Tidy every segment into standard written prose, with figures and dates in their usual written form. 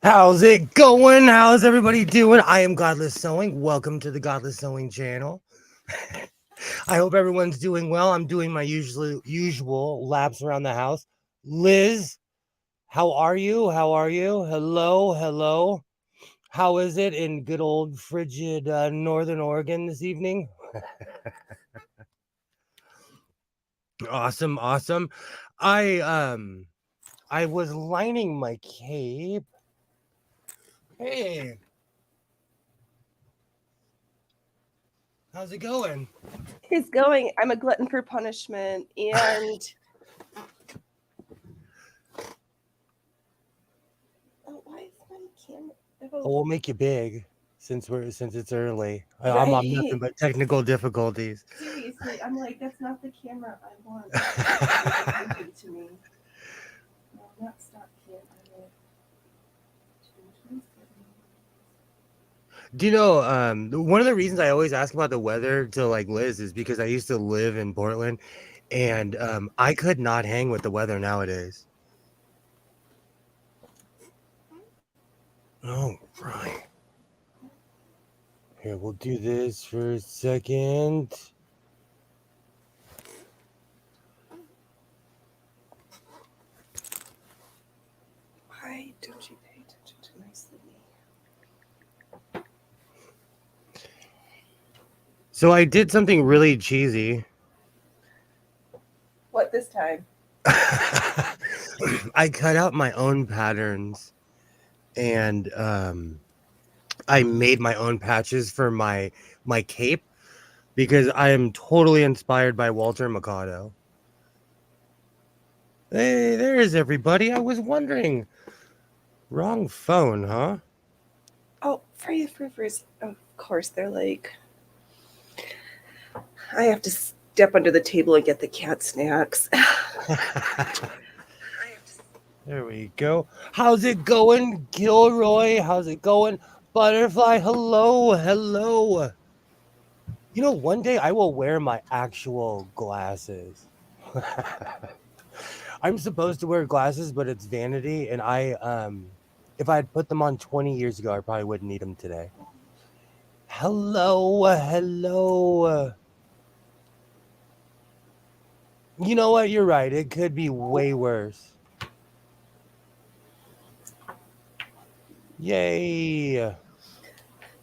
How's it going? How's everybody doing? I am Godless Sewing. Welcome to the Godless Sewing channel. I hope everyone's doing well. I'm doing my usual laps around the house. Liz, how are you? How are you? Hello, hello. How is it in good old frigid Northern Oregon this evening? Awesome, awesome. I was lining my cape. Hey, how's it going? It's going. I'm a glutton for punishment, and why is my camera? We'll make you big since it's early. I'm Right. on nothing but technical difficulties. Seriously, I'm like, that's not the camera I want. Attention to me. No, not stop camera. Do you know one of the reasons I always ask about the weather to like Liz is because I used to live in Portland and I could not hang with the weather nowadays. Oh, right. Here, we'll do this for a second. Why don't you pay attention to my sleeve? So I did something really cheesy. What this time? I cut out my own patterns and I made my own patches for my cape because I am totally inspired by Walter Mercado. Hey, there's everybody. I was wondering. Wrong phone, huh? Oh, freeze. Of course, they're like. I have to step under the table and get the cat snacks. There we go. How's it going, Gilroy? How's it going? Butterfly, hello, hello. You know, one day I will wear my actual glasses. I'm supposed to wear glasses, but it's vanity, and if I had put them on 20 years ago, I probably wouldn't need them today. Hello, hello. You know what? You're right. It could be way worse. Yay.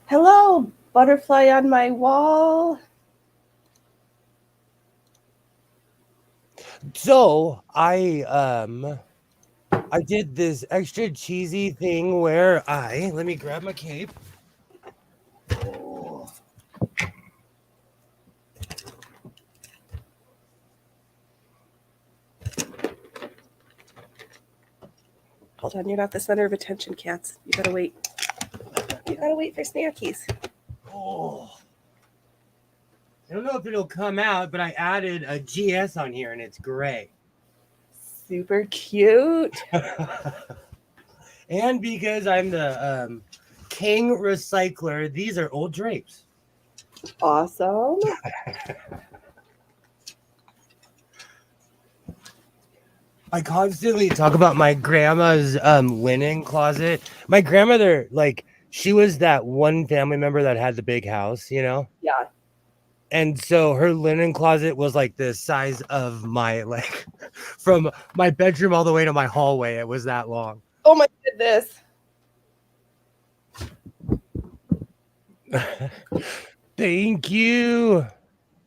Hello, butterfly on my wall. So I did this extra cheesy thing where let me grab my cape. Oh. Hold on, you're not the center of attention, cats. You gotta wait. You gotta wait for snackies. Oh. I don't know if it'll come out, but I added a GS on here and it's gray. Super cute. And because I'm the king recycler, these are old drapes. Awesome. I constantly talk about my grandma's linen closet. My grandmother, like, she was that one family member that had the big house, you know? Yeah. And so her linen closet was like the size of my, like, from my bedroom all the way to my hallway. It was that long. Oh my goodness. Thank you.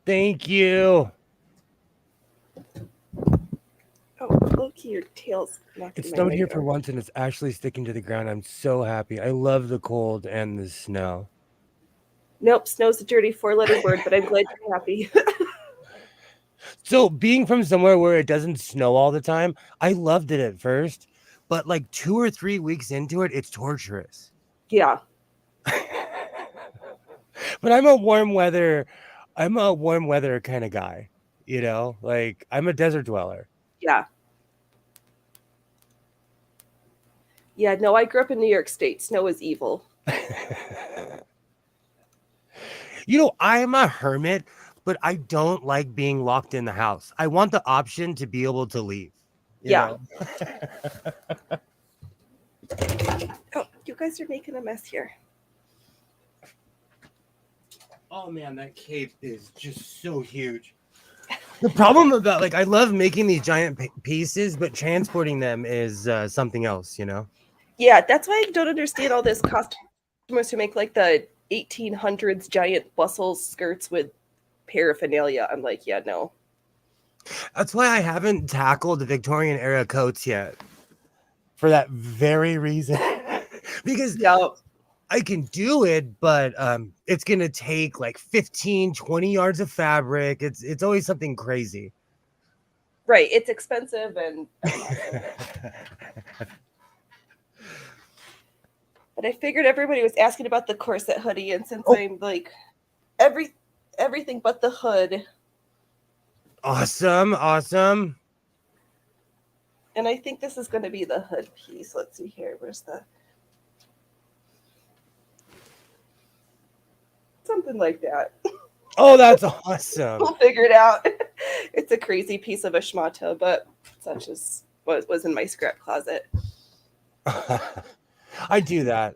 Thank you. Oh, look, your tail's not. It snowed here for once and it's actually sticking to the ground. I'm so happy. I love the cold and the snow. Nope, snow's a dirty 4-letter word, but I'm glad you're happy. So being from somewhere where it doesn't snow all the time, I loved it at first, but like 2 or 3 weeks into it, it's torturous. Yeah. But I'm a warm weather kind of guy, you know? Like I'm a desert dweller. Yeah. Yeah, no, I grew up in New York State. Snow is evil. You know, I'm a hermit, but I don't like being locked in the house. I want the option to be able to leave. You know? Oh, guys are making a mess here. Oh man, that cape is just so huge. The problem about I love making these giant pieces, but transporting them is something else, you know. Yeah, that's why I don't understand all this customers who make like the 1800s giant bustle skirts with paraphernalia. I'm like, yeah, no. That's why I haven't tackled the Victorian era coats yet. For that very reason, because I can do it, but it's gonna take like 15, 20 yards of fabric. It's always something crazy. Right, it's expensive and but I figured everybody was asking about the corset hoodie, and since I'm like everything but the hood. Awesome. And I think this is going to be the hood piece. Let's see here. Where's the something like that? Oh, that's awesome. We'll figure it out. It's a crazy piece of a schmata, but such as what was in my scrap closet. I do that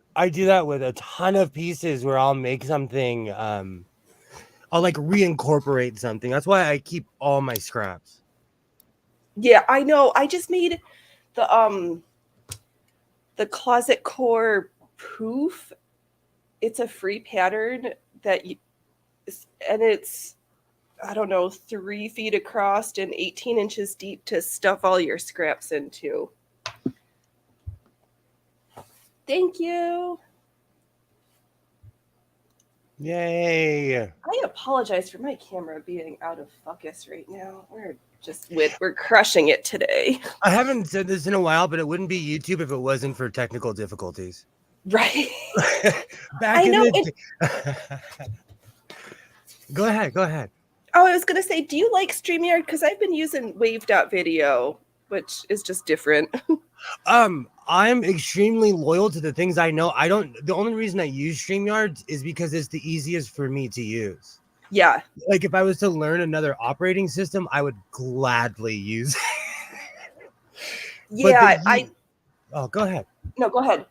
with a ton of pieces where I'll make something. I'll like reincorporate something. That's why I keep all my scraps. Yeah, I know. I just made the closet core poof. It's a free pattern that you, and it's, I don't know, 3 feet across and 18 inches deep to stuff all your scraps into. Thank you. Yay. I apologize for my camera being out of focus right now. We're crushing it today. I haven't said this in a while, but it wouldn't be YouTube if it wasn't for technical difficulties. Right. Back in the Go ahead. Oh, I was going to say, do you like StreamYard? Because I've been using Wave.video, which is just different. I'm extremely loyal to the things I know. The only reason I use StreamYard is because it's the easiest for me to use. Yeah. Like if I was to learn another operating system, I would gladly use it. Yeah, Oh, go ahead. No, go ahead.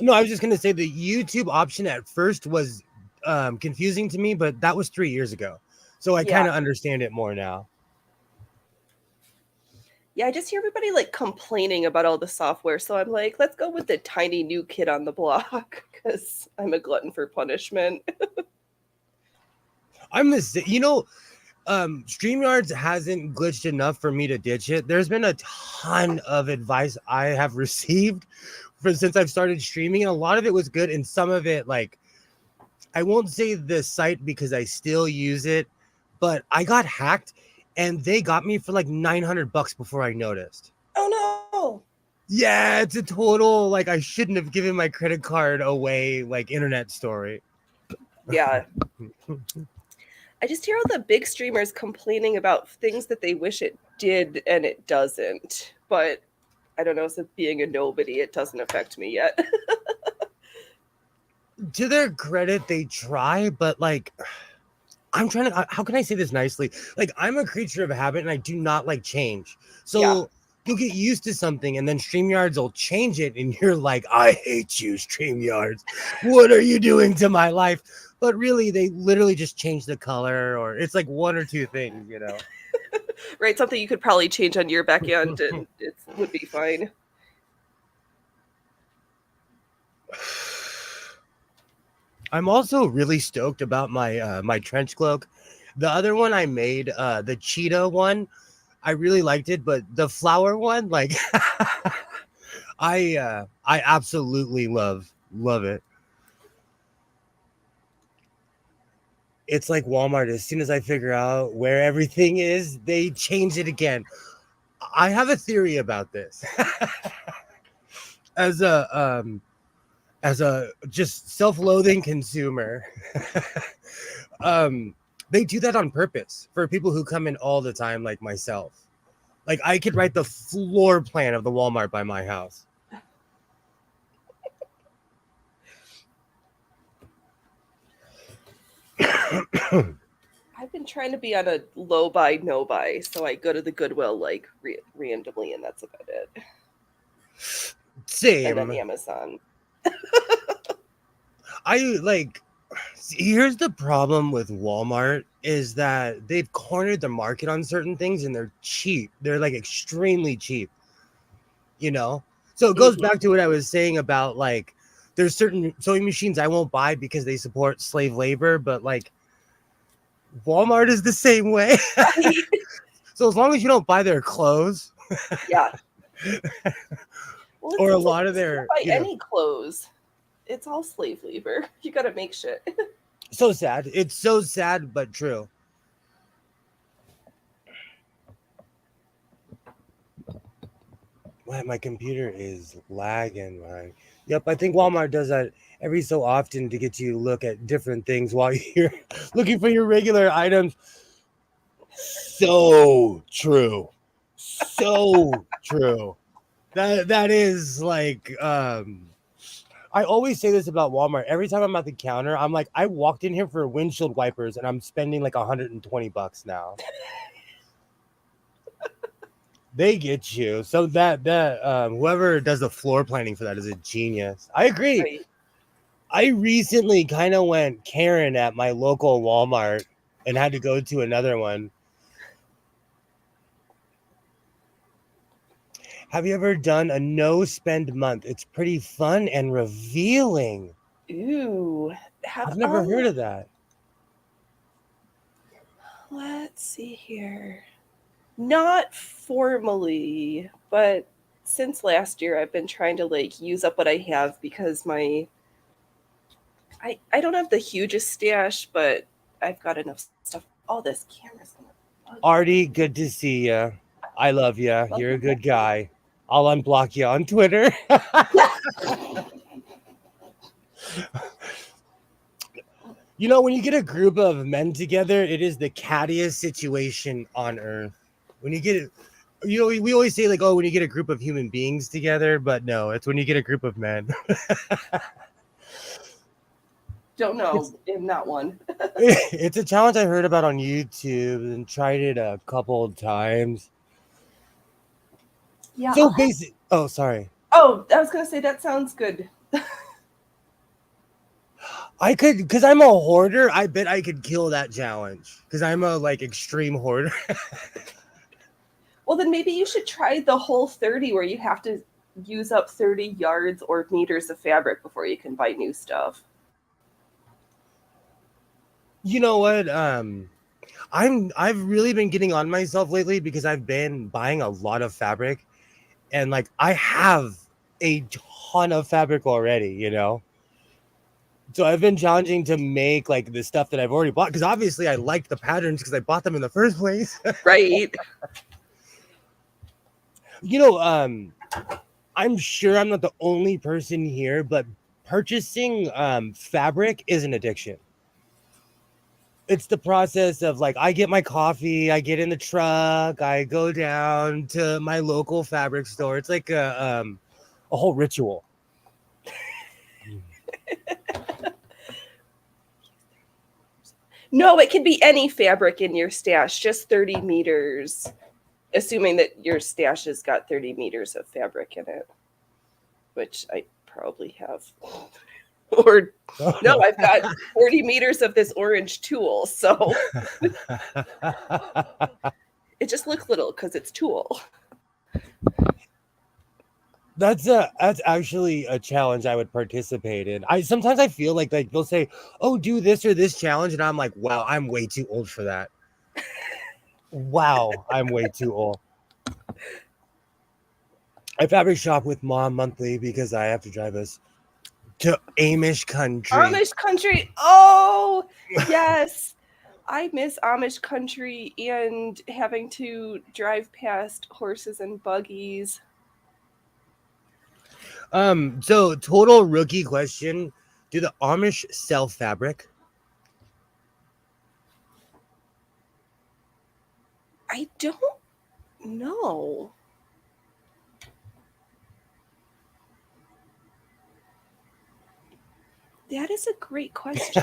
No, I was just going to say the YouTube option at first was confusing to me, but that was 3 years ago. So I kind of understand it more now. Yeah, I just hear everybody like complaining about all the software. So I'm like, let's go with the tiny new kid on the block because I'm a glutton for punishment. StreamYards hasn't glitched enough for me to ditch it. There's been a ton of advice I have received since I've started streaming, and a lot of it was good, and some of it, like, I won't say the site because I still use it, but I got hacked, and they got me for like $900 before I noticed. Oh no! Yeah, it's a total like I shouldn't have given my credit card away like internet story. Yeah. I just hear all the big streamers complaining about things that they wish it did and it doesn't. But I don't know, since being a nobody, it doesn't affect me yet. To their credit, they try, but like I'm trying to, how can I say this nicely? Like I'm a creature of habit and I do not like change. So you'll get used to something and then StreamYards will change it and you're like, I hate you, StreamYards. What are you doing to my life? But really, they literally just change the color, or it's like one or two things, you know. Right, something you could probably change on your back end and it would be fine. I'm also really stoked about my my trench cloak. The other one I made, the cheetah one, I really liked it, but the flower one, like I absolutely love it. It's like Walmart. As soon as I figure out where everything is, they change it again. I have a theory about this. As a just self-loathing consumer, they do that on purpose for people who come in all the time, like myself. Like I could write the floor plan of the Walmart by my house. I've been trying to be on a low buy, no buy, so I go to the Goodwill like randomly, and that's about it. Same. And then Amazon. Here's the problem with Walmart is that they've cornered the market on certain things and they're cheap. They're like extremely cheap, you know? So it goes back to what I was saying about like there's certain sewing machines I won't buy because they support slave labor, but like Walmart is the same way. So as long as you don't buy their clothes, Yeah. Well, or a it's lot like of their, buy any clothes. It's all slave labor. You got to make shit. so sad. It's so sad, but true. My computer is lagging, man. Yep, I think Walmart does that every so often to get you to look at different things while you're looking for your regular items. So true. So true. That is like I always say this about Walmart. Every time I'm at the counter, I'm like, I walked in here for windshield wipers and I'm spending like $120 now. They get you. So that whoever does the floor planning for that is a genius. I agree. Right. I recently kind of went Karen at my local Walmart and had to go to another one. Have you ever done a no spend month? It's pretty fun and revealing. Ooh. I've never heard of that. Let's see here. Not formally, but since last year I've been trying to like use up what I have because I don't have the hugest stash, but I've got enough stuff. Oh, this camera's gonna Artie, good to see you. I love you. You're a good guy. I'll unblock you on Twitter. You know, when you get a group of men together, it is the cattiest situation on earth. When you get it, you know, we always say like, oh, when you get a group of human beings together, but no, it's when you get a group of men. Don't know in that one. It's a challenge I heard about on YouTube and tried it a couple of times. Yeah. So basic. Oh, sorry. Oh, I was gonna say that sounds good. I could, because I'm a hoarder. I bet I could kill that challenge because I'm a like extreme hoarder. Well, then maybe you should try the whole 30 where you have to use up 30 yards or meters of fabric before you can buy new stuff. You know what? I've really been getting on myself lately because I've been buying a lot of fabric and like I have a ton of fabric already, you know? So I've been challenging to make like the stuff that I've already bought because obviously I liked the patterns because I bought them in the first place. Right. You know, I'm sure I'm not the only person here, but purchasing fabric is an addiction. It's the process of like I get my coffee, I get in the truck, I go down to my local fabric store. It's like a whole ritual. No, it can be any fabric in your stash, just 30 meters, assuming that your stash has got 30 meters of fabric in it, which I probably have. Or no, I've got 40 meters of this orange tulle, so it just looks little because it's tulle. That's actually a challenge I would participate in. Sometimes I feel like they'll say, "Oh, do this or this challenge," and I'm like, "Wow, I'm way too old for that." Wow, I'm way too old. I fabric shop with Mom monthly because I have to drive us to Amish country. Amish country. Oh, yes. I miss Amish country and having to drive past horses and buggies. So total rookie question. Do the Amish sell fabric? I don't know. That is a great question.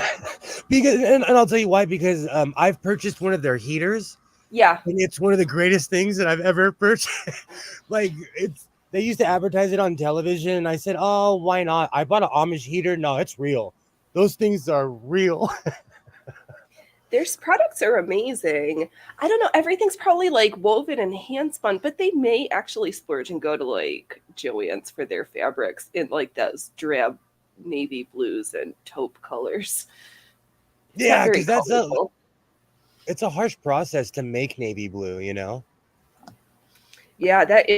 Because and I'll tell you why, because I've purchased one of their heaters. Yeah. And it's one of the greatest things that I've ever purchased. Like They used to advertise it on television, and I said, "Oh, why not?" I bought an Amish heater. No, it's real. Those things are real. Their products are amazing. I don't know, everything's probably like woven and hand spun, but they may actually splurge and go to like Joann's for their fabrics in like those drab navy blues and taupe colors. It's not Yeah, very because colorful. it's a harsh process to make navy blue. Yeah, that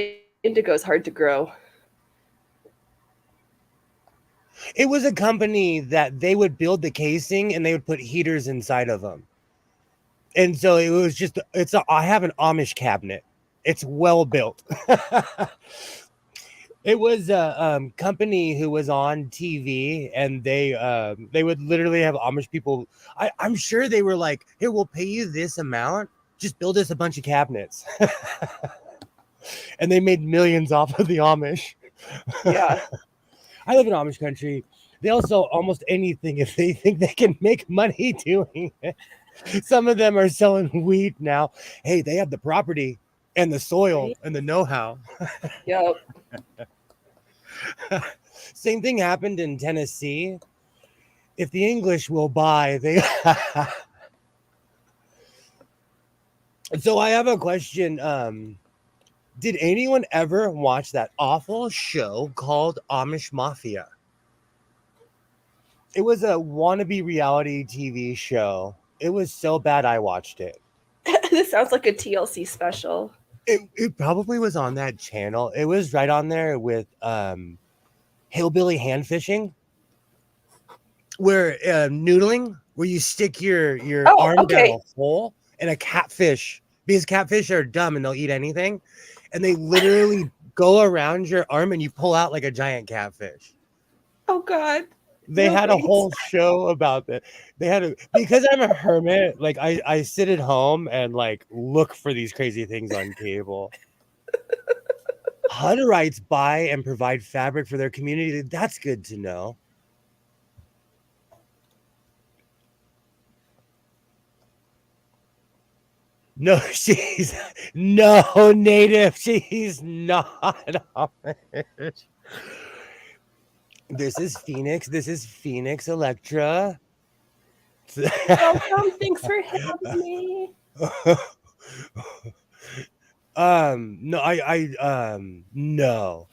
indigo is hard to grow. It was a company that they would build the casing and they would put heaters inside of them. And so it was just I have an Amish cabinet. It's well built. It was a company who was on TV, and they would literally have Amish people. I'm sure they were like, "Here, we'll pay you this amount. Just build us a bunch of cabinets." And they made millions off of the Amish. Yeah. I live in Amish country. They'll sell almost anything if they think they can make money doing it. Some of them are selling wheat now. Hey, they have the property and the soil Right? and the know-how. Yep. Same thing happened in Tennessee. If the English will buy, they. So I have a question. Did anyone ever watch that awful show called Amish Mafia? It was a wannabe reality TV show. It was so bad I watched it. This sounds like a TLC special. It probably was on that channel. It was right on there with hillbilly hand fishing, where noodling, where you stick your Oh, arm down a okay. hole, and a catfish, because catfish are dumb and they'll eat anything, and they literally go around your arm and you pull out like a giant catfish. Oh God. They No had a thanks. whole show about that. They had because I'm a hermit, like I sit at home and like look for these crazy things on cable. Hutterites buy and provide fabric for their community. That's good to know. No, she's no native. She's not Amish. This is Phoenix. This is Phoenix Electra. Welcome. Thanks for having me. No, no.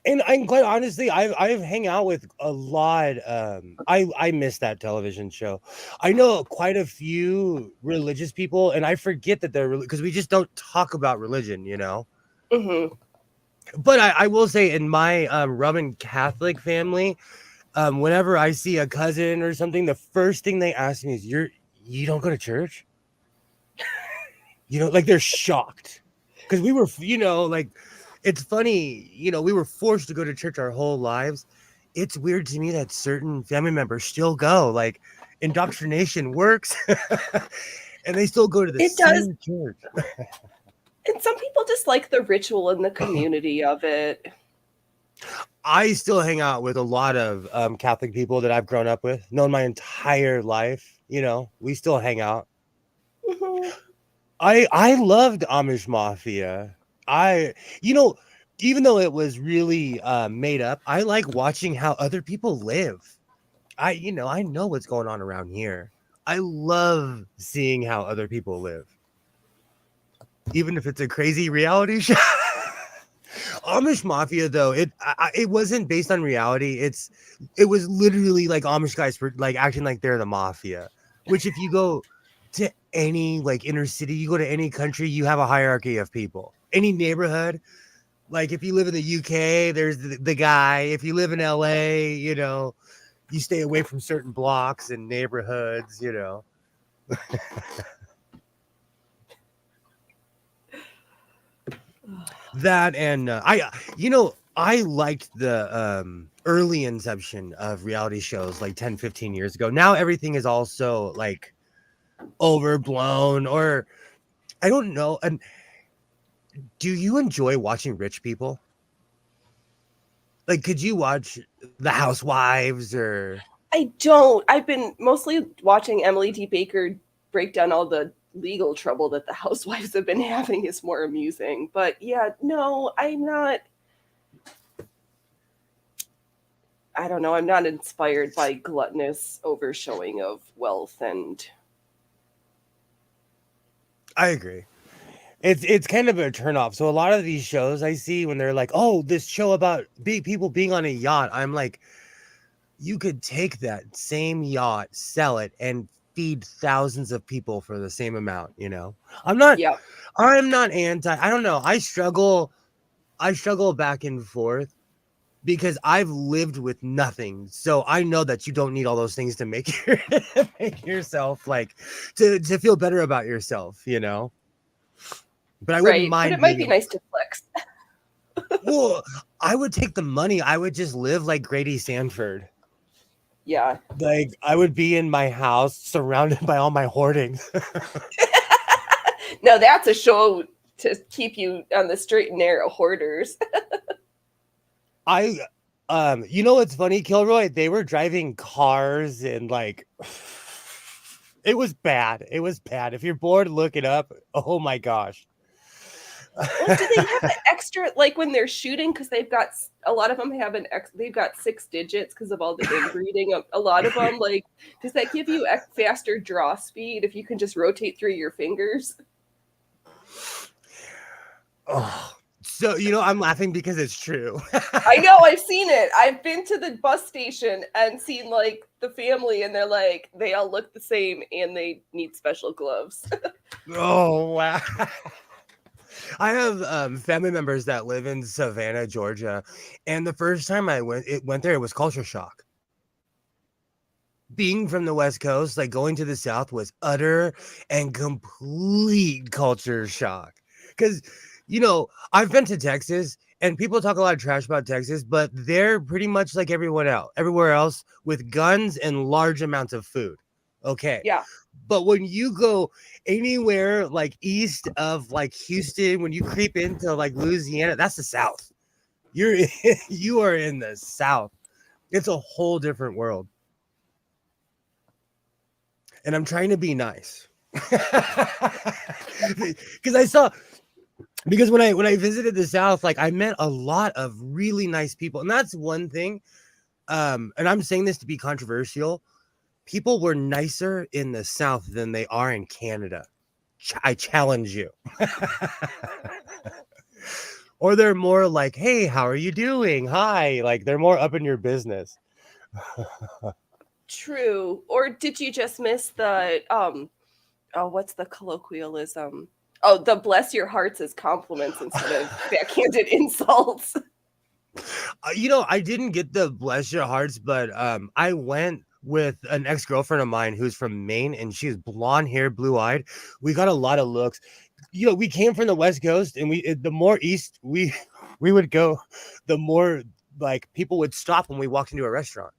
And I'm quite honestly, I've hang out with a lot. I miss that television show. I know quite a few religious people, and I forget that they're because we just don't talk about religion. Hmm. But I will say, in my Roman Catholic family, whenever I see a cousin or something, the first thing they ask me is, "You don't go to church?" Like they're shocked because we were, like it's funny, we were forced to go to church our whole lives. It's weird to me that certain family members still go. Like indoctrination works, and they still go to the It does. same church. And some people just like the ritual and the community of it. I still hang out with a lot of Catholic people that I've grown up with, known my entire life. We still hang out. Hmm. I loved Amish Mafia. I you know Even though it was really made up, I like watching how other people live. I know what's going on around here. I love seeing how other people live, even if it's a crazy reality show. Amish Mafia, though, it wasn't based on reality. It was literally like Amish guys for like acting like they're the mafia. Which, if you go to any like inner city, you go to any country, you have a hierarchy of people. Any neighborhood, like if you live in the UK, there's the guy. If you live in LA, you stay away from certain blocks and neighborhoods. That and I liked the early inception of reality shows like 10, 15 years ago. Now everything is also like overblown, or I don't know. And do you enjoy watching rich people? Like, could you watch The Housewives or I don't. I've been mostly watching Emily D. Baker break down all the legal trouble that the housewives have been having is more amusing. But yeah, no, I'm not. I don't know. I'm not inspired by gluttonous overshowing of wealth and. I agree. It's kind of a turnoff. So a lot of these shows I see when they're like, "Oh, this show about big people being on a yacht," I'm like, you could take that same yacht, sell it, and feed thousands of people for the same amount. You know, I'm not Yeah, anti. I don't know. I struggle back and forth because I've lived with nothing. So I know that you don't need all those things to make make yourself like to feel better about yourself, you know. But I wouldn't right. But mind it might be being nice to flex. well, I would take the money. I would just live like Grady Sanford. Yeah. Like I would be in my house surrounded by all my hoarding. Now that's a show to keep you on the straight and narrow, hoarders. I you know what's funny, Kilroy? They were driving cars and like it was bad. It was bad. If you're bored, look it up. Oh my gosh. Well, do they have an extra, like when they're shooting? Because they've got a lot of them have they've got 6 digits because of all the inbreeding. A lot of them, like, does that give you faster draw speed if you can just rotate through your fingers? Oh, so you know I'm laughing because it's true. I know, I've seen it. I've been to the bus station and seen like the family, and they're like, they all look the same and they need special gloves. Oh wow. I have family members that live in Savannah, Georgia, and the first time I went there, it was culture shock. Being from the West Coast, like going to the South was utter and complete culture shock. Because, you know, I've been to Texas and people talk a lot of trash about Texas, but they're pretty much like everywhere else with guns and large amounts of food. Okay. Yeah. But when you go anywhere like east of like Houston, when you creep into like Louisiana, that's the South. You are in the South. It's a whole different world. And I'm trying to be nice. Because when I visited the South, like I met a lot of really nice people. And that's one thing. And I'm saying this to be controversial. People were nicer in the South than they are in Canada. I challenge you. Or they're more like, hey, how are you doing? Hi. Like they're more up in your business. True. Or did you just miss the what's the colloquialism? Oh, the bless your hearts as compliments instead of backhanded insults. You know, I didn't get the bless your hearts, but I went with an ex-girlfriend of mine who's from Maine, and she's blonde hair, blue-eyed. We got a lot of looks. You know, we came from the West Coast, and the more east we would go, the more like people would stop when we walked into a restaurant.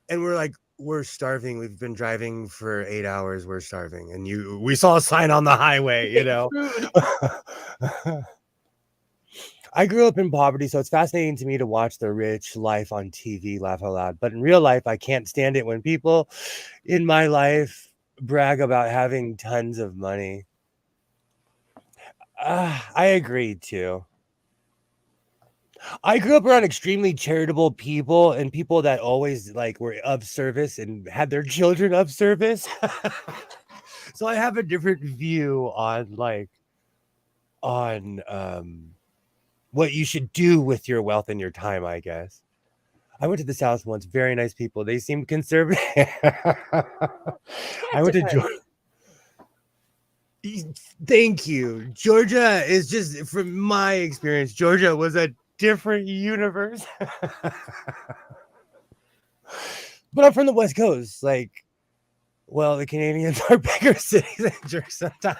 And we're like, we're starving. We've been driving for 8 hours. We're starving. And we saw a sign on the highway, you know. I grew up in poverty, so it's fascinating to me to watch the rich life on TV, laugh out loud. But in real life, I can't stand it when people in my life brag about having tons of money. I agree too. I grew up around extremely charitable people and people that always like were of service and had their children of service. So I have a different view on what you should do with your wealth and your time, I guess. I went to the South once. Very nice people. They seemed conservative. I went to Georgia. Thank you. Georgia is just, from my experience, Georgia was a different universe. But I'm from the West Coast. Like, well, the Canadians are bigger cities than jerks sometimes.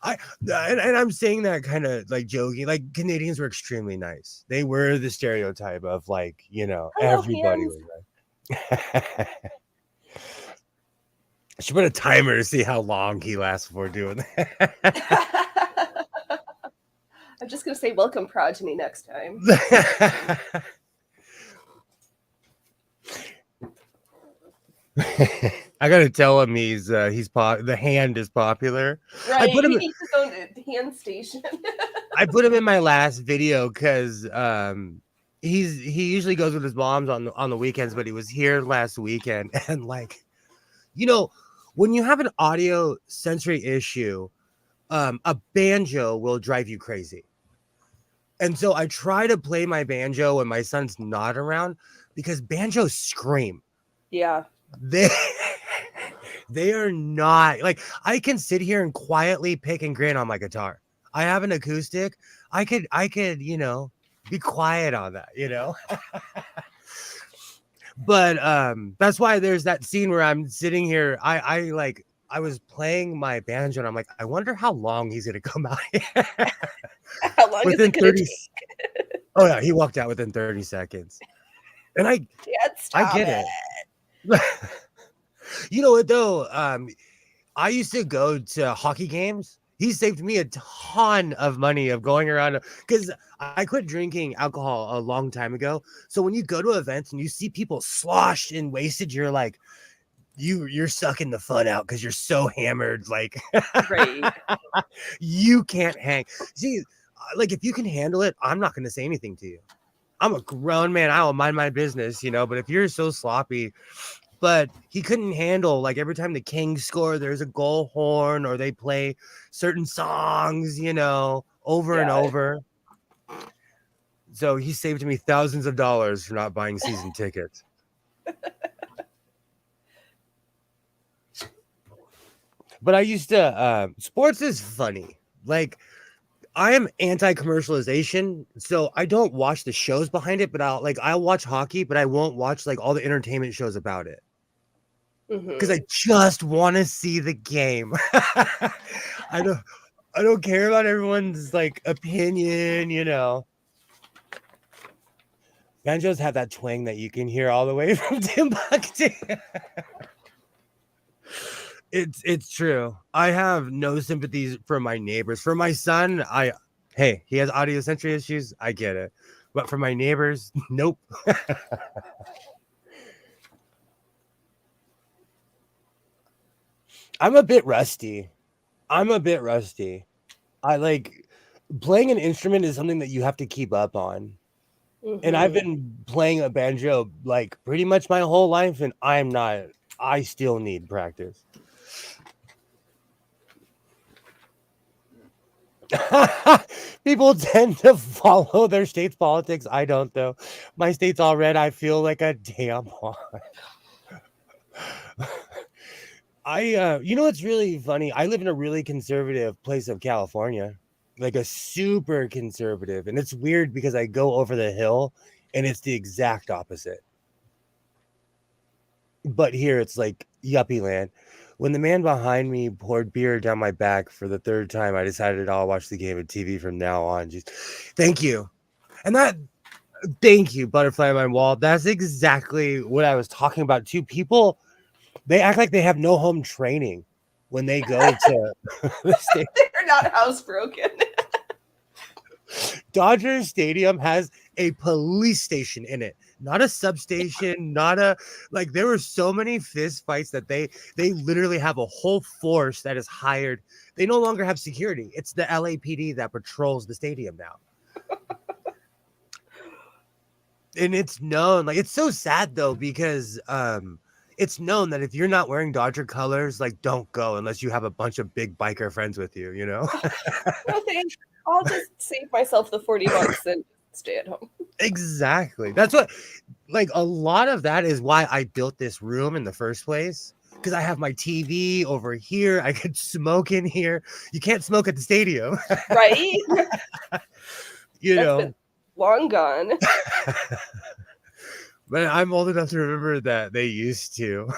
And I'm saying that kind of like joking. Like Canadians were extremely nice. They were the stereotype of like, you know, Hello, everybody hands. was nice. I should put a timer to see how long he lasts before doing that. I'm just gonna say welcome progeny next time. I gotta tell him the hand is popular. I Right. put He him needs his own hand station. I put him in my last video because he usually goes with his moms on the weekends, but he was here last weekend and like you know when you have an audio sensory issue, a banjo will drive you crazy. And so I try to play my banjo when my son's not around because banjos scream. Yeah. They they are not like I can sit here and quietly pick and grin on my guitar. I have an acoustic. I could, be quiet on that, But that's why there's that scene where I'm sitting here. I was playing my banjo and I'm like, I wonder how long he's gonna come out here. How long is Within it gonna 30 take? Oh yeah, he walked out within 30 seconds. And Dad, I stop get it. it. You know what though? I used to go to hockey games. He saved me a ton of money of going around because I quit drinking alcohol a long time ago. So when you go to events and you see people sloshed and wasted, you're like, you're sucking the fun out because you're so hammered. Like Right. you can't hang. See, like if you can handle it, I'm not going to say anything to you. I'm a grown man. I will mind my business, But if you're so sloppy, but he couldn't handle like every time the Kings score, there's a goal horn or they play certain songs, over and Yeah. over. So he saved me thousands of dollars for not buying season tickets. But I used to sports is funny. Like I am anti-commercialization, so I don't watch the shows behind it, but I'll watch hockey, but I won't watch like all the entertainment shows about it. Because I just want to see the game. I don't care about everyone's like opinion, Banjos have that twang that you can hear all the way from Timbuktu. It's true. I have no sympathies for my neighbors. For my son, he has audio sensory issues. I get it. But for my neighbors, nope. I'm a bit rusty. I like playing an instrument is something that you have to keep up on. And I've been playing a banjo like pretty much my whole life, and I still need practice. People tend to follow their state's politics. I don't, though. My state's all red. I feel like a tampon. What's really funny? I live in a really conservative place of California, like a super conservative. And it's weird because I go over the hill and it's the exact opposite. But here it's like yuppie land. When the man behind me poured beer down my back for the third time, I decided I'll watch the game of TV from now on. Just thank you. Thank you, butterfly on my wall. That's exactly what I was talking about too. People, they act like they have no home training when they go to the state. They're not housebroken. Dodger Stadium has a police station in it, not a substation, there were so many fist fights that they literally have a whole force that is hired. They no longer have security. It's the LAPD that patrols the stadium now. And it's known, like it's so sad though, because it's known that if you're not wearing Dodger colors, like don't go unless you have a bunch of big biker friends with you, No thanks. I'll just save myself the $40 and stay at home. Exactly. That's what, like, a lot of that is why I built this room in the first place. Because I have my TV over here. I could smoke in here. You can't smoke at the stadium. Right? That's been long gone. But I'm old enough to remember that they used to.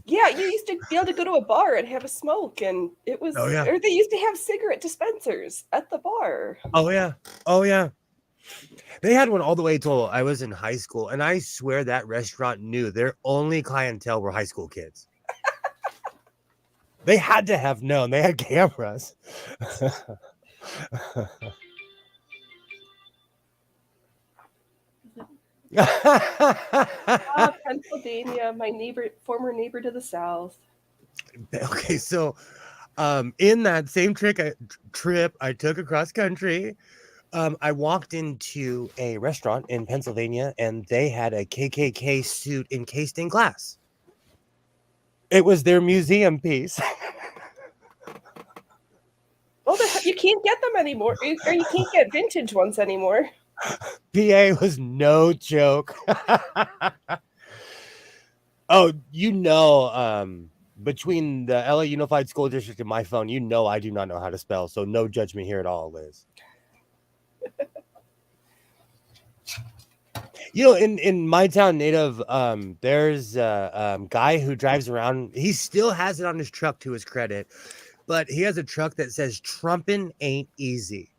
Yeah, you used to be able to go to a bar and have a smoke, and it was, Oh, yeah. or they used to have cigarette dispensers at the bar. Oh, yeah. They had one all the way till I was in high school, and I swear that restaurant knew their only clientele were high school kids. They had to have known. They had cameras. Pennsylvania, my former neighbor to the south. Okay, so in that same trip I took across country, I walked into a restaurant in Pennsylvania and they had a KKK suit encased in glass. It was their museum piece. Well, you can't get them anymore, or you can't get vintage ones anymore. PA was no joke. Oh, between the LA Unified School District and my phone, I do not know how to spell, so no judgment here at all, Liz. In my town, native, there's a guy who drives around. He still has it on his truck, to his credit, but he has a truck that says "Trumpin' ain't easy,"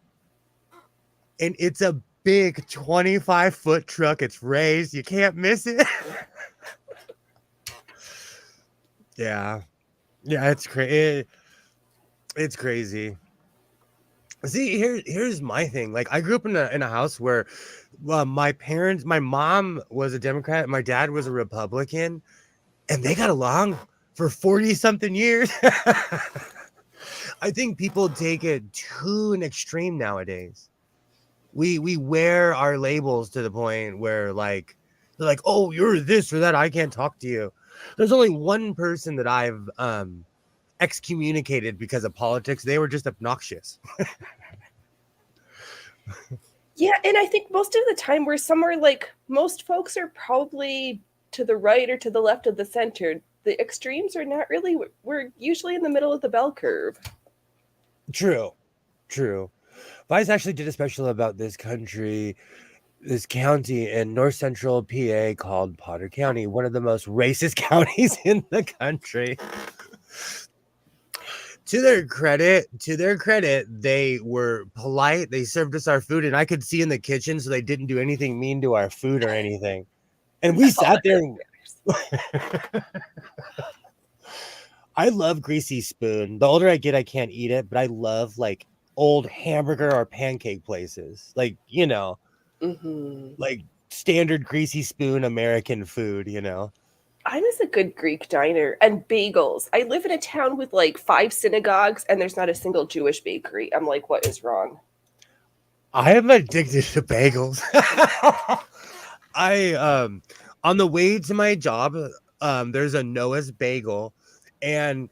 and it's a big 25-foot truck. It's raised. You can't miss it. Yeah, it's crazy. It's crazy. See, here's my thing. Like, I grew up in a house where my mom was a Democrat, my dad was a Republican, and they got along for 40 something years. I think people take it to an extreme nowadays. We wear our labels to the point where, like, they're like, "Oh, you're this or that. I can't talk to you." There's only one person that I've excommunicated because of politics. They were just obnoxious. Yeah, and I think most of the time we're somewhere like most folks are probably to the right or to the left of the center. The extremes are not really, we're usually in the middle of the bell curve. True. Vice actually did a special about this county in north central PA called Potter County, one of the most racist counties in the country. To their credit, they were polite. They served us our food, and I could see in the kitchen, so they didn't do anything mean to our food or anything. And we sat there. I love greasy spoon. The older I get, I can't eat it, but I love like old hamburger or pancake places, like like standard greasy spoon American food. I miss a good Greek diner and bagels. I live in a town with like 5 synagogues and there's not a single Jewish bakery. I'm like, what is wrong? I am addicted to bagels. On the way to my job, there's a Noah's Bagel, and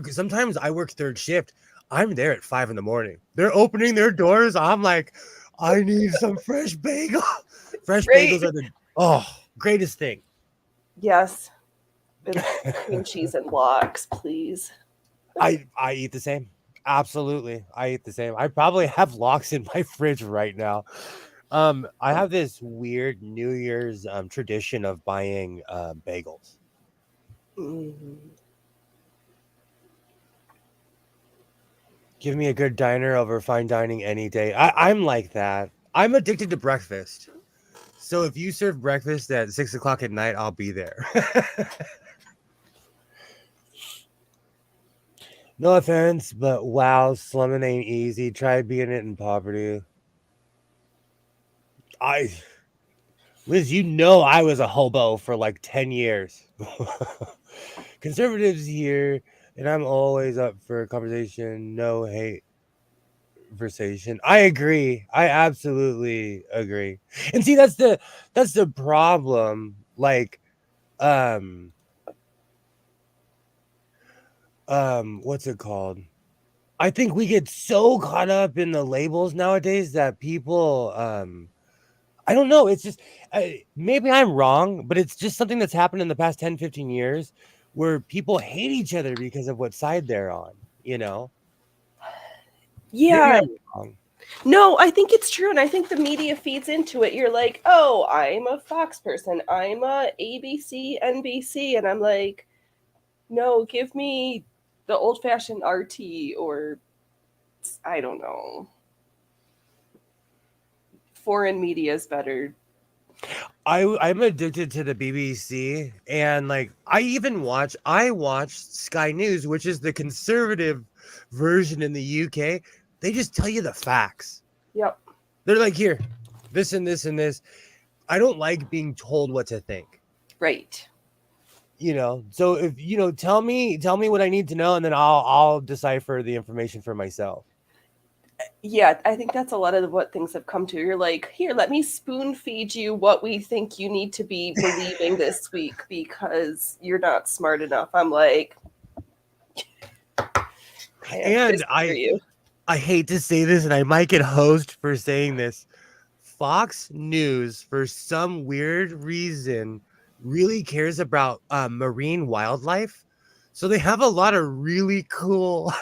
sometimes I work third shift. I'm there at 5 a.m. They're opening their doors. I'm like, I need some fresh bagel. Fresh bagels are the greatest thing. Yes. Cream cheese and lox, please. I eat the same. Absolutely. I eat the same. I probably have lox in my fridge right now. I have this weird New Year's tradition of buying bagels. Mm-hmm. Give me a good diner over fine dining any day. I'm like that. I'm addicted to breakfast. So if you serve breakfast at 6 o'clock at night, I'll be there. No offense, but wow, slumming ain't easy. Try being it in poverty. Liz, I was a hobo for like 10 years. Conservatives here, and I'm always up for conversation. No hate conversation. I agree. I absolutely agree. And see, that's the problem. Like, what's it called? I think we get so caught up in the labels nowadays that people, I don't know. It's just, maybe I'm wrong, but it's just something that's happened in the past 10, 15 years where people hate each other because of what side they're on, Yeah. Maybe I'm wrong. No, I think it's true. And I think the media feeds into it. You're like, oh, I'm a Fox person. I'm a ABC, NBC. And I'm like, no, give me the old fashioned RT or I don't know. Foreign media is better. I'm addicted to the BBC, and like I watch Sky News, which is the conservative version in the UK. They just tell you the facts. Yep. They're like, here, this and this and this. I don't like being told what to think. Right. So if tell me what I need to know, and then I'll decipher the information for myself. Yeah, I think that's a lot of what things have come to. You're like, here, let me spoon feed you what we think you need to be believing this week because you're not smart enough. I'm like, I have And fist for you. I hate to say this, and I might get hosed for saying this. Fox News, for some weird reason, really cares about marine wildlife. So they have a lot of really cool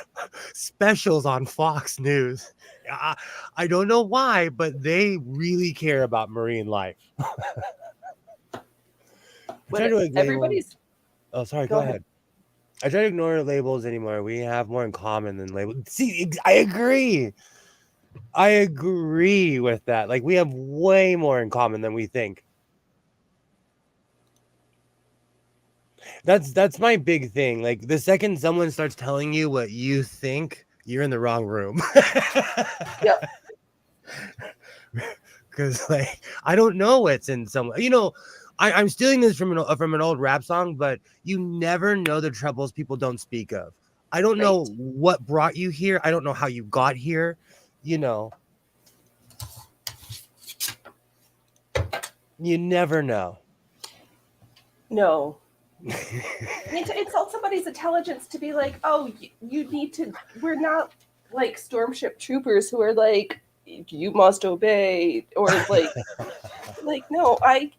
specials on Fox News. I don't know why, but they really care about marine life. I try When to label. everybody's Oh, sorry. go Go ahead. ahead. I try to ignore labels anymore. We have more in common than labels. See, I agree. I agree with that. Like we have way more in common than we think. That's my big thing. Like the second someone starts telling you what you think, you're in the wrong room. Yep. Because like I don't know what's in someone. I'm stealing this from an old rap song, but you never know the troubles people don't speak of. I don't Right. know what brought you here. I don't know how you got here. You never know. No. I mean, to insult somebody's intelligence to be like, oh, you need to, we're not like stormship troopers who are like, you must obey, or like no, I've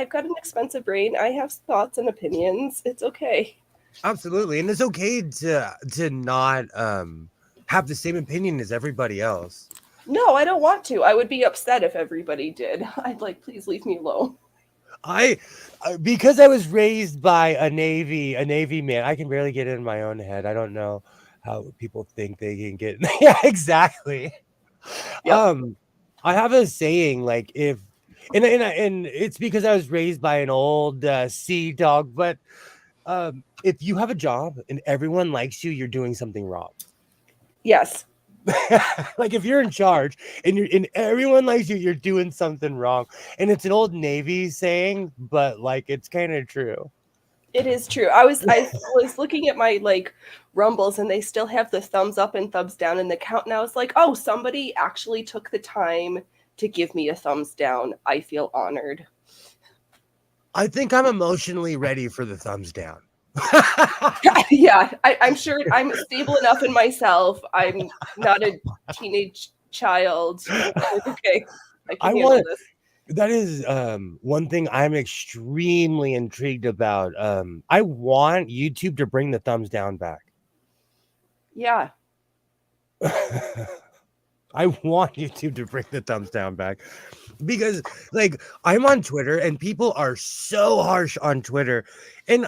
got an expensive brain. I have thoughts and opinions. It's okay. Absolutely, and it's okay to not have the same opinion as everybody else. No, I don't want to. I would be upset if everybody did. I'd like, please leave me alone. I because I was raised by a Navy man, I can barely get in my own head. I don't know how people think they can get. Yeah, exactly. Yep. I have a saying like if and it's because I was raised by an old sea dog, but if you have a job and everyone likes you, you're doing something wrong. Yes. Like if you're in charge and everyone likes you, you're doing something wrong. And it's an old Navy saying, but like it's kind of true. It is true. I was looking at my like rumbles and they still have the thumbs up and thumbs down in the count, and I was like, oh, somebody actually took the time to give me a thumbs down. I feel honored. I think I'm emotionally ready for the thumbs down. Yeah, I'm sure I'm stable enough in myself. I'm not a teenage child. Okay, I I can handle want this. that is one thing I'm extremely intrigued about. I want YouTube to bring the thumbs down back. Yeah. I want YouTube to bring the thumbs down back because like I'm on Twitter and people are so harsh on Twitter. And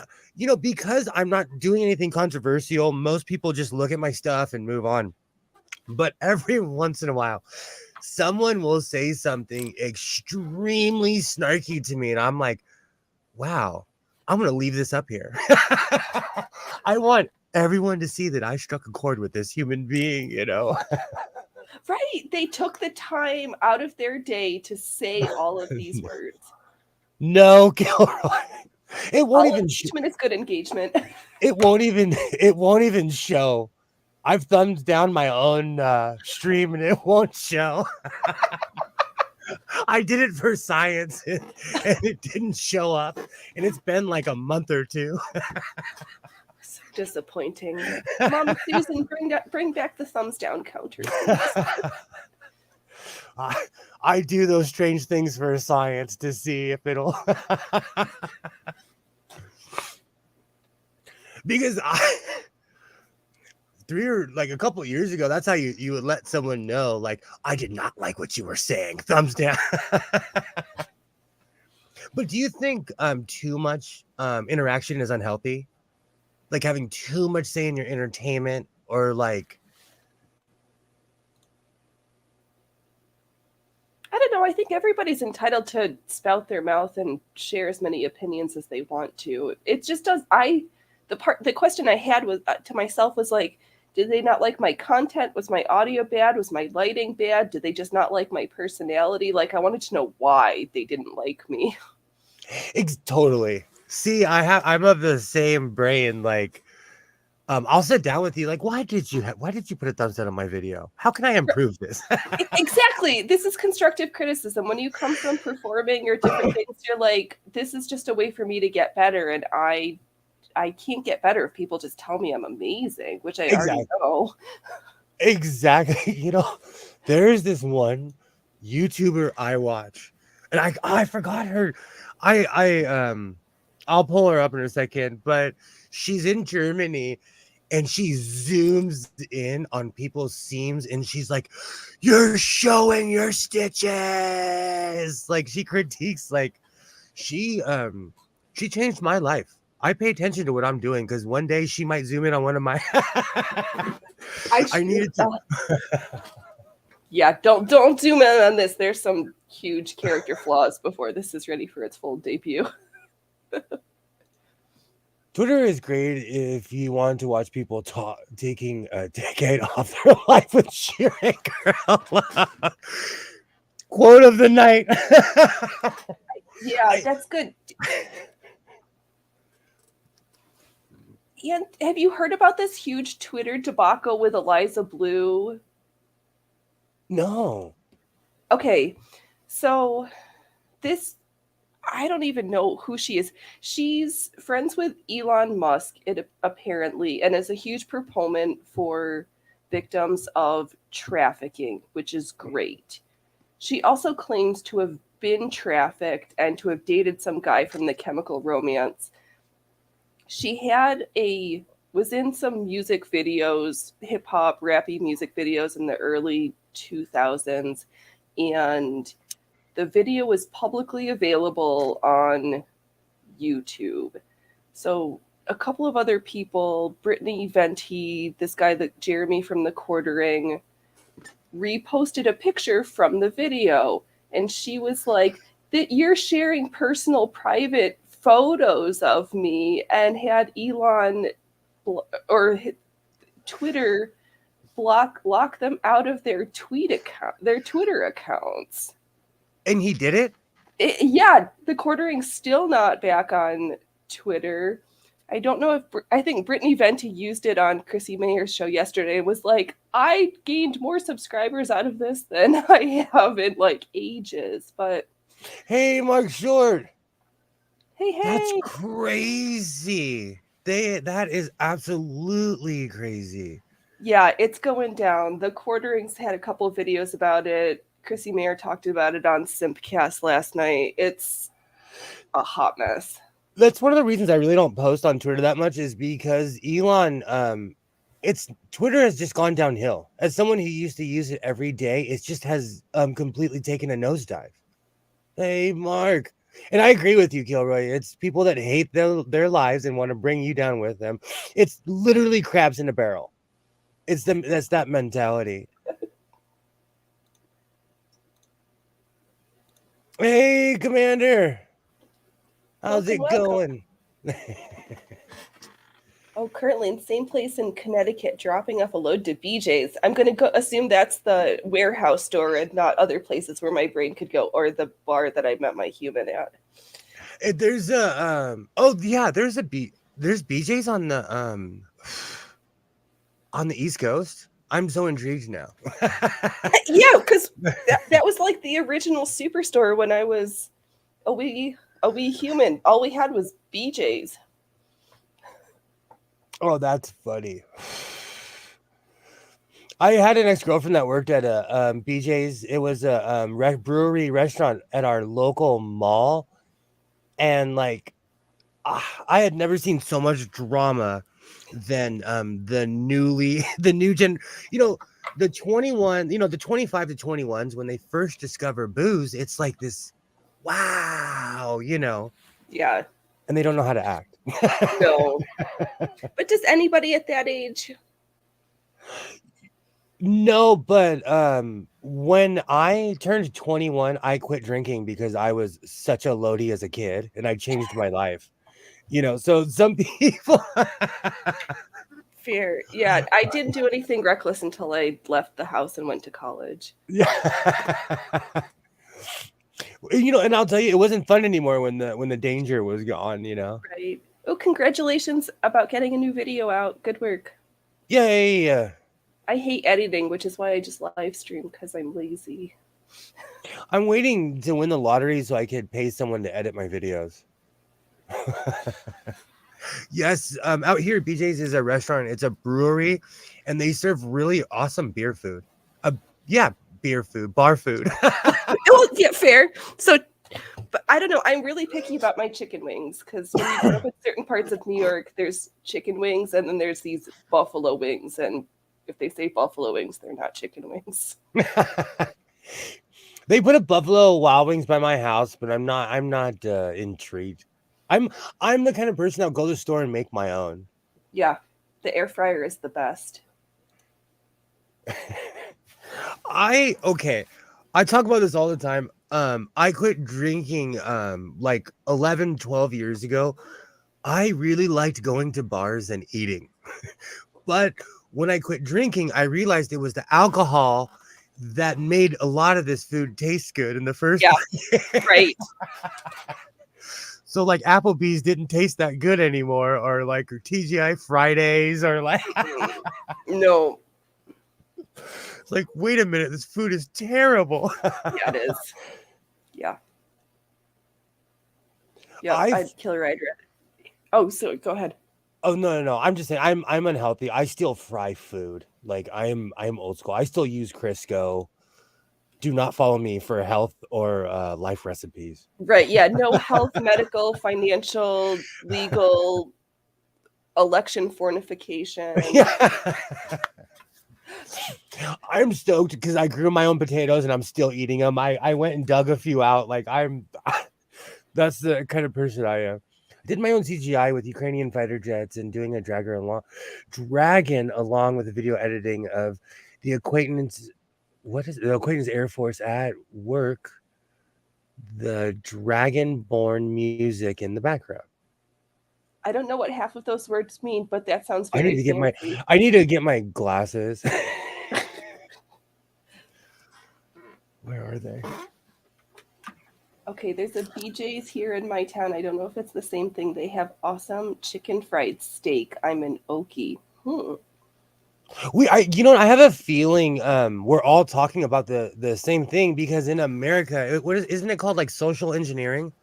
because I'm not doing anything controversial, most people just look at my stuff and move on. But every once in a while, someone will say something extremely snarky to me and I'm like, wow, I'm going to leave this up here. I want everyone to see that I struck a chord with this human being. Right. They took the time out of their day to say all of these words. No, Gilroy. It won't All even engagement is good engagement. it won't even show. I've thumbs down my own stream and it won't show. I did it for science and it didn't show up. And it's been like a month or two. So disappointing. Mama Susan, bring back the thumbs down counter. I do those strange things for science to see if it'll because a couple of years ago, that's how you would let someone know, like, I did not like what you were saying. Thumbs down. But do you think too much interaction is unhealthy? Like having too much say in your entertainment, or like I don't know. I think everybody's entitled to spout their mouth and share as many opinions as they want to. It just does. The question I had was to myself was like, Did they not like my content? Was my audio bad? Was my lighting bad? Did they just not like my personality? Like, I wanted to know why they didn't like me. Totally. See, I'm of the same brain. Like, I'll sit down with you. Like, why did you put a thumbs down on my video? How can I improve this? Exactly. This is constructive criticism. When you come from performing or different things, you're like, this is just a way for me to get better, and I can't get better if people just tell me I'm amazing, which I already know. Exactly. You know, there's this one YouTuber I watch, and I forgot her. I'll pull her up in a second, but she's in Germany and she zooms in on people's seams and she's like, "You're showing your stitches." Like she critiques, like she changed my life. I pay attention to what I'm doing because one day she might zoom in on one of my I needed to. Yeah, don't zoom in on this. There's some huge character flaws before this is ready for its full debut. Twitter is great if you want to watch people taking a decade off their life with sheer anger. Quote of the night. Yeah, that's good. And have you heard about this huge Twitter debacle with Eliza Blue? No. Okay, so this, I don't even know who she is. She's friends with Elon Musk, apparently, and is a huge proponent for victims of trafficking, which is great. She also claims to have been trafficked and to have dated some guy from The Chemical Romance. She was in some music videos, hip hop, rappy music videos in the early 2000s, and the video was publicly available on YouTube. So a couple of other people, Brittany Venti, this guy, Jeremy from The Quartering, reposted a picture from the video, and she was like, that you're sharing personal private photos of me, and had Elon or Twitter lock them out of their Twitter accounts. And he did it? Yeah, The Quartering's still not back on Twitter. I don't know I think Brittany Venti used it on Chrissy Mayer's show yesterday and was like, I gained more subscribers out of this than I have in like ages. But hey, Mark Short. Hey. That's crazy. That is absolutely crazy. Yeah, it's going down. The Quarterings had a couple of videos about it. Chrissy Mayer talked about it on Simpcast last night. It's a hot mess. That's one of the reasons I really don't post on Twitter that much, is because Elon, Twitter has just gone downhill. As someone who used to use it every day, it just has completely taken a nosedive. Hey, Mark. And I agree with you, Kilroy. It's people that hate their lives and want to bring you down with them. It's literally crabs in a barrel. That's that mentality. Hey, Commander. How's it going? Currently in the same place in Connecticut, dropping off a load to BJ's. I'm going to assume that's the warehouse store and not other places where my brain could go, or the bar that I met my human at. There's there's BJ's on the East Coast. I'm so intrigued now. Yeah, because that was like the original superstore when I was a wee human. All we had was BJ's. Oh, that's funny. I had an ex-girlfriend that worked at a BJ's. It was a brewery restaurant at our local mall, and like I had never seen so much drama than the new gen. The 21, the 25 to 21s, when they first discover booze, it's like this, wow, Yeah. And they don't know how to act. No. But does anybody at that age? No, but when I turned 21, I quit drinking because I was such a loady as a kid, and I changed my life. So some people Fair. Yeah, I didn't do anything reckless until I left the house and went to college. Yeah. And I'll tell you, it wasn't fun anymore when the danger was gone. Right. Oh, congratulations about getting a new video out. Good work. Yay! I hate editing, which is why I just live stream because I'm lazy. I'm waiting to win the lottery so I could pay someone to edit my videos. Yes, out here, BJ's is a restaurant. It's a brewery, and they serve really awesome beer food. Yeah, beer food, bar food. Oh, yeah, fair. So, but I don't know. I'm really picky about my chicken wings because when you grow up in certain parts of New York, there's chicken wings, and then there's these buffalo wings, and if they say buffalo wings, they're not chicken wings. They put a Buffalo Wild Wings by my house, but I'm not intrigued. I'm the kind of person that'll go to the store and make my own. Yeah, the air fryer is the best. I talk about this all the time. I quit drinking like 11, 12 years ago. I really liked going to bars and eating. But when I quit drinking, I realized it was the alcohol that made a lot of this food taste good in the first place. Right. So like Applebee's didn't taste that good anymore, or like or TGI Fridays, or like No. It's like, wait a minute, this food is terrible. Yeah, it is. Yeah. Yeah, I'd kill her. Oh, so go ahead. Oh no. I'm just saying I'm unhealthy. I still fry food. Like I'm old school. I still use Crisco. Do not follow me for health or life recipes. Right. Yeah. No health, medical, financial, legal, election fornification. Yeah. I'm stoked because I grew my own potatoes and I'm still eating them. I went and dug a few out. Like that's the kind of person I am. I did my own CGI with Ukrainian fighter jets and doing a dragon along with the video editing of the acquaintance. What is it? The acquaintance Air Force at work? The dragon-born music in the background. I don't know what half of those words mean, but that sounds very I need to get my glasses. Where are they? Okay, there's a BJ's here in my town. I don't know if it's the same thing. They have awesome chicken fried steak. I'm an Okie. I have a feeling we're all talking about the same thing, because in America, isn't it called like social engineering?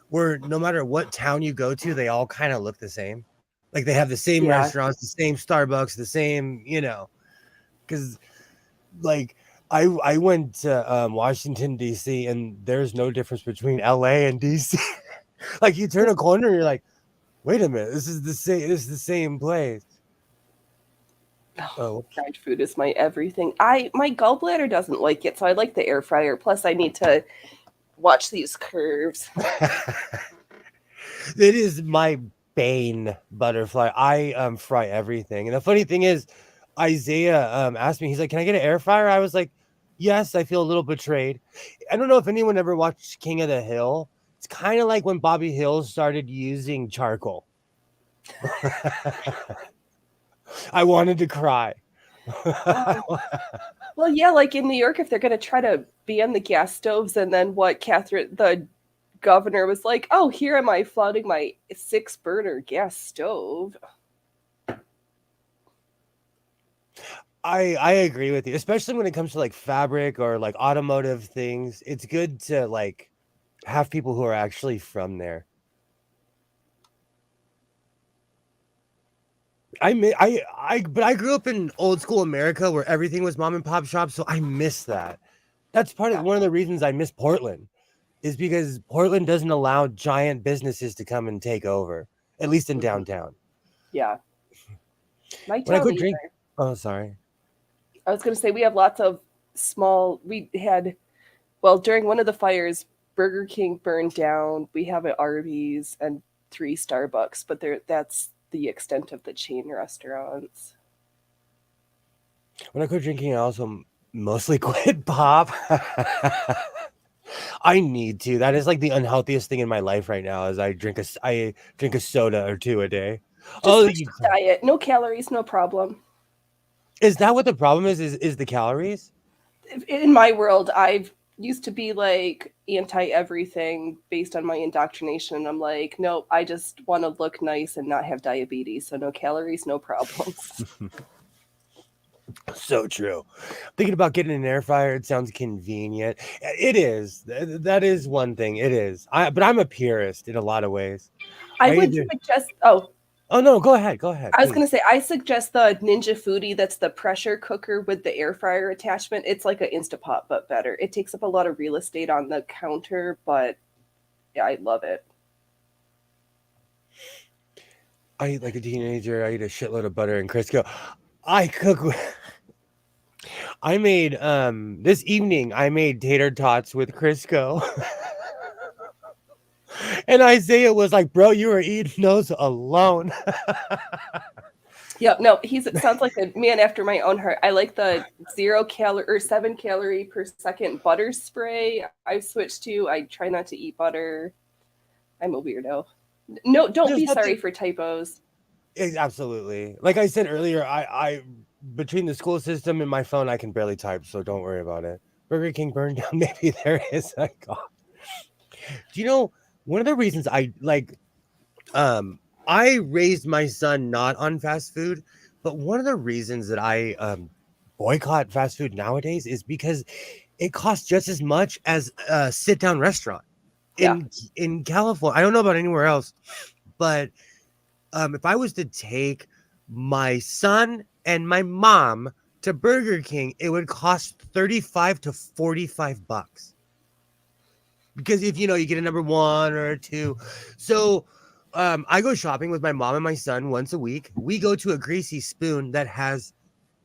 Where no matter what town you go to, they all kind of look the same. Like they have the same restaurants, the same Starbucks, the same, because like I went to Washington, D.C., and there's no difference between L.A. and D.C. Like you turn a corner and you're like, wait a minute, this is the same place. Oh, fried food is my everything. My gallbladder doesn't like it, so I like the air fryer. Plus, I need to watch these curves. It is my bane, butterfly. I fry everything, and the funny thing is, Isaiah asked me. He's like, "Can I get an air fryer?" I was like, "Yes." I feel a little betrayed. I don't know if anyone ever watched King of the Hill. It's kind of like when Bobby Hill started using charcoal. I wanted to cry. Well, yeah, like in New York, if they're going to try to ban the gas stoves, and then the governor was like, "Oh, here am I flooding my 6-burner gas stove." I agree with you, especially when it comes to like fabric or like automotive things. It's good to like have people who are actually from there. But I grew up in old school America where everything was mom and pop shops, so I miss that. That's one of the reasons I miss Portland, is because Portland doesn't allow giant businesses to come and take over, at least in downtown. Yeah. When I quit drinking. Oh, sorry. I was going to say we have lots of small. We had, during one of the fires, Burger King burned down. We have an Arby's and 3 Starbucks, but that's the extent of the chain restaurants. When I quit drinking, I also mostly quit pop. I need to. That is like the unhealthiest thing in my life right now. Is I drink a soda or 2 a day. Just Oh, switch the diet. No calories, no problem. is that what the problem is? Is the calories? In my world, I've used to be like anti everything based on my indoctrination. I'm like, nope, I just want to look nice and not have diabetes. So no calories, no problems. So true. Thinking about getting an air fryer, it sounds convenient. It is. That is one thing. It is. But I'm a purist in a lot of ways. I I would either. suggest, Oh no, go ahead. Go ahead, I was going please. to say, I suggest the Ninja Foodie. That's the pressure cooker with the air fryer attachment. It's like an Instapot, but better. It takes up a lot of real estate on the counter, but yeah, I love it. I eat like a teenager. I eat a shitload of butter and Crisco. I cook. I made this evening. I made tater tots with Crisco. And Isaiah was like, "Bro, you were eating those alone." Yep. No, he's sounds like a man after my own heart. I like the 0 calorie or 7 calorie per second butter spray. I've switched to. I try not to eat butter. I'm a weirdo. No, don't There's be sorry nothing. for typos. Absolutely. Like I said earlier, I between the school system and my phone, I can barely type, so don't worry about it. Burger King burned down. Maybe there is a God. Do you know one of the reasons I like? I raised my son not on fast food, but one of the reasons that I boycott fast food nowadays is because it costs just as much as a sit down restaurant Yeah. in California. I don't know about anywhere else, but if I was to take my son and my mom to Burger King, it would cost 35 to 45 bucks. Because if you get a number one or a two. So I go shopping with my mom and my son once a week. We go to a Greasy Spoon that has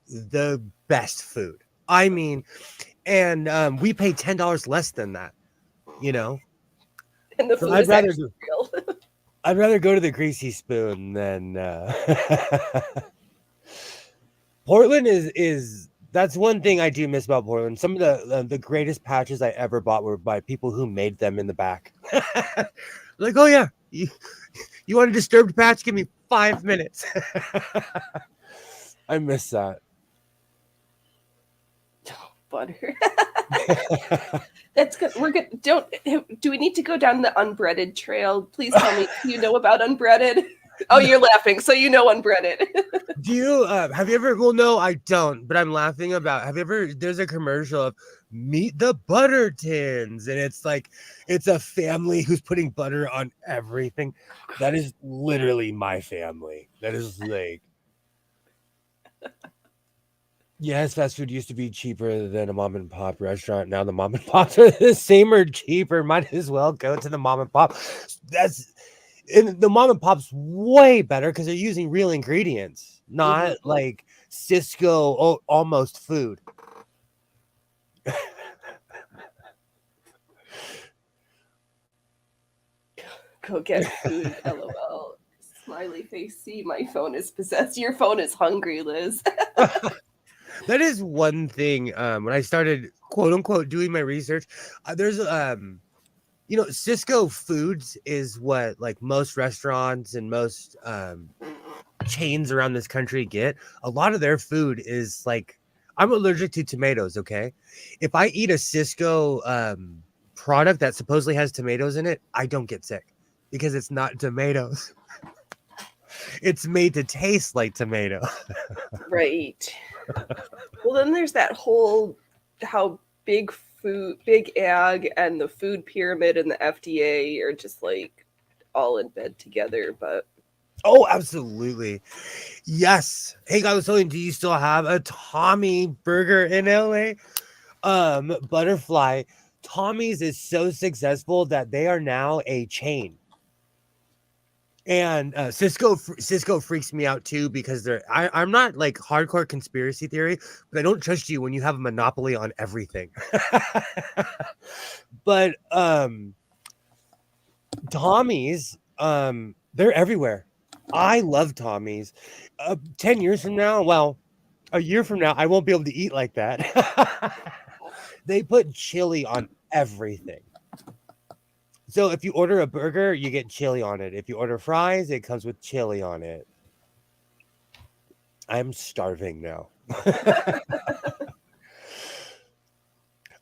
the best food. I mean, and we pay $10 less than that, you know. And the So food is actually real. I'd rather go to the Greasy Spoon than Portland is that's one thing I do miss about Portland. Some of the greatest patches I ever bought were by people who made them in the back. Like, oh yeah, you want a disturbed patch? Give me 5 minutes. I miss that. Butter. That's good. We're good. Do we need to go down the unbreaded trail? Please tell me you know about unbreaded. Oh, you're laughing, so you know unbreaded. Do you have you ever? Well, no, I don't. But I'm laughing about. Have you ever? There's a commercial of Meet the Butter Tins, and it's like it's a family who's putting butter on everything. That is literally my family. That is like. Yes, fast food used to be cheaper than a mom and pop restaurant. Now the mom and pops are the same or cheaper. Might as well go to the mom and pop. That's and the mom and pop's way better because they're using real ingredients, not like Cisco almost food. Go get food. LOL. Smiley face. See, my phone is possessed. Your phone is hungry, Liz. That is one thing. When I started quote unquote doing my research, there's Cisco Foods is what like most restaurants and most chains around this country get. A lot of their food is like I'm allergic to tomatoes. Okay, if I eat a Cisco product that supposedly has tomatoes in it, I don't get sick because it's not tomatoes. It's made to taste like tomato. Right. Well, then there's that whole how big ag and the food pyramid and the FDA are just like all in bed together. But Oh, absolutely. Yes. Hey, I was telling, do you still have a Tommy burger in LA? Butterfly. Tommy's is so successful that they are now a chain. And Cisco freaks me out too because I'm not like hardcore conspiracy theory, but I don't trust you when you have a monopoly on everything. But Tommy's, they're everywhere. I love Tommy's. 10 years from now, well, a year from now, I won't be able to eat like that. They put chili on everything. So if you order a burger, you get chili on it. If you order fries, it comes with chili on it. I'm starving now.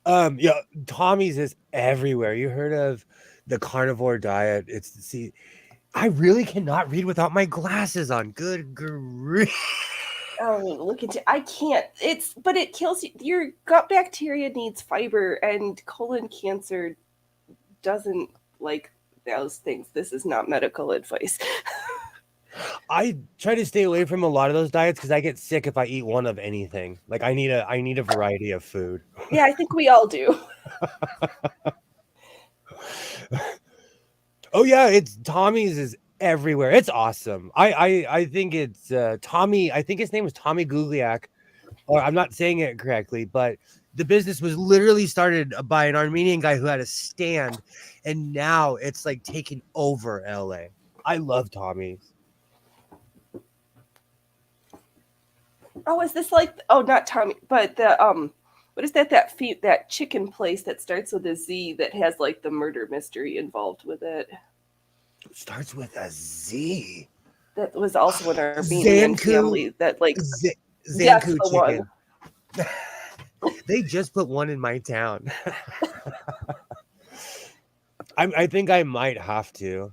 Yeah, Tommy's is everywhere. You heard of the carnivore diet? I really cannot read without my glasses on. Good grief. Oh, look at you. I can't. But it kills you. Your gut bacteria needs fiber, and colon cancer doesn't like those things. This is not medical advice. I try to stay away from a lot of those diets because I get sick if I eat one of anything. Like I need a variety of food. Yeah, I think we all do. Oh yeah, it's Tommy's is everywhere. It's awesome. I think it's Tommy. I think his name was Tommy Gugliak, or I'm not saying it correctly, but the business was literally started by an Armenian guy who had a stand, and now it's like taking over LA. I love Tommy's. Oh, is this like? Oh, not Tommy, but the what is that? That chicken place that starts with a Z that has like the murder mystery involved with it. It starts with a Z. That was also an Armenian family. That like Zanku chicken. They just put one in my town. I think I might have to,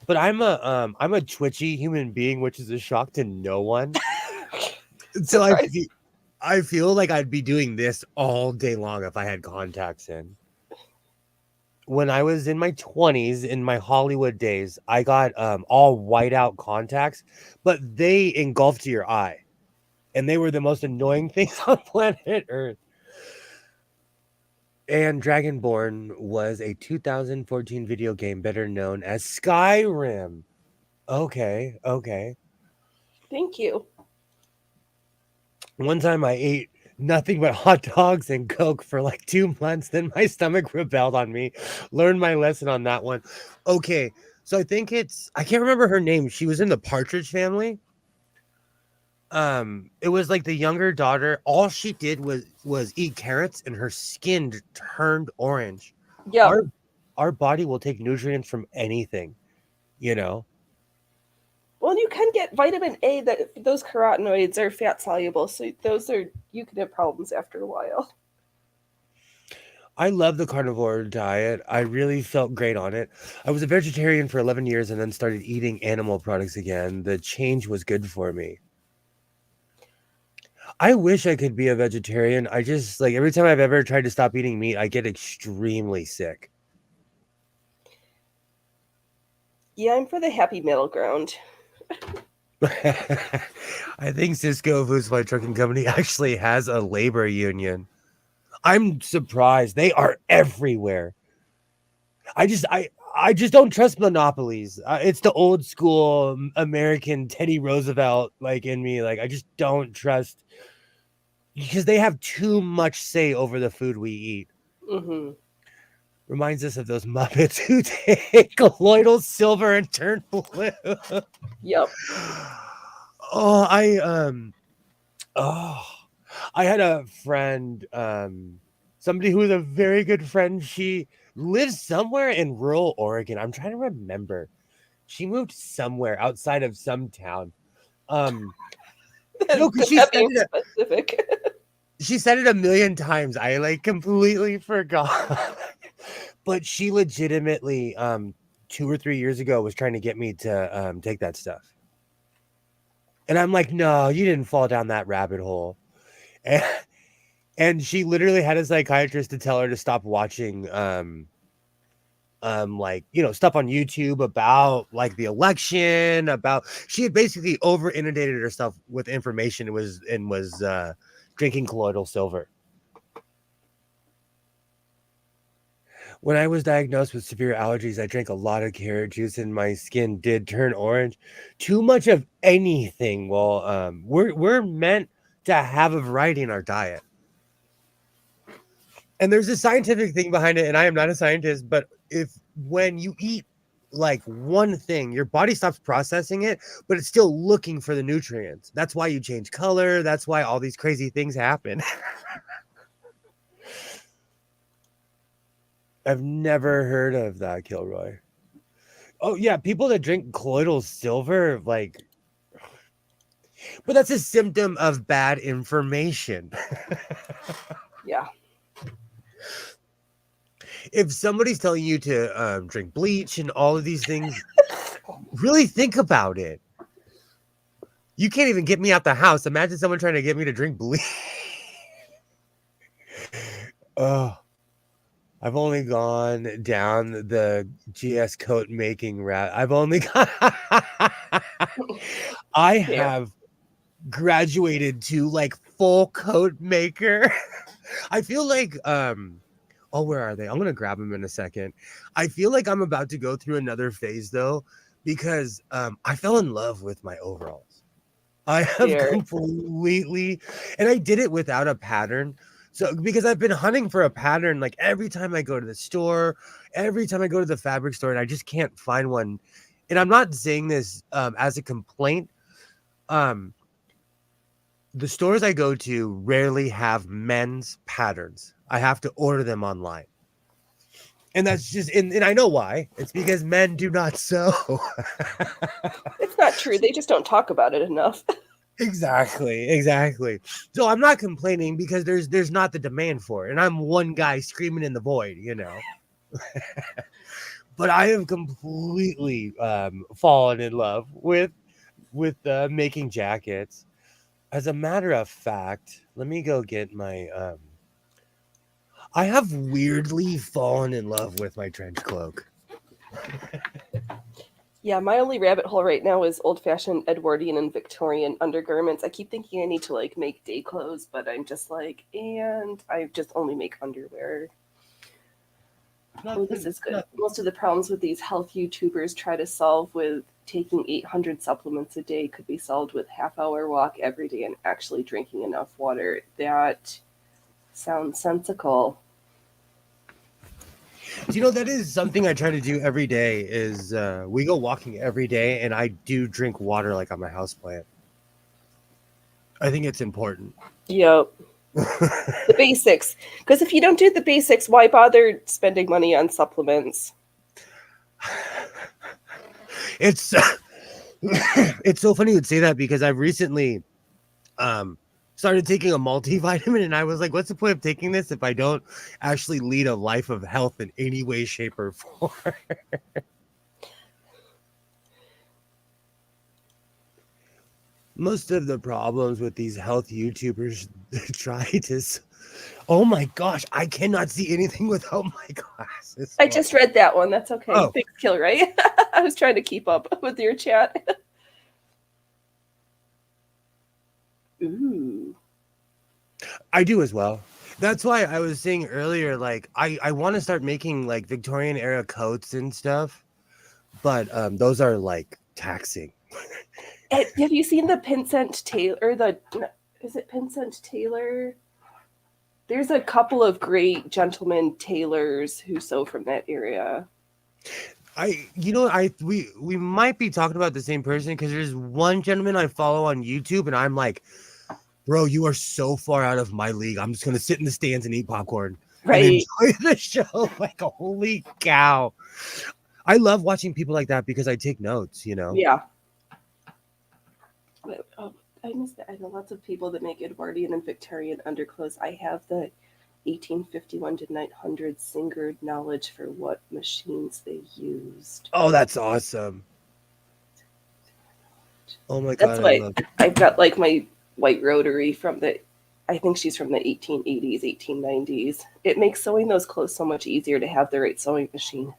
but I'm a twitchy human being, which is a shock to no one. So I feel like I'd be doing this all day long if I had contacts in. When I was in my 20s, in my Hollywood days, I got all white out contacts, but they engulfed your eye. And they were the most annoying things on planet Earth. And Dragonborn was a 2014 video game better known as Skyrim. Okay. Thank you. One time I ate nothing but hot dogs and Coke for like 2 months. Then my stomach rebelled on me. Learned my lesson on that one. Okay. So I think I can't remember her name. She was in the Partridge Family. It was like the younger daughter. All she did was eat carrots and her skin turned orange. Yeah. Our body will take nutrients from anything, you know. Well, you can get vitamin A. That those carotenoids are fat soluble, so you can have problems after a while. I love the carnivore diet. I really felt great on it. I was a vegetarian for 11 years and then started eating animal products again. The change was good for me. I wish I could be a vegetarian. I just like every time I've ever tried to stop eating meat, I get extremely sick. Yeah, I'm for the happy middle ground. I think Cisco Food Supply Trucking Company actually has a labor union. I'm surprised. They are everywhere. I just don't trust monopolies. It's the old school American Teddy Roosevelt like in me. Like I just don't trust because they have too much say over the food we eat. Mm-hmm. Reminds us of those Muppets who take colloidal silver and turn blue. Yep. I had a friend, somebody who was a very good friend. She lives somewhere in rural Oregon. I'm trying to remember. She moved somewhere outside of some town. No, because she said it a million times. I like completely forgot. But she legitimately 2 or 3 years ago was trying to get me to take that stuff. And I'm like, no, you didn't fall down that rabbit hole. And she literally had a psychiatrist to tell her to stop watching like, you know, stuff on YouTube about like the election, about she had basically over inundated herself with information and was drinking colloidal silver. When I was diagnosed with severe allergies, I drank a lot of carrot juice and my skin did turn orange. Too much of anything. Well, we're meant to have a variety in our diet. And there's a scientific thing behind it, and I am not a scientist, but when you eat like one thing, your body stops processing it, but it's still looking for the nutrients. That's why you change color. That's why all these crazy things happen. I've never heard of that, Kilroy. Oh yeah, people that drink colloidal silver, like, but that's a symptom of bad information. Yeah. If somebody's telling you to drink bleach and all of these things, really think about it. You can't even get me out the house. Imagine someone trying to get me to drink bleach. Oh, I've only gone down the GS coat making route. I Fair. have graduated to like full coat maker. I feel like oh, where are they? I'm gonna grab them in a second. I feel like I'm about to go through another phase though, because I fell in love with my overalls. I have Fair. completely, and I did it without a pattern. So because I've been hunting for a pattern, like every time I go to the store, every time I go to the fabric store, and I just can't find one. And I'm not saying this as a complaint. Um, the stores I go to rarely have men's patterns. I have to order them online. And that's just, and I know why. It's because men do not sew. It's not true. They just don't talk about it enough. Exactly. So I'm not complaining because there's not the demand for it. And I'm one guy screaming in the void, you know. But I have completely fallen in love with making jackets. As a matter of fact, let me go get my I have weirdly fallen in love with my trench cloak. Yeah, my only rabbit hole right now is old-fashioned Edwardian and Victorian undergarments. I keep thinking I need to like make day clothes, but I'm just like, and I just only make underwear. Oh, this is good. Most of the problems with these health YouTubers try to solve with taking 800 supplements a day could be solved with half-hour walk every day and actually drinking enough water. That sounds sensical. Do you know that is something I try to do every day is we go walking every day and I do drink water like I'm a houseplant. I think it's important. Yep. The basics. Because if you don't do the basics, why bother spending money on supplements? It's it's so funny you'd say that because I've recently started taking a multivitamin and I was like, what's the point of taking this if I don't actually lead a life of health in any way, shape, or form? Most of the problems with these health YouTubers try to. Oh my gosh, I cannot see anything without my glasses. I just read that one. That's okay. Oh. Thanks, Kilroy. I was trying to keep up with your chat. Ooh. I do as well. That's why I was saying earlier, like I want to start making like Victorian era coats and stuff, but those are like taxing. Have you seen the Pinsent Taylor? Is it Pinsent Taylor? There's a couple of great gentlemen tailors who sew from that area. We might be talking about the same person because there's one gentleman I follow on YouTube, and I'm like, bro, you are so far out of my league. I'm just gonna sit in the stands and eat popcorn and enjoy the show. Like, holy cow! I love watching people like that because I take notes. You know. Yeah. I missed that. I know lots of people that make Edwardian and Victorian underclothes. I have the 1851 to 900 Singer knowledge for what machines they used. Oh, that's awesome. Oh my God. That's why I've got like my white rotary I think she's from the 1880s, 1890s. It makes sewing those clothes so much easier to have the right sewing machine.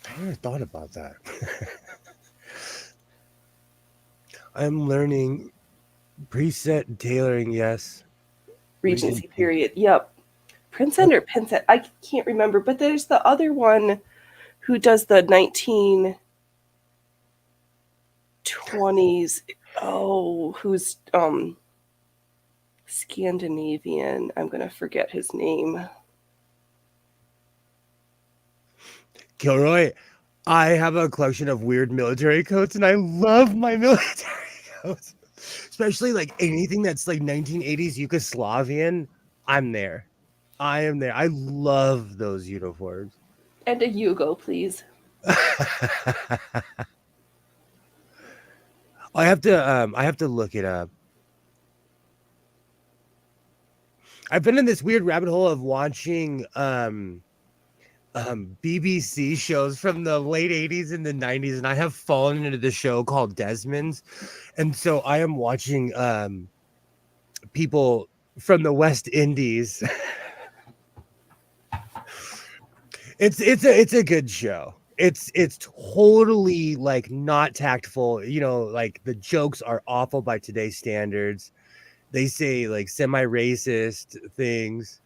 I never thought about that. I'm learning preset tailoring, yes. Regency period, yep. Princent or Pinsent, I can't remember, but there's the other one who does the 1920s. Oh, who's Scandinavian. I'm going to forget his name. Kilroy, I have a collection of weird military coats, and I love my military coats. Especially like anything that's like 1980s Yugoslavian, I'm there. I am there. I love those uniforms. And a Yugo, please. I have to look it up. I've been in this weird rabbit hole of watching BBC shows from the late 80s and the 90s, and I have fallen into the show called Desmond's. And so I am watching people from the West Indies. It's a good show. It's totally like not tactful. You know, like the jokes are awful by today's standards. They say like semi-racist things.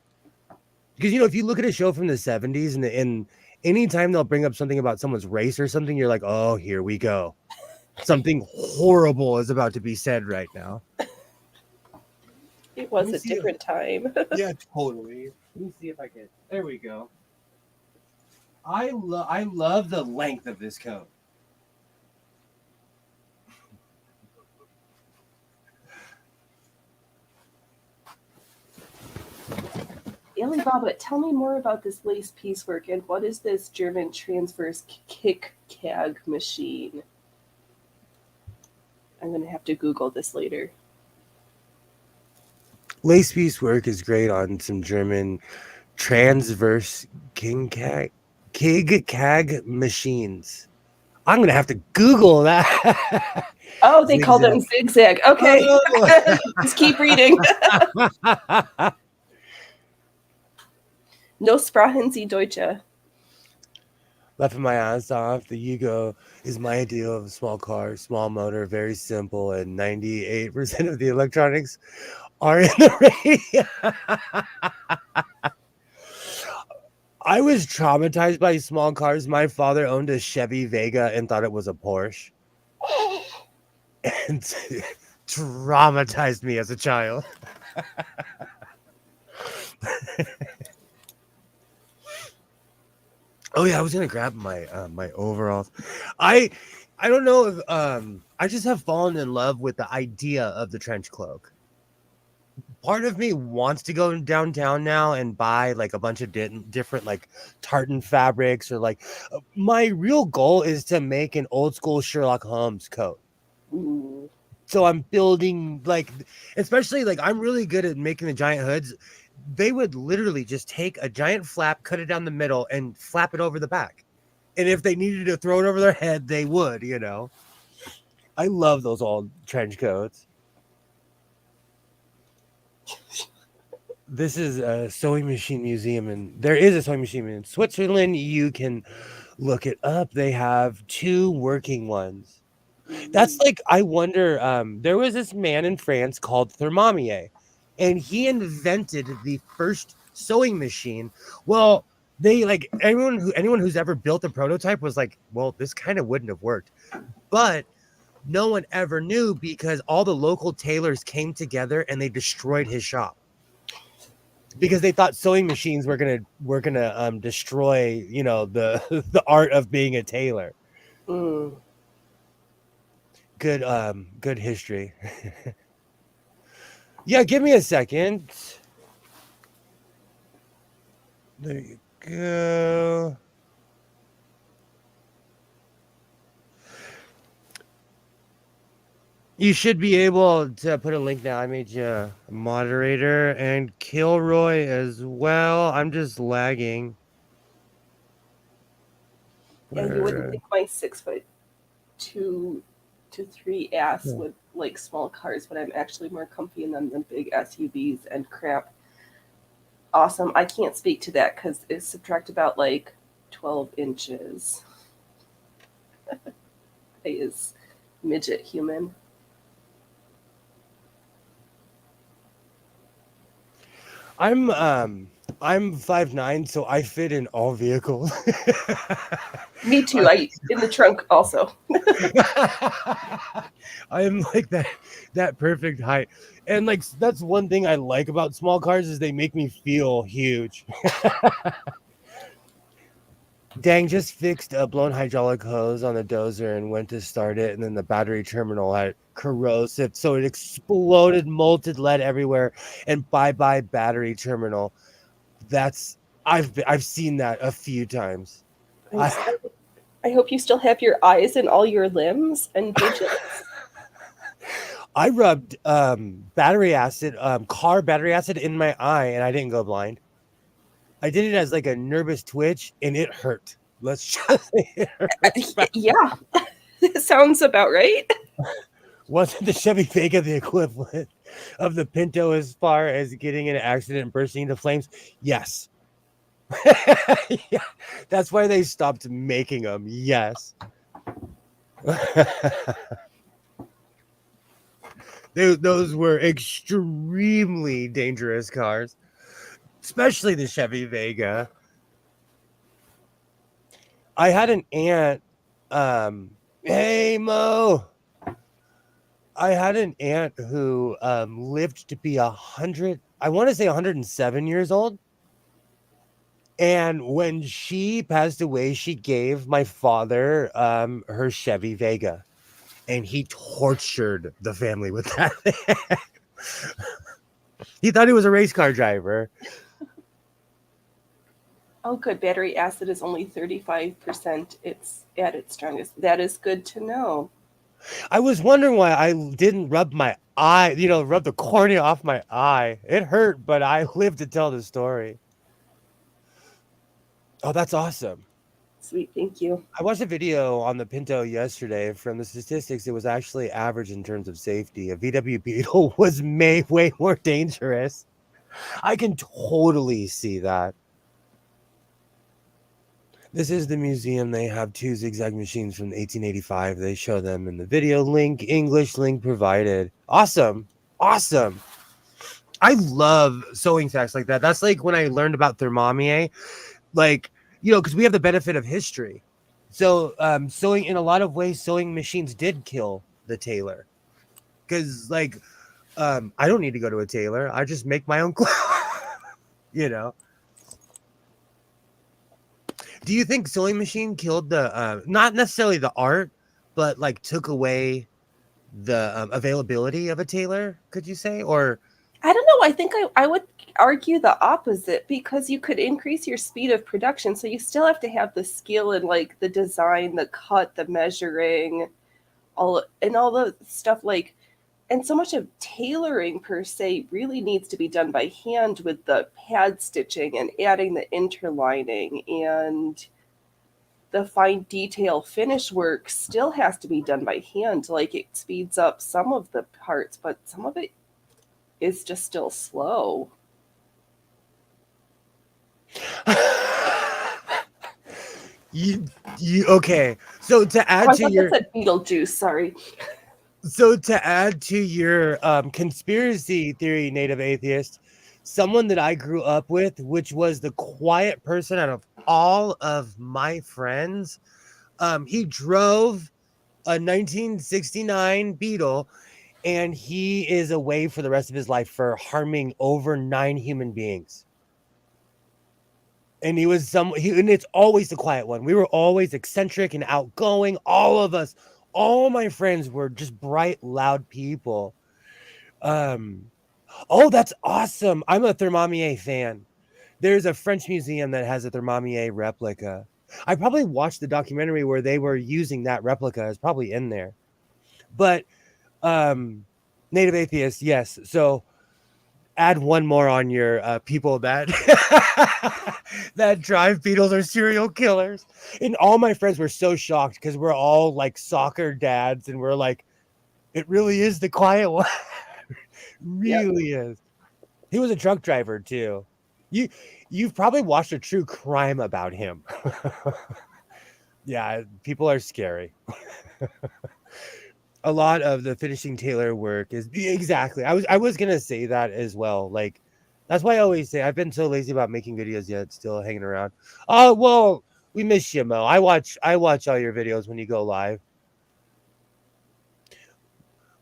Because you know, if you look at a show from the 70s and anytime they'll bring up something about someone's race or something, you're like, oh, here we go. Something horrible is about to be said right now. It was a different time. Yeah, totally. Let me see if I can. There we go. I love the length of this coat. Alibaba, tell me more about this lace piecework and what is this German transverse kick cag machine? I'm going to have to Google this later. Lace piecework is great on some German transverse kig cag machines. I'm gonna have to Google that. Oh, they call them zigzag. Okay. Oh. Just keep reading. No sprachen Sie Deutsche. Laughing my ass off. The Yugo is my ideal of a small car, small motor, very simple, and 98% of the electronics are in the radio. I was traumatized by small cars. My father owned a Chevy Vega and thought it was a Porsche. And traumatized me as a child. Oh yeah, I was gonna grab my my overalls. I don't know if I just have fallen in love with the idea of the trench cloak. Part of me wants to go downtown now and buy like a bunch of different like tartan fabrics, or like my real goal is to make an old school Sherlock Holmes coat. Ooh. So I'm building like, especially like I'm really good at making the giant hoods. They would literally just take a giant flap, cut it down the middle, and flap it over the back. And if they needed to throw it over their head, they would, you know. I love those old trench coats. This is a sewing machine museum, and there is a sewing machine in Switzerland. You can look it up. They have 2 working ones. That's like, I wonder, there was this man in France called Thermamier, and he invented the first sewing machine. Well, they like anyone who's ever built a prototype was like, well, this kind of wouldn't have worked. But no one ever knew, because all the local tailors came together and they destroyed his shop. Because they thought sewing machines were gonna destroy, you know, the the art of being a tailor. Mm. Good history. Yeah, give me a second. There you go. You should be able to put a link now. I made you a moderator, and Kilroy as well. I'm just lagging. Yeah, you wouldn't think my 6'2" to 3 ass would like small cars, but I'm actually more comfy in them than big SUVs and crap. Awesome. I can't speak to that because it subtract about like 12 inches. I is midget human. I'm 5'9", so I fit in all vehicles. Me too. I in the trunk also. I'm like that perfect height. And like, that's one thing I like about small cars, is they make me feel huge. Dang, just fixed a blown hydraulic hose on the dozer and went to start it, and then the battery terminal had corrosive, so it exploded molten lead everywhere, and bye-bye battery terminal. That's I've seen that a few times. I'm I sorry. I hope you still have your eyes and all your limbs and digits. I rubbed battery acid, car battery acid in my eye, and I didn't go blind. I did it as like a nervous twitch, and it hurt. Let's just say it hurts. Yeah, that sounds about right. Wasn't the Chevy Vega the equivalent of the Pinto as far as getting in an accident and bursting into flames? Yes. Yeah, that's why they stopped making them. Yes. Those were extremely dangerous cars, especially the Chevy Vega. I had an aunt. Hey Mo, I had an aunt who lived to be 100. I want to say 107 years old. And when she passed away, she gave my father her Chevy Vega, and he tortured the family with that. He thought he was a race car driver. Oh, good. Battery acid is only 35%. It's at its strongest. That is good to know. I was wondering why I didn't rub my eye, rub the cornea off my eye. It hurt, but I lived to tell the story. Oh, that's awesome. Sweet, thank you. I watched a video on the Pinto yesterday. From the statistics, it was actually average in terms of safety. A VW Beetle was way more dangerous. I can totally see that. This is the museum. They have 2 zigzag machines from 1885. They show them in the video. Link, English link provided. Awesome. Awesome. I love sewing facts like that. That's like when I learned about thermomix, like, because we have the benefit of history. So sewing, in a lot of ways, sewing machines did kill the tailor. Because, like, I don't need to go to a tailor. I just make my own clothes, Do you think sewing machine killed the, not necessarily the art, but like took away the availability of a tailor, could you say? Or I don't know. I think I would argue the opposite, because you could increase your speed of production. So you still have to have the skill and like the design, the cut, the measuring, all the stuff like, and so much of tailoring per se really needs to be done by hand with the pad stitching and adding the interlining, and the fine detail finish work still has to be done by hand. Like, it speeds up some of the parts, but some of it is just still slow. you okay. So to add to your Beetlejuice, sorry. So to add to your conspiracy theory, native atheist, someone that I grew up with, which was the quiet person out of all of my friends, he drove a 1969 Beetle, and he is away for the rest of his life for harming over 9 human beings. And and it's always the quiet one. We were always eccentric and outgoing. All of us, all my friends were just bright, loud people. Oh, that's awesome. I'm a Thermomix fan. There's a French museum that has a Thermomix replica. I probably watched the documentary where they were using that replica. It's probably in there. But native atheist, yes. So add one more on your people that that drive Beetles or serial killers. And all my friends were so shocked because we're all like soccer dads, and we're like, it really is the quiet one. Really is. He was a truck driver too. You've probably watched a true crime about him. Yeah, people are scary. A lot of the finishing tailor work is exactly. I was gonna say that as well. Like, that's why I always say I've been so lazy about making videos yet, still hanging around. Oh well, we miss you, Mo. I watch all your videos when you go live.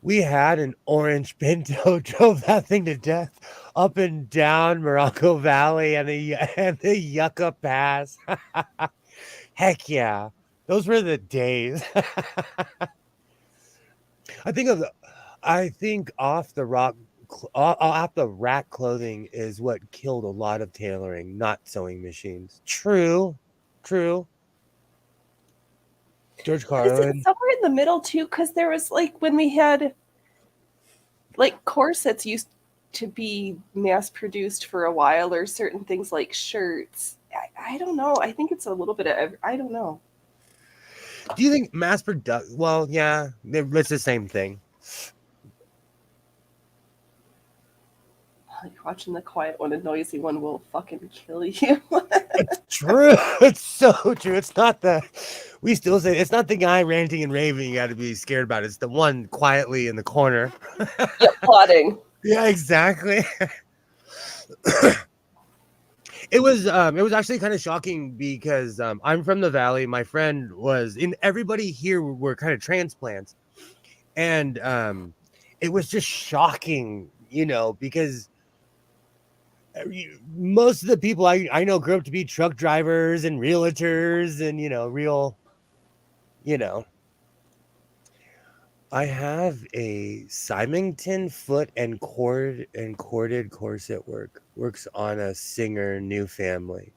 We had an orange Pinto, drove that thing to death up and down Morocco Valley and the Yucca Pass. Heck yeah, those were the days. I think Off the Rock I'll have to rack clothing is what killed a lot of tailoring, not sewing machines. True. George Is it Carlin. somewhere in the middle too? Because there was like when we had like corsets used to be mass produced for a while, or certain things like shirts. I don't know. I think it's a little bit of I don't know. Do you think mass production? Well, yeah, it's the same thing. You're watching the quiet one, a noisy one will fucking kill you. It's true. It's so true. It's not the. We still say it's not the guy ranting and raving you got to be scared about. It's the one quietly in the corner. Yep, plotting. Yeah, exactly. It was actually kind of shocking because I'm from the valley. My friend was in. Everybody here were kind of transplants, and it was just shocking, because most of the people I know grew up to be truck drivers and realtors and real, you know. I have a Symington foot and corded corset works on a singer new family.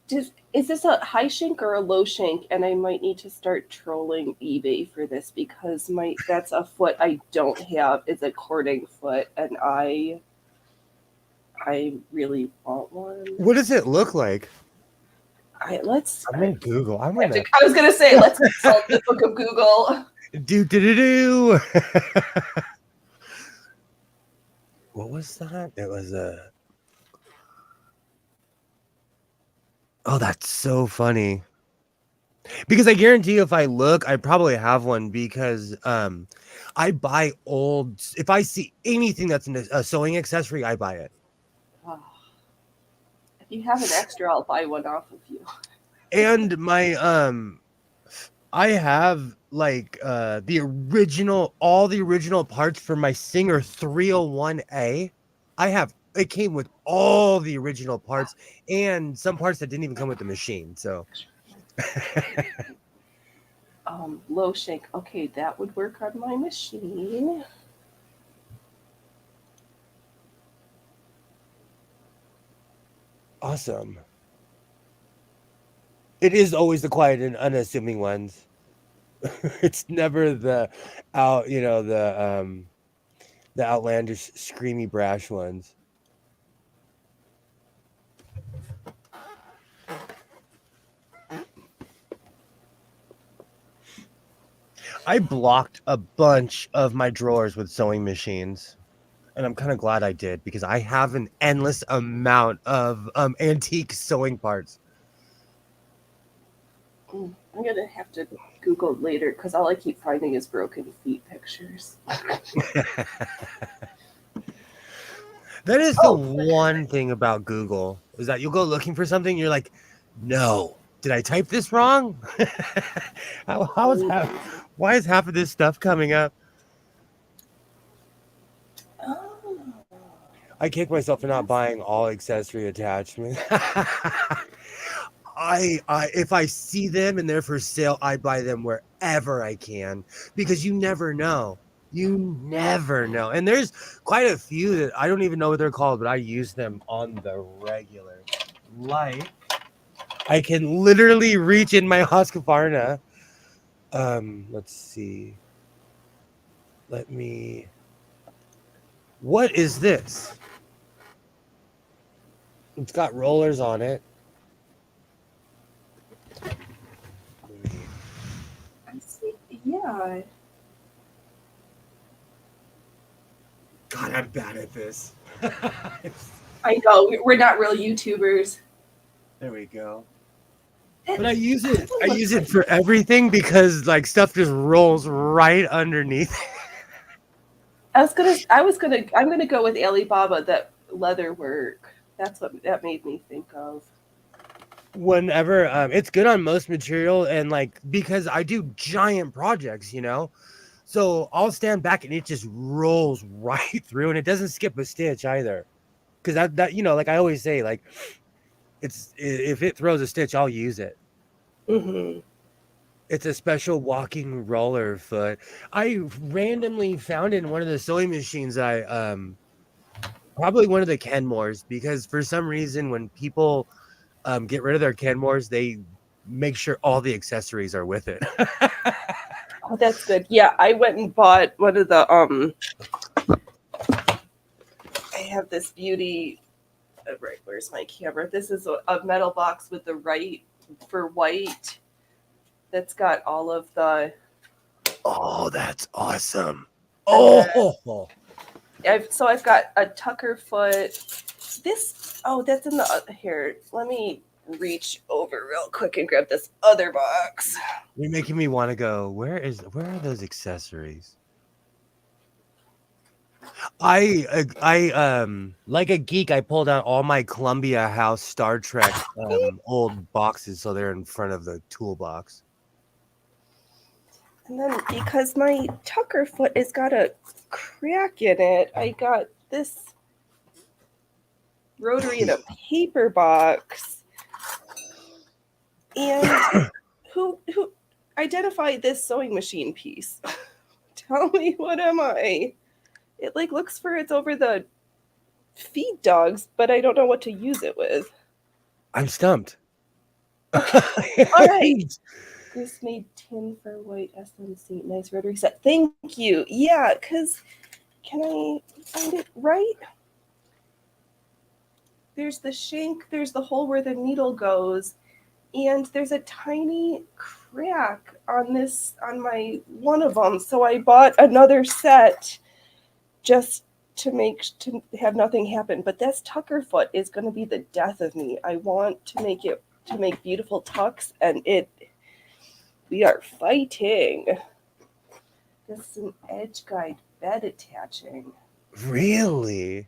Is this a high shank or a low shank? And I might need to start trolling eBay for this because that's a foot I don't have. Is a cording foot, and I really want one. What does it look like? Let's. I'm in Google. I was gonna say let's consult the book of Google. Do. What was that? It was a. Oh, that's so funny. Because I guarantee you if I look, I probably have one because I buy old. If I see anything that's a sewing accessory, I buy it. Oh. If you have an extra, I'll buy one off of you. And my I have like all the original parts for my Singer 301A. It came with all the original parts and some parts that didn't even come with the machine. So low shank. Okay, that would work on my machine. Awesome. It is always the quiet and unassuming ones. It's never the the outlandish, screamy, brash ones. I blocked a bunch of my drawers with sewing machines. And I'm kind of glad I did because I have an endless amount of antique sewing parts. I'm gonna have to Google later because all I keep finding is broken feet pictures. That is the one thing about Google is that you'll go looking for something. You're like, no, did I type this wrong? Why is half of this stuff coming up? I kick myself for not buying all accessory attachments. If I see them and they're for sale, I buy them wherever I can because you never know. You never know. And there's quite a few that I don't even know what they're called, but I use them on the regular. Like, I can literally reach in my Husqvarna. Let's see. What is this? It's got rollers on it. I see. Yeah. God, I'm bad at this. I know. We're not real YouTubers. There we go. But I use it. I use it for everything because like stuff just rolls right underneath. I'm gonna go with Alibaba, that leather work. That's what that made me think of. Whenever it's good on most material and like because I do giant projects, so I'll stand back and it just rolls right through and it doesn't skip a stitch either. Because that like I always say, like if it throws a stitch, I'll use it. Mm-hmm. It's a special walking roller foot. I randomly found it in one of the sewing machines. Probably one of the Kenmores, because for some reason when people get rid of their Kenmores, they make sure all the accessories are with it. Oh, that's good. Yeah, I went and bought one of the I have this beauty. Right, where's my camera? This is a metal box with the right for white. That's got all of the. Oh, that's awesome. And Oh, I've got a Tucker foot. This that's in the here. Let me reach over real quick and grab this other box. you're making me want to go. Where are those accessories? I like a geek, I pulled out all my Columbia House Star Trek old boxes, so they're in front of the toolbox. And then because my Tucker foot has got a crack in it, I got this rotary in a paper box. And who identified this sewing machine piece? Tell me, what am I? It like looks for it's over the feed dogs, but I don't know what to use it with. I'm stumped. All right. This made tin for white SMC. Nice rotary set. Thank you. Yeah, because can I find it right? There's the shank, there's the hole where the needle goes, and there's a tiny crack on my one of them. So I bought another set just to have nothing happen. But this Tucker foot is going to be the death of me. I want to make beautiful tucks, and we are fighting. This is an edge guide bed attaching. Really?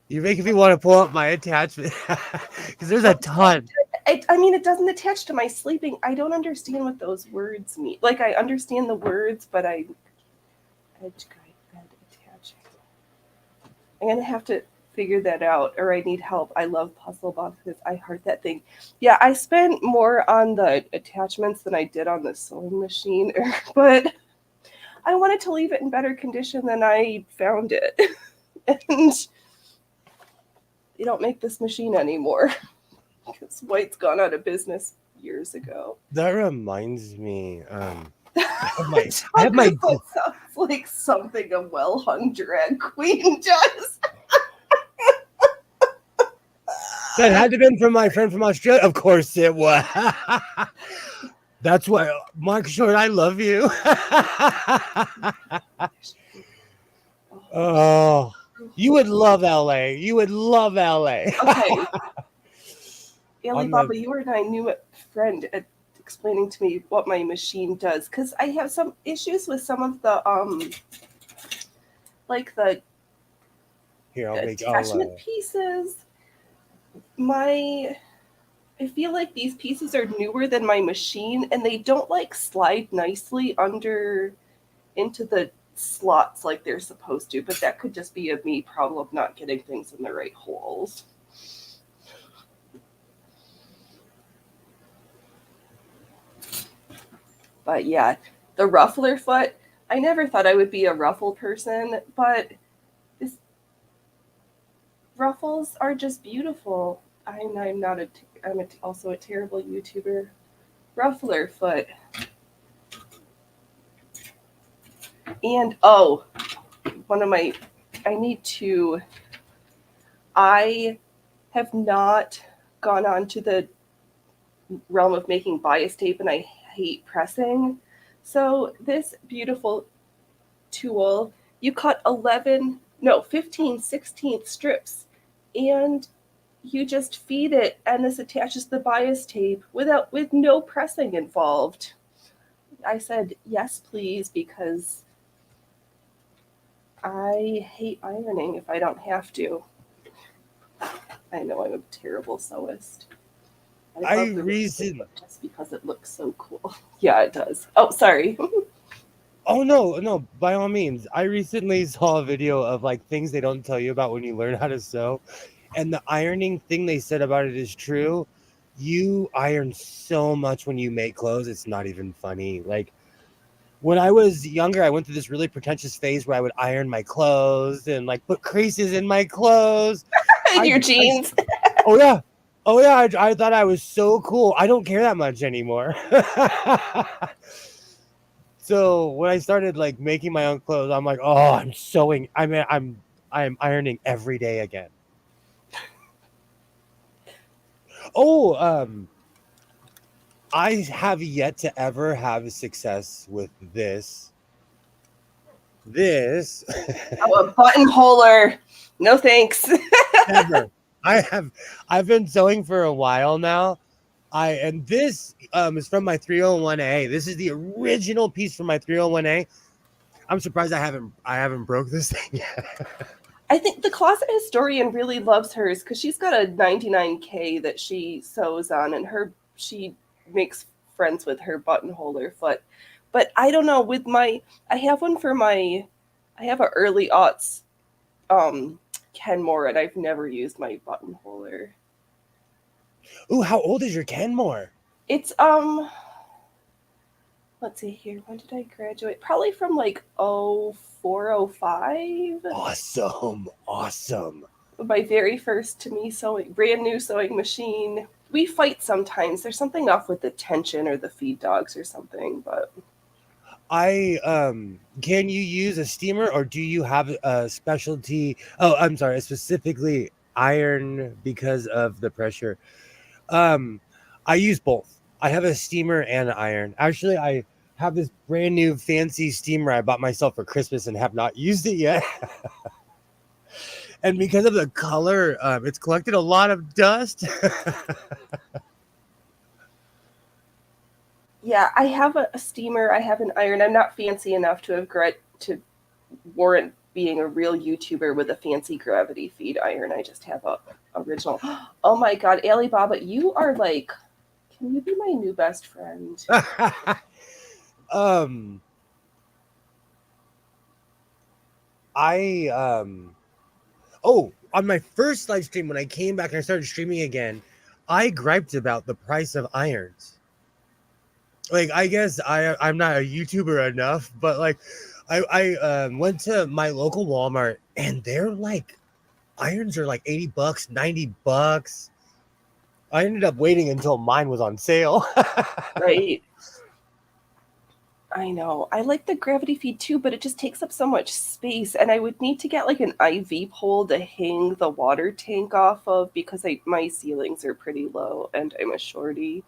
You're making me want to pull up my attachment because there's a ton. I mean, it doesn't attach to my sleeping. I don't understand what those words mean. Like, I understand the words, but edge guide bed attaching. I'm going to have to figure that out, or I need help. I love puzzle boxes. I heart that thing. Yeah, I spent more on the attachments than I did on the sewing machine, but I wanted to leave it in better condition than I found it. And they don't make this machine anymore because White's gone out of business years ago. That reminds me. I have my sounds like something a well-hung drag queen does. That had to have been from my friend from Australia. Of course it was. That's why, Mark Short, I love you. Oh, you would love LA. You would love LA. Okay. Alibaba, you were my new friend at explaining to me what my machine does, because I have some issues with some of the like the attachment pieces. I feel like these pieces are newer than my machine, and they don't like slide nicely under into the slots like they're supposed to, but that could just be a me problem not getting things in the right holes. But yeah, the ruffler foot, I never thought I would be a ruffle person, but ruffles are just beautiful. I'm also a terrible YouTuber. Ruffler foot. And I have not gone on to the realm of making bias tape, and I hate pressing. So this beautiful tool, you cut 15, 16 strips, and you just feed it, and this attaches the bias tape with no pressing involved. I said yes, please, because I hate ironing if I don't have to. I know I'm a terrible sewist. Just because it looks so cool. Yeah, it does. Oh, sorry. Oh, no, by all means. I recently saw a video of like things they don't tell you about when you learn how to sew. And the ironing thing they said about it is true. You iron so much when you make clothes. It's not even funny. Like when I was younger, I went through this really pretentious phase where I would iron my clothes and like put creases in my clothes. In I, your I jeans. oh yeah, oh yeah. I thought I was so cool. I don't care that much anymore. So when I started like making my own clothes, I'm like, oh, I'm sewing. I mean, I'm ironing every day again. Oh, I have yet to ever have success with this. This Oh, a buttonholer. No thanks. never. I have I've been sewing for a while now. And this is from my 301A. This is the original piece from my 301A. I'm surprised I haven't broke this thing yet. I think the closet historian really loves hers because she's got a 99K that she sews on, and she makes friends with her buttonholer foot. But I don't know, I have one for I have a early aughts Kenmore, and I've never used my buttonholer. Ooh, how old is your Kenmore? It's let's see here, when did I graduate? Probably from like 0405. Awesome. My very first to me sewing, brand new sewing machine. We fight sometimes. There's something off with the tension or the feed dogs or something, but I can you use a steamer or do you have a specialty? Oh, I'm sorry, specifically iron because of the pressure. Um, I use both. I have a steamer and an iron. Actually, I have this brand new fancy steamer I bought myself for Christmas and have not used it yet. And because of the color, it's collected a lot of dust. yeah, I have a steamer. I have an iron. I'm not fancy enough to warrant being a real YouTuber with a fancy gravity feed iron. I just have a original. Oh my god, Alibaba, you are like, can you be my new best friend? um, I oh, on my first live stream when I came back and I started streaming again, I griped about the price of irons. Like I guess I'm not a YouTuber enough, but like I went to my local Walmart and they're like irons are like $80, $90. I ended up waiting until mine was on sale. Right. I know. I like the gravity feed too, but it just takes up so much space, and I would need to get like an IV pole to hang the water tank off of because my ceilings are pretty low and I'm a shorty.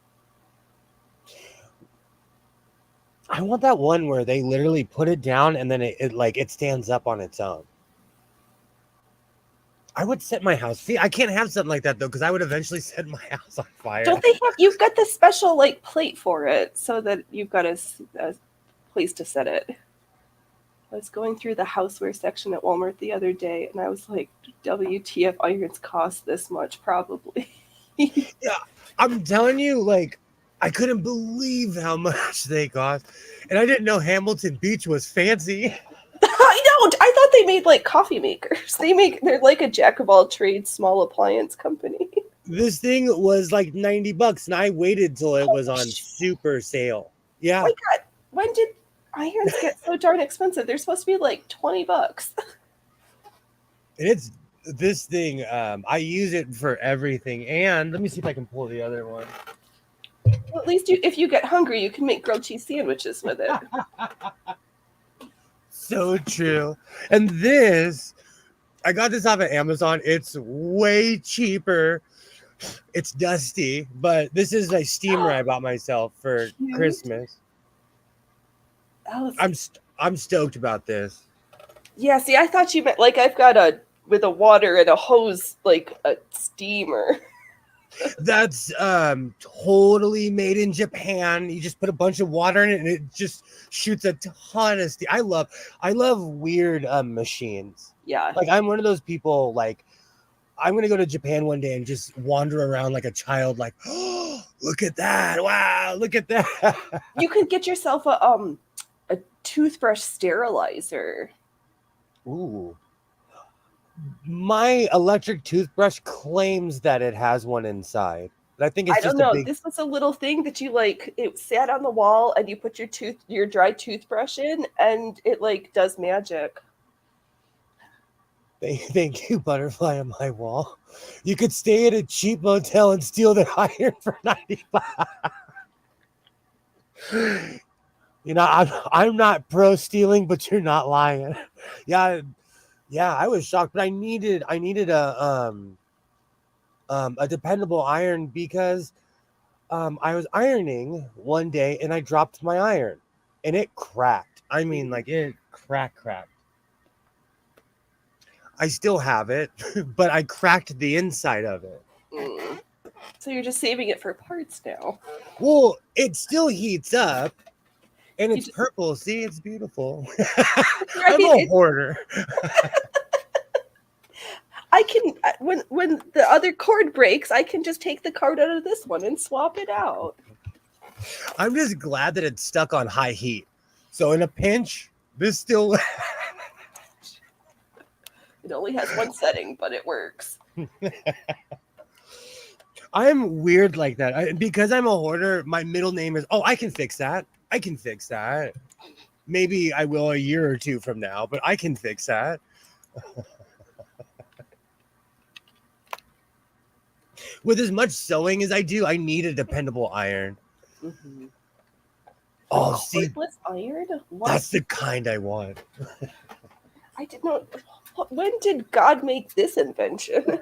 I want that one where they literally put it down and then it stands up on its own. I would set my house. See, I can't have something like that though, because I would eventually set my house on fire. Don't they have? You've got the special like plate for it, so that you've got a place to set it. I was going through the houseware section at Walmart the other day, and I was like, "WTF? Irons cost this much, probably." Yeah, I'm telling you, like, I couldn't believe how much they cost, and I didn't know Hamilton Beach was fancy. I know. I thought they made like coffee makers. They're like a jack of all trades small appliance company. This thing was like $90, and I waited till it was on super sale. Yeah, Oh my god, when did irons get so darn expensive? They're supposed to be like $20. and it's this thing. I use it for everything, and let me see if I can pull the other one. Well, at least if you get hungry, you can make grilled cheese sandwiches with it. So true. And this, I got this off of Amazon. It's way cheaper. It's dusty, but this is a steamer I bought myself for Cute. Christmas. Oh, I'm stoked about this. yeah, see, I thought you meant like I've got with a water and a hose, like a steamer. That's totally made in Japan. You just put a bunch of water in it and it just shoots a ton of steam. I love weird machines. Yeah. Like I'm one of those people, like I'm gonna go to Japan one day and just wander around like a child, like, oh, look at that. Wow, look at that. You could get yourself a toothbrush sterilizer. Ooh. My electric toothbrush claims that it has one inside. But I think it's I don't just a know. big. This was a little thing that you like. It sat on the wall, and you put your dry toothbrush in, and it like does magic. Thank you, butterfly on my wall. You could stay at a cheap motel and steal their iron for 95. You know, I'm not pro stealing, but you're not lying. Yeah, yeah, I was shocked, but I needed a dependable iron because I was ironing one day and I dropped my iron and it cracked. I mean, like it cracked. I still have it, but I cracked the inside of it. Mm. So you're just saving it for parts now. Well, it still heats up and You it's just, purple. See, it's beautiful. right? I'm a hoarder. I can when the other cord breaks, I can just take the cord out of this one and swap it out. I'm just glad that it's stuck on high heat. So in a pinch, this still. It only has one setting, but it works. I'm weird like that. Because I'm a hoarder, my middle name is. Oh, I can fix that. I can fix that. Maybe I will a year or two from now, but I can fix that. With as much sewing as I do, I need a dependable iron. Mm-hmm. Oh, see, Cordless iron? What? that's the kind I want. I did not. When did God make this invention?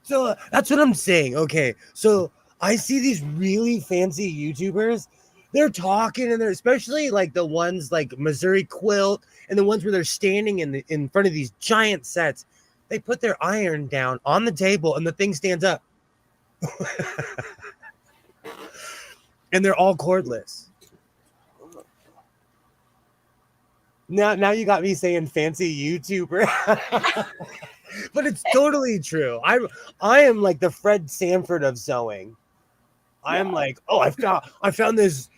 So that's what I'm saying. Okay, so I see these really fancy YouTubers. They're talking, and they're especially like the ones like Missouri Quilt, and the ones where they're standing in front of these giant sets. They put their iron down on the table, and the thing stands up, and they're all cordless. Now you got me saying fancy YouTuber. But it's totally true. I am like the Fred Sanford of sewing. I am like, oh, I found this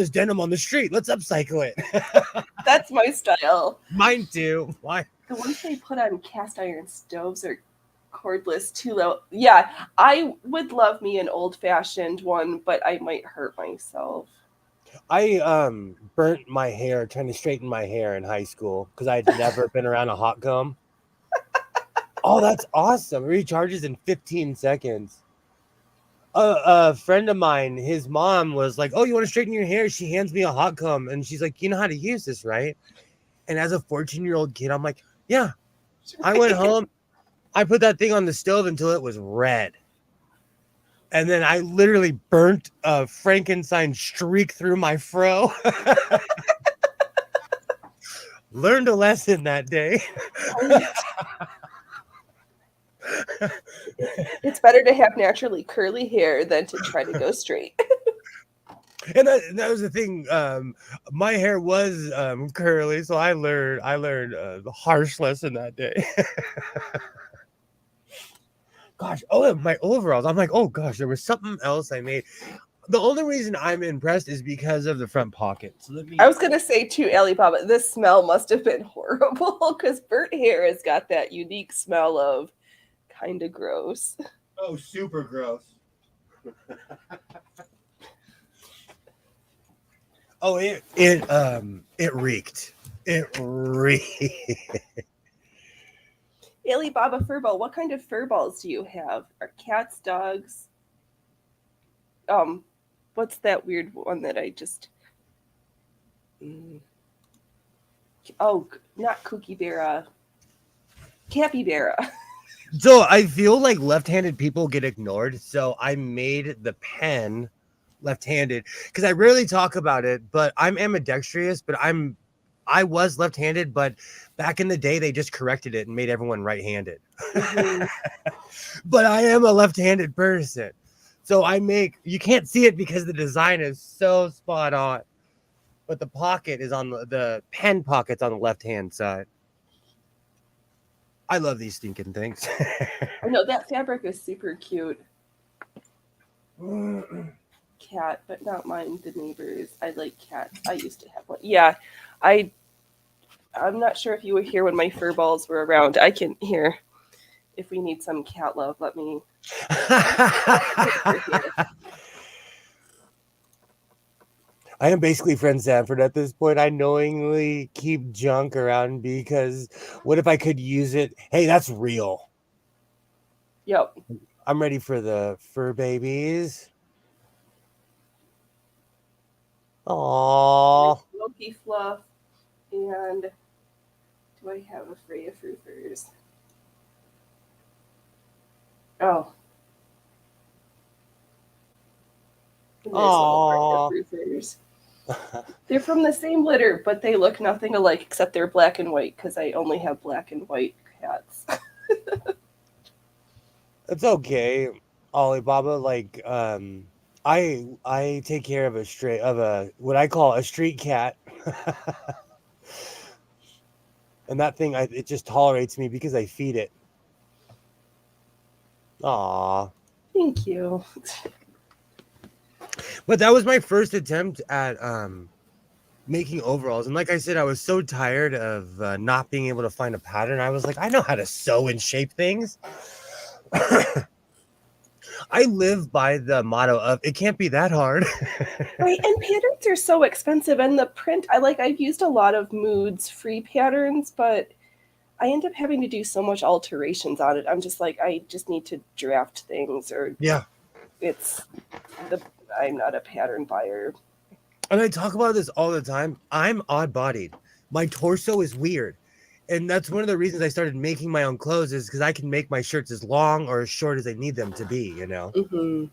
denim on the street. Let's upcycle it. That's my style. Mine too. Why? The ones they put on cast iron stoves are cordless too low. Yeah, I would love me an old fashioned one, but I might hurt myself. I burnt my hair trying to straighten my hair in high school because I had never been around a hot comb. Oh, that's awesome. It recharges in 15 seconds. A friend of mine, his mom was like, oh, you want to straighten your hair? She hands me a hot comb and she's like, you know how to use this, right? And as a 14-year-old kid, I'm like, yeah. I went home. I put that thing on the stove until it was red. And then I literally burnt a Frankenstein streak through my fro. Learned a lesson that day. It's better to have naturally curly hair than to try to go straight. And that was the thing. My hair was curly, so I learned the harsh lesson that day. Gosh, oh, my overalls. I'm like, oh gosh, there was something else I made. The only reason I'm impressed is because of the front pocket. So I was gonna say too, Alibaba, this smell must have been horrible because burnt hair has got that unique smell of kind of gross. Oh, super gross. Oh, it reeked. It reeked. Alibaba furball, what kind of furballs do you have? Are cats, dogs? What's that weird one that I just oh, not kookaburra. Capybara. So I feel like left-handed people get ignored. So I made the pen left-handed because I rarely talk about it, but I'm ambidextrous, but I was left-handed, but back in the day they just corrected it and made everyone right-handed. Mm-hmm. But I am a left-handed person. So you can't see it because the design is so spot on. But the pocket is on the pen pocket's on the left-hand side. I love these stinking things. I know that fabric is super cute. Cat, but not mine, the neighbors. I like cats. I used to have one. Yeah, I'm not sure if you were here when my fur balls were around. I can hear. if we need some cat love, let me. I am basically Friend Sanford at this point. I knowingly keep junk around because what if I could use it? Hey, that's real. Yep. I'm ready for the fur babies. Aww. Smoky Fluff. And do I have a Freya Fruifers? Oh. Nice little Freya Fruifers. They're from the same litter, but they look nothing alike except they're black and white because I only have black and white cats. It's okay, Alibaba. Like, I take care of what I call a street cat, and that thing it just tolerates me because I feed it. Aw. Thank you. But that was my first attempt at making overalls, and like I said, I was so tired of not being able to find a pattern. I was like, I know how to sew and shape things. I live by the motto of it can't be that hard. Right, and patterns are so expensive, and the print, I've used a lot of Moods free patterns, but I end up having to do so much alterations on it. I'm just like, I just need to draft things, or Yeah. I'm not a pattern buyer. And I talk about this all the time. I'm odd-bodied. My torso is weird. And that's one of the reasons I started making my own clothes is because I can make my shirts as long or as short as I need them to be, you know? Mm-hmm.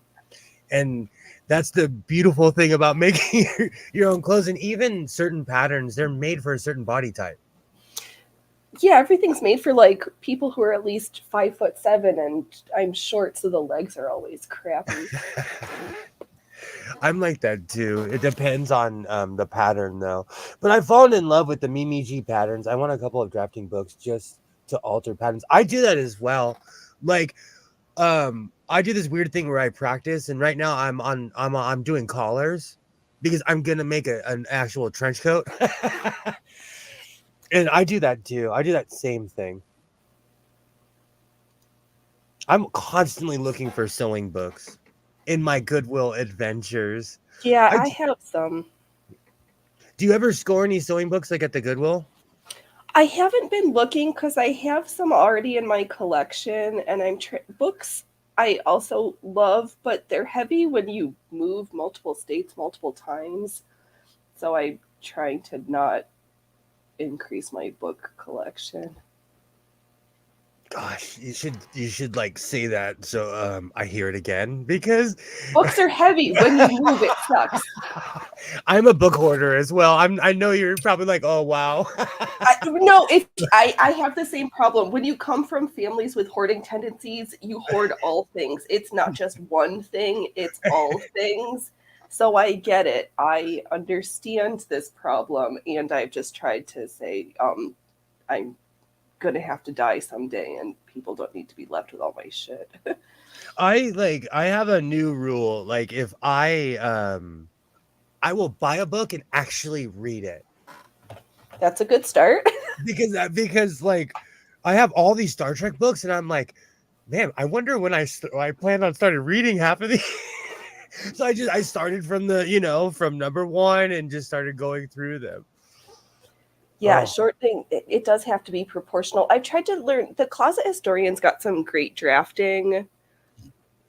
And that's the beautiful thing about making your own clothes. And even certain patterns, they're made for a certain body type. Yeah, everything's made for like people who are at least 5'7", and I'm short, so the legs are always crappy. I'm like that too. It depends on the pattern though. But I've fallen in love with the Mimi G patterns. I want a couple of drafting books just to alter patterns. I do that as well. Like I do this weird thing where I practice, and right now I'm doing collars because I'm gonna make an actual trench coat. And I do that too. I do that same thing. I'm constantly looking for sewing books in my Goodwill adventures. Yeah, I have some. Do you ever score any sewing books like at the Goodwill? I haven't been looking because I have some already in my collection, and books I also love, but they're heavy when you move multiple states multiple times. So I'm trying to not increase my book collection. Gosh, you should like say that so I hear it again, because books are heavy. When you move, it sucks. I'm a book hoarder as well. I know you're probably like, oh wow. No, I have the same problem. When you come from families with hoarding tendencies, you hoard all things. It's not just one thing, it's all things. So I get it. I understand this problem, and I've just tried to say, I'm gonna have to die someday, and people don't need to be left with all my shit. I have a new rule. Like if I will buy a book and actually read it. That's a good start. because like I have all these Star Trek books, and I'm like, man, I wonder when I plan on started reading half of these. So I started from from number 1 and just started going through them. Yeah, short thing, it does have to be proportional. I've tried to learn, the Closet Historian's got some great drafting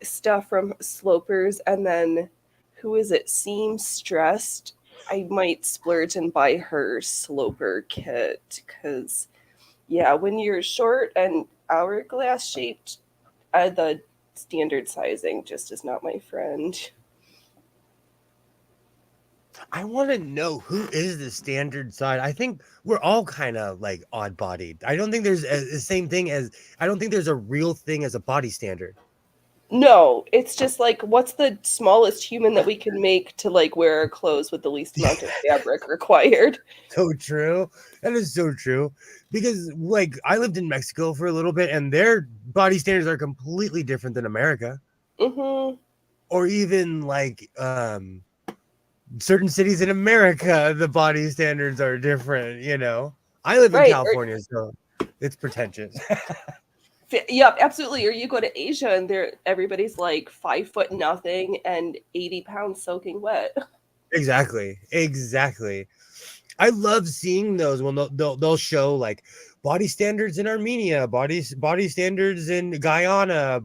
stuff from Slopers, and then who is it? Seam Stressed. I might splurge and buy her Sloper kit, because yeah, when you're short and hourglass shaped, the standard sizing just is not my friend. I want to know who is the standard size. I think we're all kind of like odd bodied. I don't think there's the same thing as, I don't think there's a real thing as a body standard. No, it's just like, what's the smallest human that we can make to like wear our clothes with the least amount of fabric required? So true. That is so true. Because like I lived in Mexico for a little bit, and their body standards are completely different than America. Mm-hmm. Or even like certain cities in America, the body standards are different, I live in California, so it's pretentious. Yep, absolutely. Or you go to Asia and everybody's like 5 foot nothing and 80 pounds soaking wet. Exactly. I love seeing those when they'll show like body standards in Armenia, body standards in Guyana,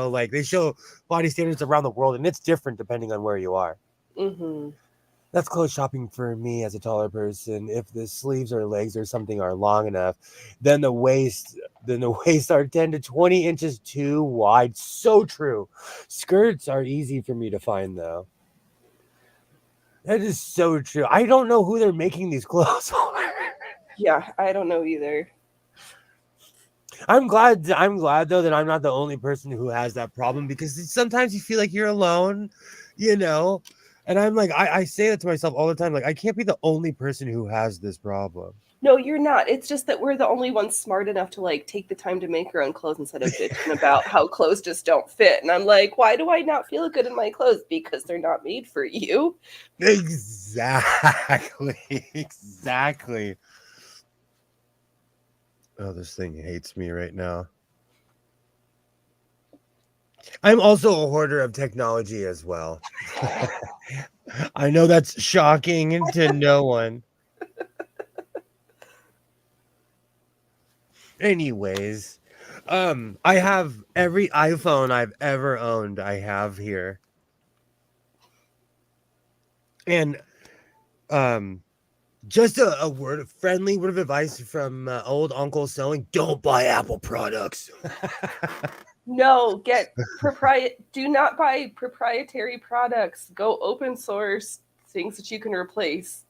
like they show body standards around the world, and it's different depending on where you are. Mm-hmm. That's clothes shopping for me as a taller person. If the sleeves or legs or something are long enough, then the waist are 10 to 20 inches too wide. So true. Skirts are easy for me to find though. That is so true. I don't know who they're making these clothes for. Yeah, I don't know either. I'm glad though that I'm not the only person who has that problem, because sometimes you feel like you're alone, you know. And I'm like, I say that to myself all the time. Like, I can't be the only person who has this problem. No, you're not. It's just that we're the only ones smart enough to like take the time to make our own clothes instead of bitching about how clothes just don't fit. And I'm like, why do I not feel good in my clothes? Because they're not made for you. Exactly. Exactly. Oh, this thing hates me right now. I'm also a hoarder of technology as well. I know that's shocking to no one. Anyways, I have every iPhone I've ever owned. I have here, and just a friendly word of advice from old Uncle Sewing: don't buy Apple products. No, do not buy proprietary products. Go open source things that you can replace.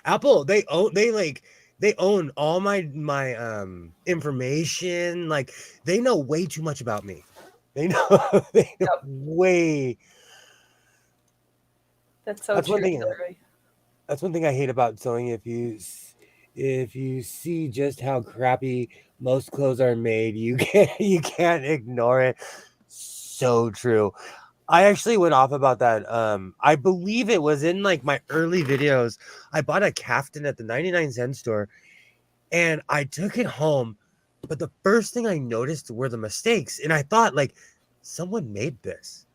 Apple, they own all my information. Like, they know way too much about me. They know Yep. way. That's so That's true. one thing. That's one thing I hate about sewing. If you see just how crappy most clothes are made, you can't ignore it. So true. I actually went off about that. I believe it was in like my early videos. I bought a caftan at the 99-cent store, and I took it home. But the first thing I noticed were the mistakes, and I thought, like, someone made this.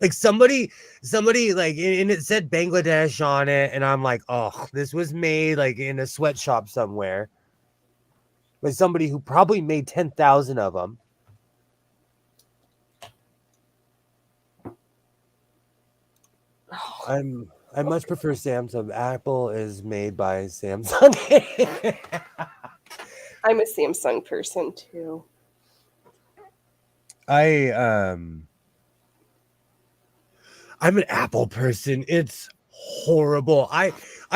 Like, somebody like, and it said Bangladesh on it, and I'm like, oh, this was made like in a sweatshop somewhere by somebody who probably made 10,000 of them. I much prefer Samsung. Apple is made by Samsung. I'm a Samsung person too. I'm an Apple person. It's horrible. I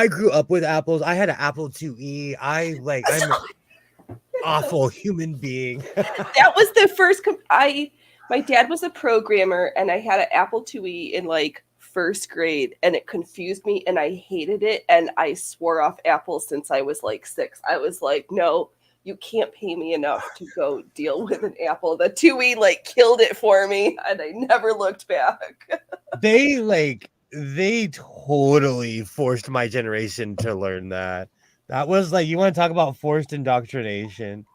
grew up with apples. I had an Apple IIe. I'm an awful human being. That was the first. My dad was a programmer, and I had an Apple IIe in like first grade, and it confused me, and I hated it, and I swore off Apple since I was like 6. I was like, no. You can't pay me enough to go deal with an Apple. The IIe like killed it for me, and I never looked back. They totally forced my generation to learn that. That was like, you want to talk about forced indoctrination.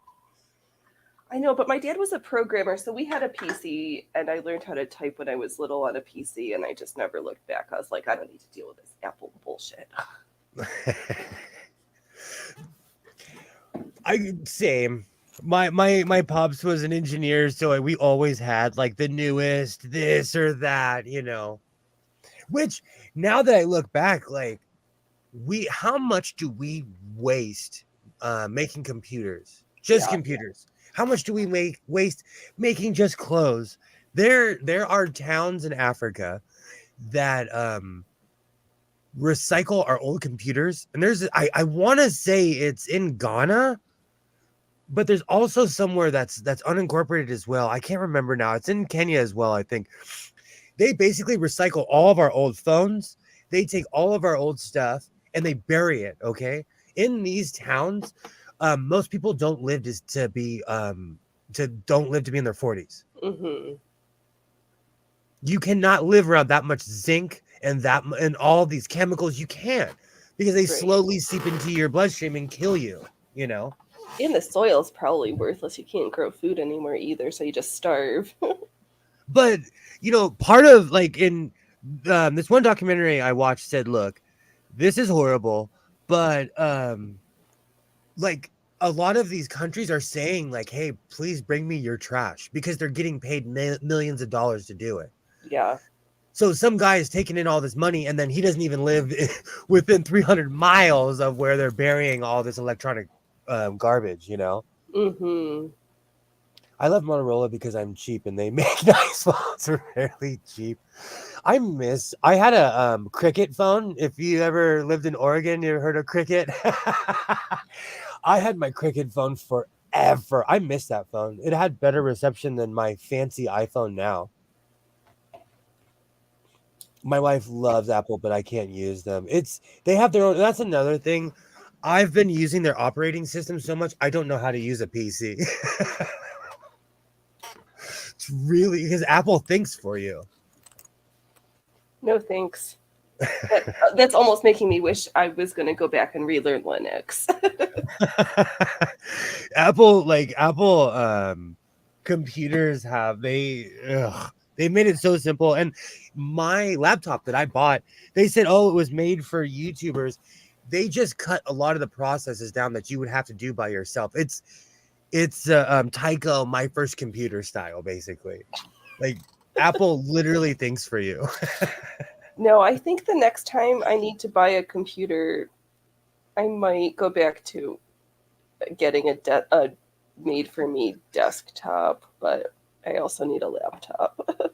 I know, but my dad was a programmer, so we had a PC, and I learned how to type when I was little on a PC, and I just never looked back. I was like, I don't need to deal with this Apple bullshit. Same. My pops was an engineer, so we always had like the newest this or that, Which, now that I look back, like, how much do we waste making computers? Just computers. How much do we waste making just clothes? There are towns in Africa that recycle our old computers, and I want to say it's in Ghana, but there's also somewhere that's unincorporated as well. I can't remember now. It's in Kenya as well, I think. They basically recycle all of our old phones. They take all of our old stuff and they bury it. Okay, in these towns, most people don't live to be in their 40s. Mm-hmm. You cannot live around that much zinc and all these chemicals. You can't, because they slowly seep into your bloodstream and kill you. And the soil's probably worthless. You can't grow food anymore either, so you just starve. But part of like in this one documentary I watched said, look, this is horrible, but like a lot of these countries are saying like, hey, please bring me your trash because they're getting paid millions of dollars to do it. Yeah. So some guy is taking in all this money and then he doesn't even live within 300 miles of where they're burying all this electronic garbage, Mm-hmm. I love Motorola because I'm cheap and they make nice phones for fairly cheap. I had a Cricket phone. If you ever lived in Oregon, you ever heard of Cricket? I had my Cricket phone forever. I miss that phone. It had better reception than my fancy iPhone now. My wife loves Apple, but I can't use them. They have their own. That's another thing. I've been using their operating system so much, I don't know how to use a PC. It's really because Apple thinks for you. No thanks. That's almost making me wish I was going to go back and relearn Linux. Apple computers they made it so simple. And my laptop that I bought, they said, oh, it was made for YouTubers. They just cut a lot of the processes down that you would have to do by yourself. It's Tycho, my first computer style, basically. Like Apple literally thinks for you. No, I think the next time I need to buy a computer, I might go back to getting a made-for-me desktop, but I also need a laptop.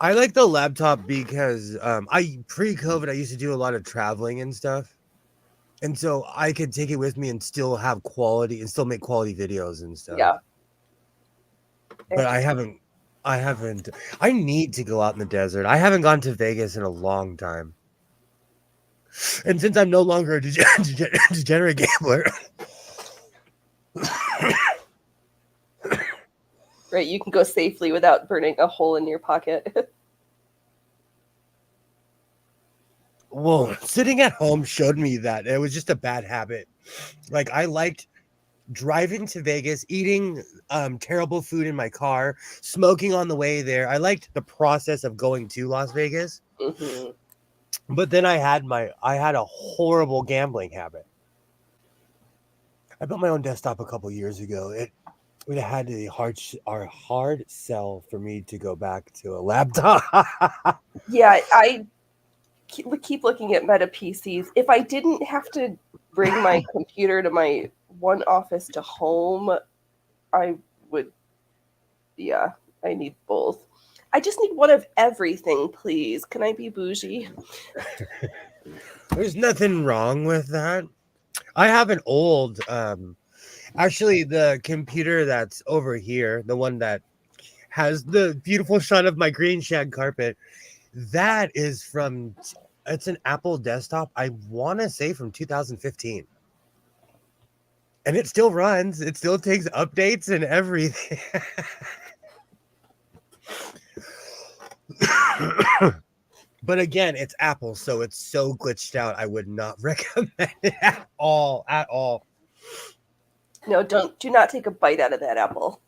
I like the laptop because pre-COVID I used to do a lot of traveling and stuff. And so I could take it with me and still have quality and still make quality videos and stuff. Yeah. But I need to go out in the desert. I haven't gone to Vegas in a long time. And since I'm no longer a degenerate gambler. Right, you can go safely without burning a hole in your pocket. Well, sitting at home showed me that it was just a bad habit. Like I liked driving to Vegas, eating terrible food in my car, smoking on the way there. I liked the process of going to Las Vegas. Mm-hmm. But then I had a horrible gambling habit. I built my own desktop a couple years ago. It had a hard sell for me to go back to a laptop. Yeah, I keep looking at Meta PCs. If I didn't have to bring my computer to my one office to home, I would. Yeah, I need both. I just need one of everything, please. Can I be bougie? There's nothing wrong with that. I have an old, actually, the computer that's over here, the one that has the beautiful shot of my green shag carpet, that is it's an Apple desktop. I want to say from 2015. And it still runs. It still takes updates and everything. But again, it's Apple, so it's so glitched out. I would not recommend it at all. At all. No, do not take a bite out of that apple.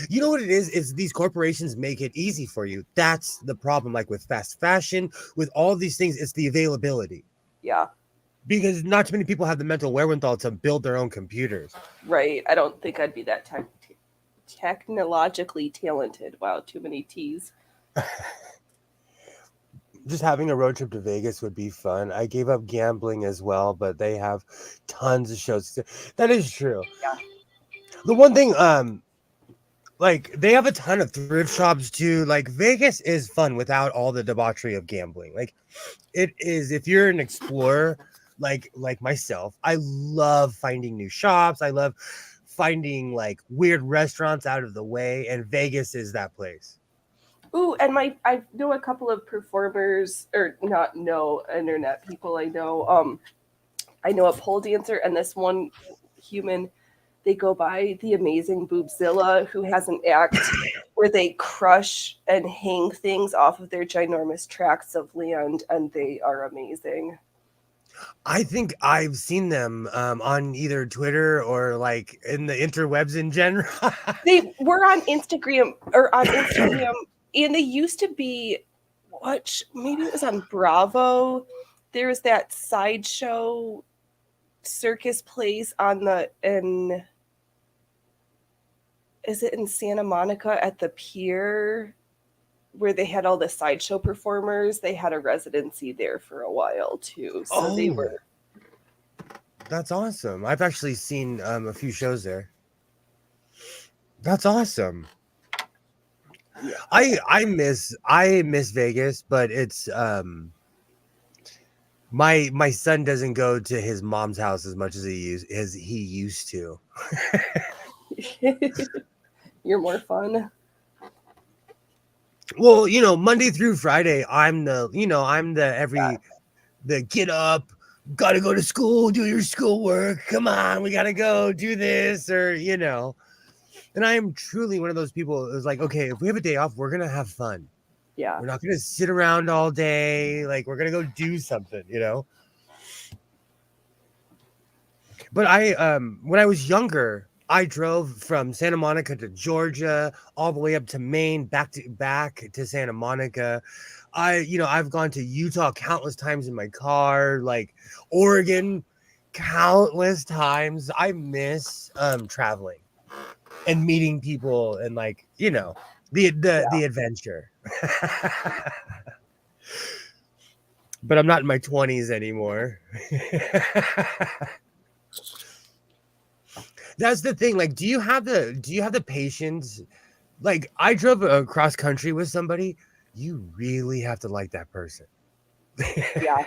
You know what it is? Is these corporations make it easy for you. That's the problem. Like with fast fashion, with all these things, it's the availability. Yeah. Because not too many people have the mental wherewithal to build their own computers. Right. I don't think I'd be that technologically talented. Wow, too many T's. Just having a road trip to Vegas would be fun. I gave up gambling as well, but they have tons of shows. That is true. Yeah. The one thing, like they have a ton of thrift shops too. Like Vegas is fun without all the debauchery of gambling. Like it is, if you're an explorer, like myself, I love finding new shops. I love finding like weird restaurants out of the way, and Vegas is that place. Ooh, and I know a couple of performers, or not know internet people. I know a pole dancer and this one human. They go by the amazing Boobzilla, who has an act where they crush and hang things off of their ginormous tracts of land, and they are amazing. I think I've seen them on either Twitter or like in the interwebs in general. They were on Instagram and they used to be maybe it was on Bravo. There was that sideshow circus place is it in Santa Monica at the pier where they had all the sideshow performers? They had a residency there for a while too. So they were. That's awesome. I've actually seen a few shows there. That's awesome. Yeah. I miss Vegas, but it's my son doesn't go to his mom's house as much as he used to. You're more fun. Well, Monday through Friday, I'm the get up, gotta go to school, do your schoolwork. Come on, we gotta go do this, or And I am truly one of those people who's like, okay, if we have a day off, we're gonna have fun. Yeah. We're not gonna sit around all day. Like, we're gonna go do something, But when I was younger, I drove from Santa Monica to Georgia, all the way up to Maine, back to Santa Monica. I've gone to Utah countless times in my car, like Oregon countless times. I miss traveling and meeting people and the adventure. But I'm not in my 20s anymore. That's the thing. Like, do you have the patience? Like, I drove across country with somebody. You really have to like that person. Yeah.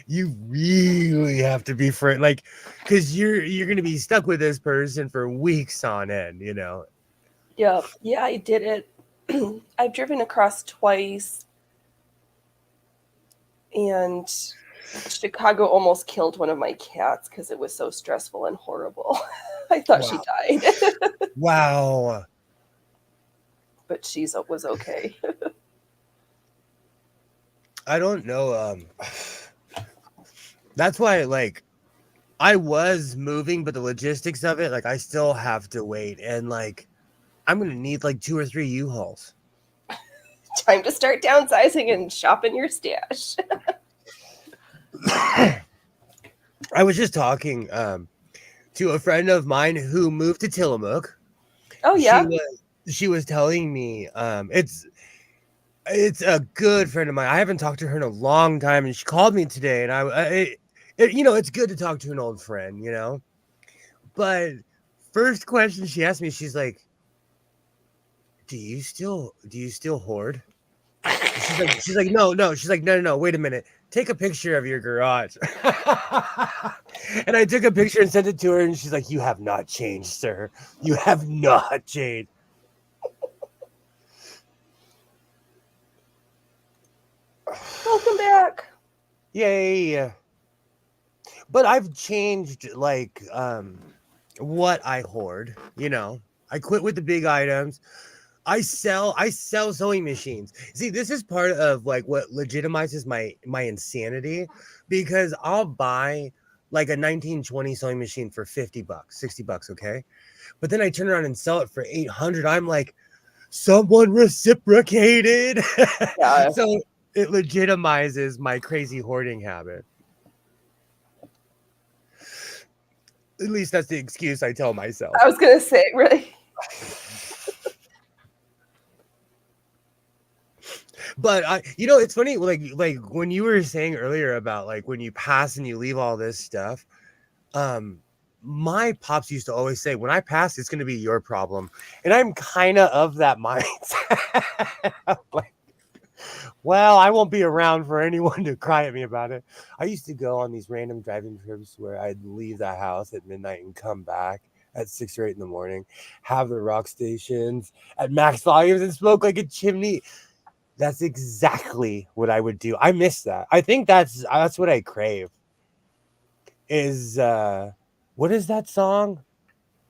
You really have to be friend, like, because you're gonna be stuck with this person for weeks on end. Yeah. Yeah, I did it. I've driven across twice, and Chicago almost killed one of my cats because it was so stressful and horrible. I thought she died. Wow. But she was okay. I don't know. That's why, like, I was moving, but the logistics of it, like, I still have to wait, and like, I'm gonna need like 2 or 3 U-Hauls. Time to start downsizing and shopping your stash. I was just talking to a friend of mine who moved to Tillamook. Oh yeah. She was telling me it's a good friend of mine. I haven't talked to her in a long time, and she called me today, and it's good to talk to an old friend, But first question she asked me, she's like, "Do you still hoard?" She's like, no. She's like, no. Wait a minute. Take a picture of your garage. And I took a picture and sent it to her, and she's like, "You have not changed, sir. You have not changed." Welcome back. Yay. But I've changed, like, what I hoard. I quit with the big items. I sell sewing machines. See, this is part of like what legitimizes my insanity, because I'll buy like a 1920 sewing machine for $50, $60, okay? But then I turn around and sell it for 800. I'm like, someone reciprocated. Yeah. So it legitimizes my crazy hoarding habit. At least that's the excuse I tell myself. I was gonna say, really. But it's funny, like when you were saying earlier about like when you pass and you leave all this stuff, my pops used to always say, when I pass, it's going to be your problem. And I'm kind of that mindset. Like, well, I won't be around for anyone to cry at me about it. I used to go on these random driving trips where I'd leave the house at midnight and come back at 6 or 8 in the morning, have the rock stations at max volumes and smoke like a chimney. That's exactly what I would do. I miss that. I think that's what I crave. Is what is that song?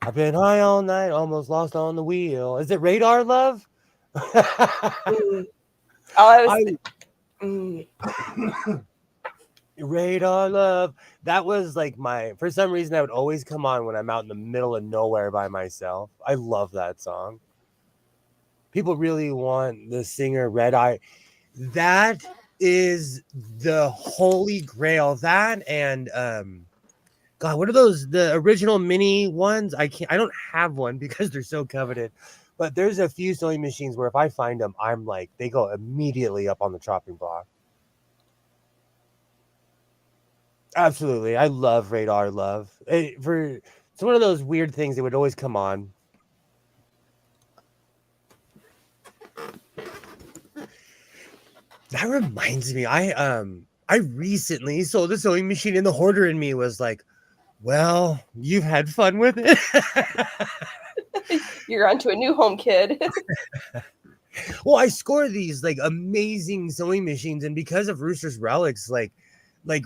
I've been high all night, almost lost on the wheel. Is it Radar Love? Radar Love. That was like for some reason, that would always come on when I'm out in the middle of nowhere by myself. I love that song. People really want the singer Red Eye. That is the holy grail. That and God, what are those? The original mini ones? I don't have one because they're so coveted. But there's a few sewing machines where if I find them, I'm like, they go immediately up on the chopping block. Absolutely. I love Radar Love. It's one of those weird things that would always come on. That reminds me, I recently sold a sewing machine and the hoarder in me was like, well, you've had fun with it. You're onto a new home, kid. Well, I score these like amazing sewing machines, and because of Rooster's Relics, like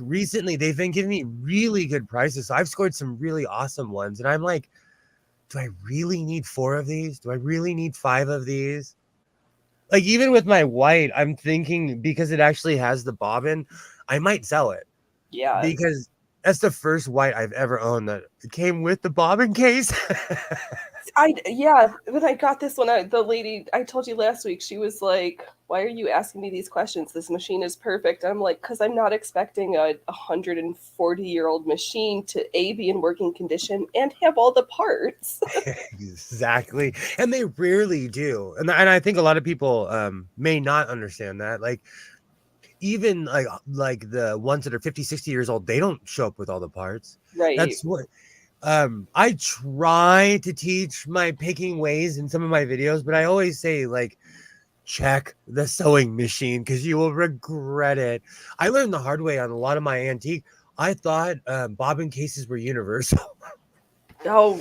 recently they've been giving me really good prices. So I've scored some really awesome ones, and I'm like, do I really need 4 of these? Do I really need 5 of these? Like even with my white, I'm thinking because it actually has the bobbin, I might sell it. Yeah. Because that's the first white I've ever owned that came with the bobbin case. When I got this one, the lady I told you last week, she was like, "Why are you asking me these questions? This machine is perfect." I'm like, "Because I'm not expecting a 140-year-old machine to be in working condition and have all the parts." Exactly, and they rarely do, and I think a lot of people may not understand that. Like even like the ones that are 50, 60 years old, they don't show up with all the parts. Right. That's what I try to teach my picking ways in some of my videos, but I always say like check the sewing machine because you will regret it. I learned the hard way on a lot of my antique. I thought bobbin cases were universal. Oh,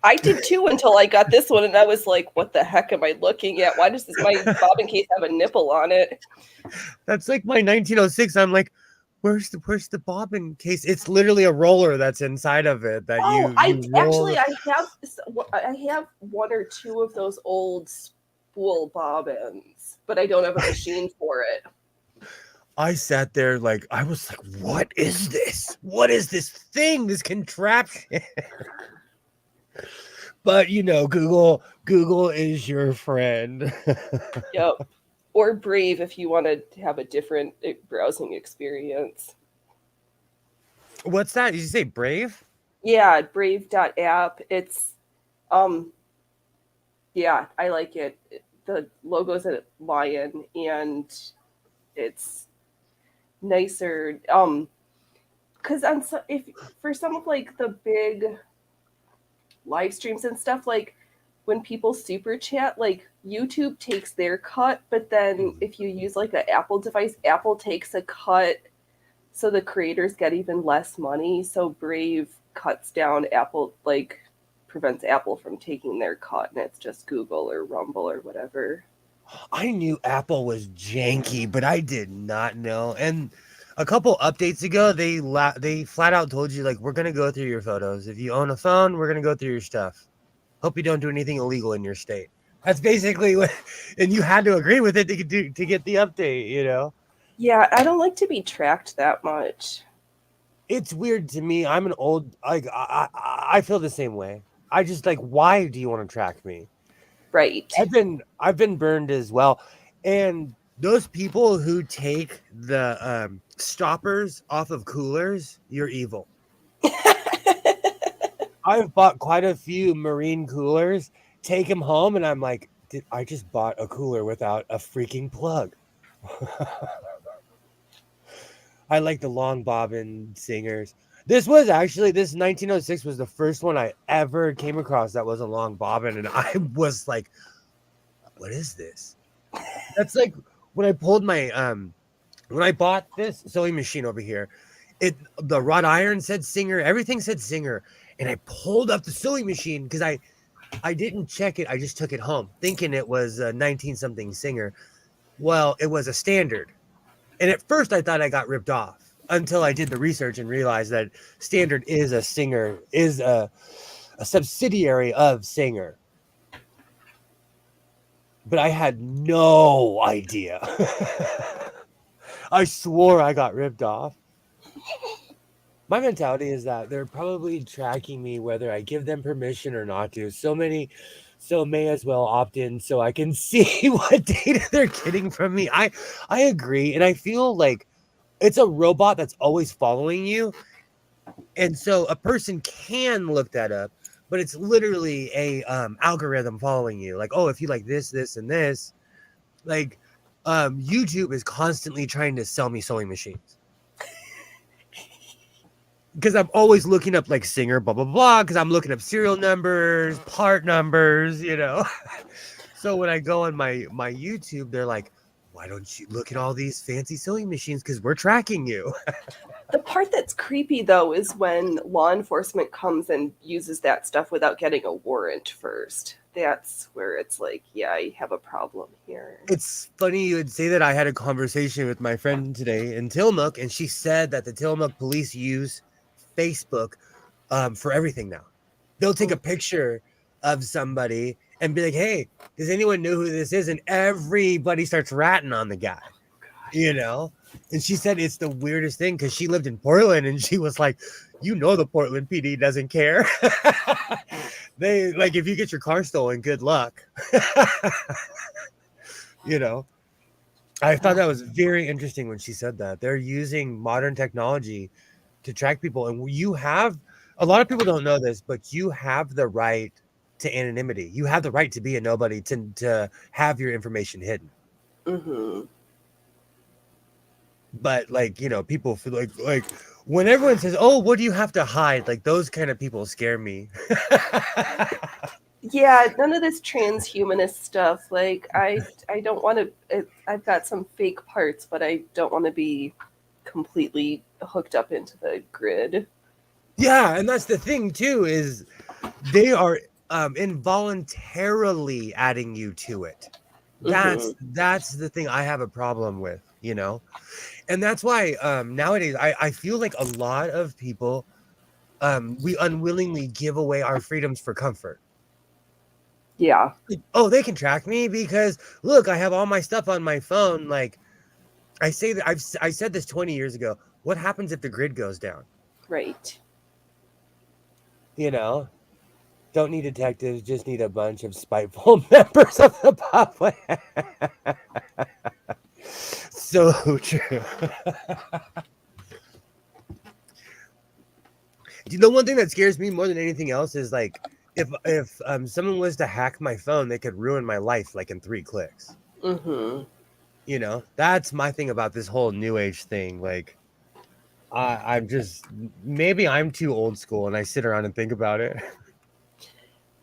I did too until I got this one, and I was like, "What the heck am I looking at? Why does my bobbin case have a nipple on it?" That's like my 1906. I'm like, where's the bobbin case? It's literally a roller that's inside of it that you roll. I have 1 or 2 of those old spool bobbins, but I don't have a machine for it. I sat there like I was like, what is this? What is this thing? This contraption? But you know, Google is your friend. Yep. Or Brave if you want to have a different browsing experience. What's that? Did you say Brave? Yeah, brave.app. It's yeah, I like it. The logo's a lion and it's nicer. Because if for some of like the big live streams and stuff, like when people super chat, like YouTube takes their cut, but then if you use like an Apple device, Apple takes a cut, so the creators get even less money. So Brave cuts down Apple, like prevents Apple from taking their cut, and it's just Google or Rumble or whatever. I knew Apple was janky, but I did not know. And a couple updates ago, they flat out told you like, we're gonna go through your photos. If you own a phone, we're gonna go through your stuff. Hope you don't do anything illegal in your state. That's basically what, and you had to agree with it to get the update. You know. Yeah, I don't like to be tracked that much. It's weird to me. I'm an old like I feel the same way. I just like, why do you want to track me? Right. I've been burned as well, and those people who take the stoppers off of coolers, you're evil. I've bought quite a few marine coolers, take them home, and I'm like, I just bought a cooler without a freaking plug. I like the long bobbin singers. This 1906 was the first one I ever came across that was a long bobbin, and I was like, what is this? That's like when I pulled my when I bought this sewing machine over here, the wrought iron said Singer, everything said Singer, and I pulled up the sewing machine because I didn't check it. I just took it home thinking it was a 19-something Singer. Well, it was a standard. And at first I thought I got ripped off until I did the research and realized that Standard is a Singer, is a subsidiary of Singer. But I had no idea. I swore I got ripped off. My mentality is that they're probably tracking me whether I give them permission or not to. So may as well opt in so I can see what data they're getting from me. I agree, and I feel like it's a robot that's always following you, and so a person can look that up, but it's literally a algorithm following you. Like, oh, if you like this, and this, like YouTube is constantly trying to sell me sewing machines. Because I'm always looking up like singer, blah, blah, blah, because I'm looking up serial numbers, part numbers, So when I go on my YouTube, they're like, why don't you look at all these fancy sewing machines? Because we're tracking you. The part that's creepy, though, is when law enforcement comes and uses that stuff without getting a warrant first. That's where it's like, yeah, I have a problem here. It's funny you would say that. I had a conversation with my friend today in Tillamook, and she said that the Tillamook police use Facebook for everything now. They'll take a picture of somebody and be like, hey, does anyone know who this is? And everybody starts ratting on the guy, And she said it's the weirdest thing because she lived in Portland, and she was like, the Portland PD doesn't care. They like, if you get your car stolen, good luck. I thought that was very interesting when she said that. They're using modern technology to track people. And a lot of people don't know this, but you have the right to anonymity. You have the right to be a nobody, to have your information hidden. Mm-hmm. But people feel like when everyone says, oh, what do you have to hide? Like those kind of people scare me. Yeah, none of this transhumanist stuff. Like I don't want to, I've got some fake parts, but I don't want to be completely hooked up into the grid. Yeah, and that's the thing too, is they are involuntarily adding you to it. That's the thing I have a problem with, and that's why nowadays I feel like a lot of people we unwillingly give away our freedoms for comfort. Yeah. Oh, they can track me because look, I have all my stuff on my phone. Like I say that I said this 20 years ago. What happens if the grid goes down? Right. Don't need detectives, just need a bunch of spiteful members of the public. So true. The one thing that scares me more than anything else is like if someone was to hack my phone, they could ruin my life like in 3 clicks. Mm-hmm. That's my thing about this whole new age thing. Like I'm just, maybe I'm too old school and I sit around and think about it.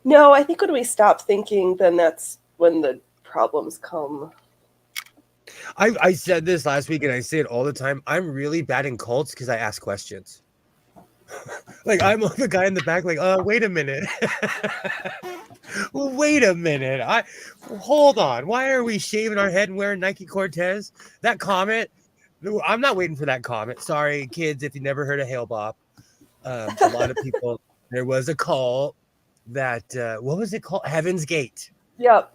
No, I think when we stop thinking, then that's when the problems come. I said this last week and I say it all the time. I'm really bad in cults because I ask questions. Like I'm the guy in the back, like, wait a minute. Wait a minute. Hold on. Why are we shaving our head and wearing Nike Cortez? That comet. I'm not waiting for that comet. Sorry, kids, if you never heard of Hail Bob. A lot of people, there was a call that what was it called? Heaven's Gate. Yep.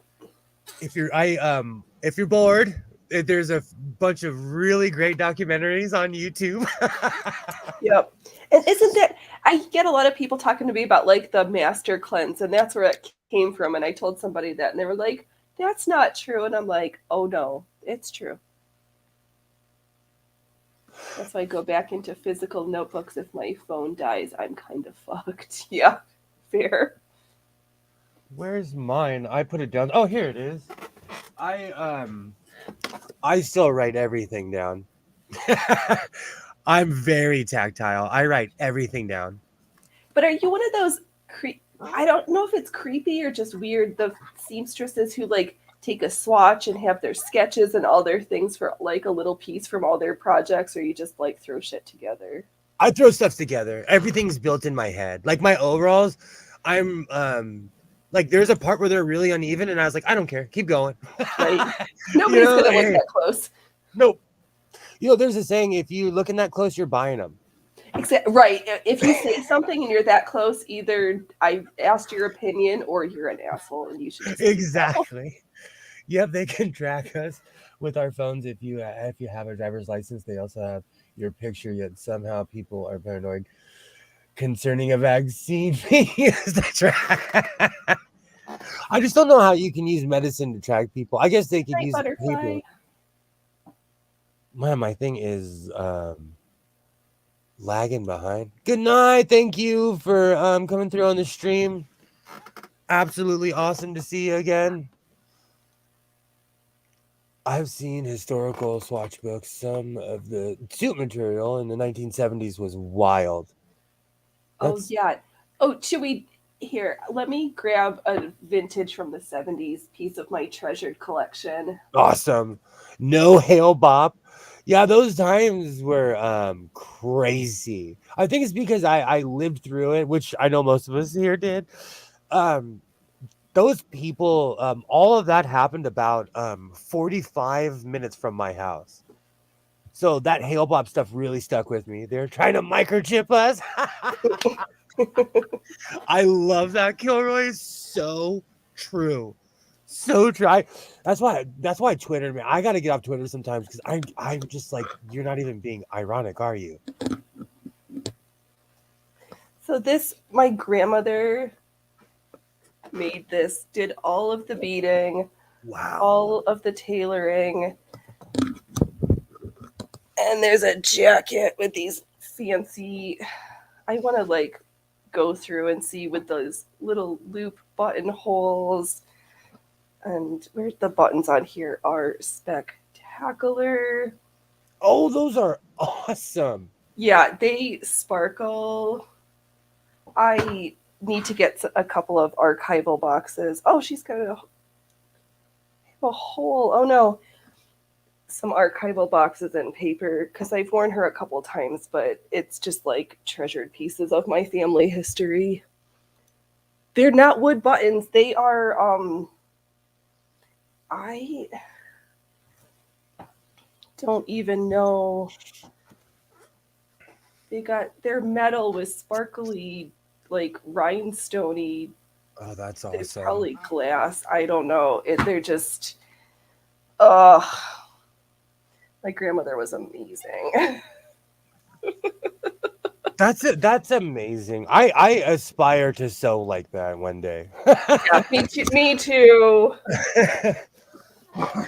If you're bored, there's a bunch of really great documentaries on YouTube. Yep. And isn't that, I get a lot of people talking to me about like the master cleanse, and that's where it came from. And I told somebody that, and they were like, that's not true. And I'm like, oh no, it's true. That's why I go back into physical notebooks. If my phone dies, I'm kind of fucked. Yeah, fair. Where's mine? I put it down. Oh, here it is. I still write everything down. I'm very tactile. I write everything down. But are you one of those I don't know if it's creepy or just weird, the seamstresses who like take a swatch and have their sketches and all their things for like a little piece from all their projects, or you just like throw shit together? I throw stuff together. Everything's built in my head. Like my overalls, I'm like there's a part where they're really uneven and I was like, I don't care. Keep going. Right. Nobody's gonna look that close. Nope. There's a saying, if you looking that close, you're buying them. Right. If you say something and you're that close, either I asked your opinion or you're an asshole and you should just exactly. Yep, they can track us with our phones if you have a driver's license. They also have your picture. Yet somehow people are paranoid concerning a vaccine being used to track. I just don't know how you can use medicine to track people. I guess they could Night use butterfly. paper. Man, my thing is lagging behind. Good night. Thank you for coming through on the stream. Absolutely awesome to see you again. I've seen historical swatch books. Some of the suit material in the 1970s was wild. Oh That's yeah. Oh, should we here? Let me grab a vintage from the 70s piece of my treasured collection. awesome. No hail bop. Yeah, those times were crazy. I think it's because I lived through it, which I know most of us here did. Um those people, all of that happened about 45 minutes from my house. So that hail bop stuff really stuck with me. They're trying to microchip us. I love that, Kilroy. So true. So true. That's why Twitter, man. I gotta get off Twitter sometimes because I'm just like, you're not even being ironic, are you? So this, my grandmother made this, did all of the beading, Wow. all of the tailoring, and there's a jacket with these fancy. I want to like go through and see with those little loop buttonholes. And where the buttons on here are spectacular. Oh, those are awesome. Yeah, they sparkle. I need to get a couple of archival boxes. Oh, she's got a hole. Oh no. Some archival boxes and paper because I've worn her a couple times, but it's just like treasured pieces of my family history. They're not wood buttons. They are I don't even know. They're metal with sparkly, like rhinestoney. Oh, that's It's awesome. probably glass. I don't know. They're just. Uh, my grandmother was amazing. That's it. That's amazing. I aspire to sew like that one day. Yeah, me too. Me too. And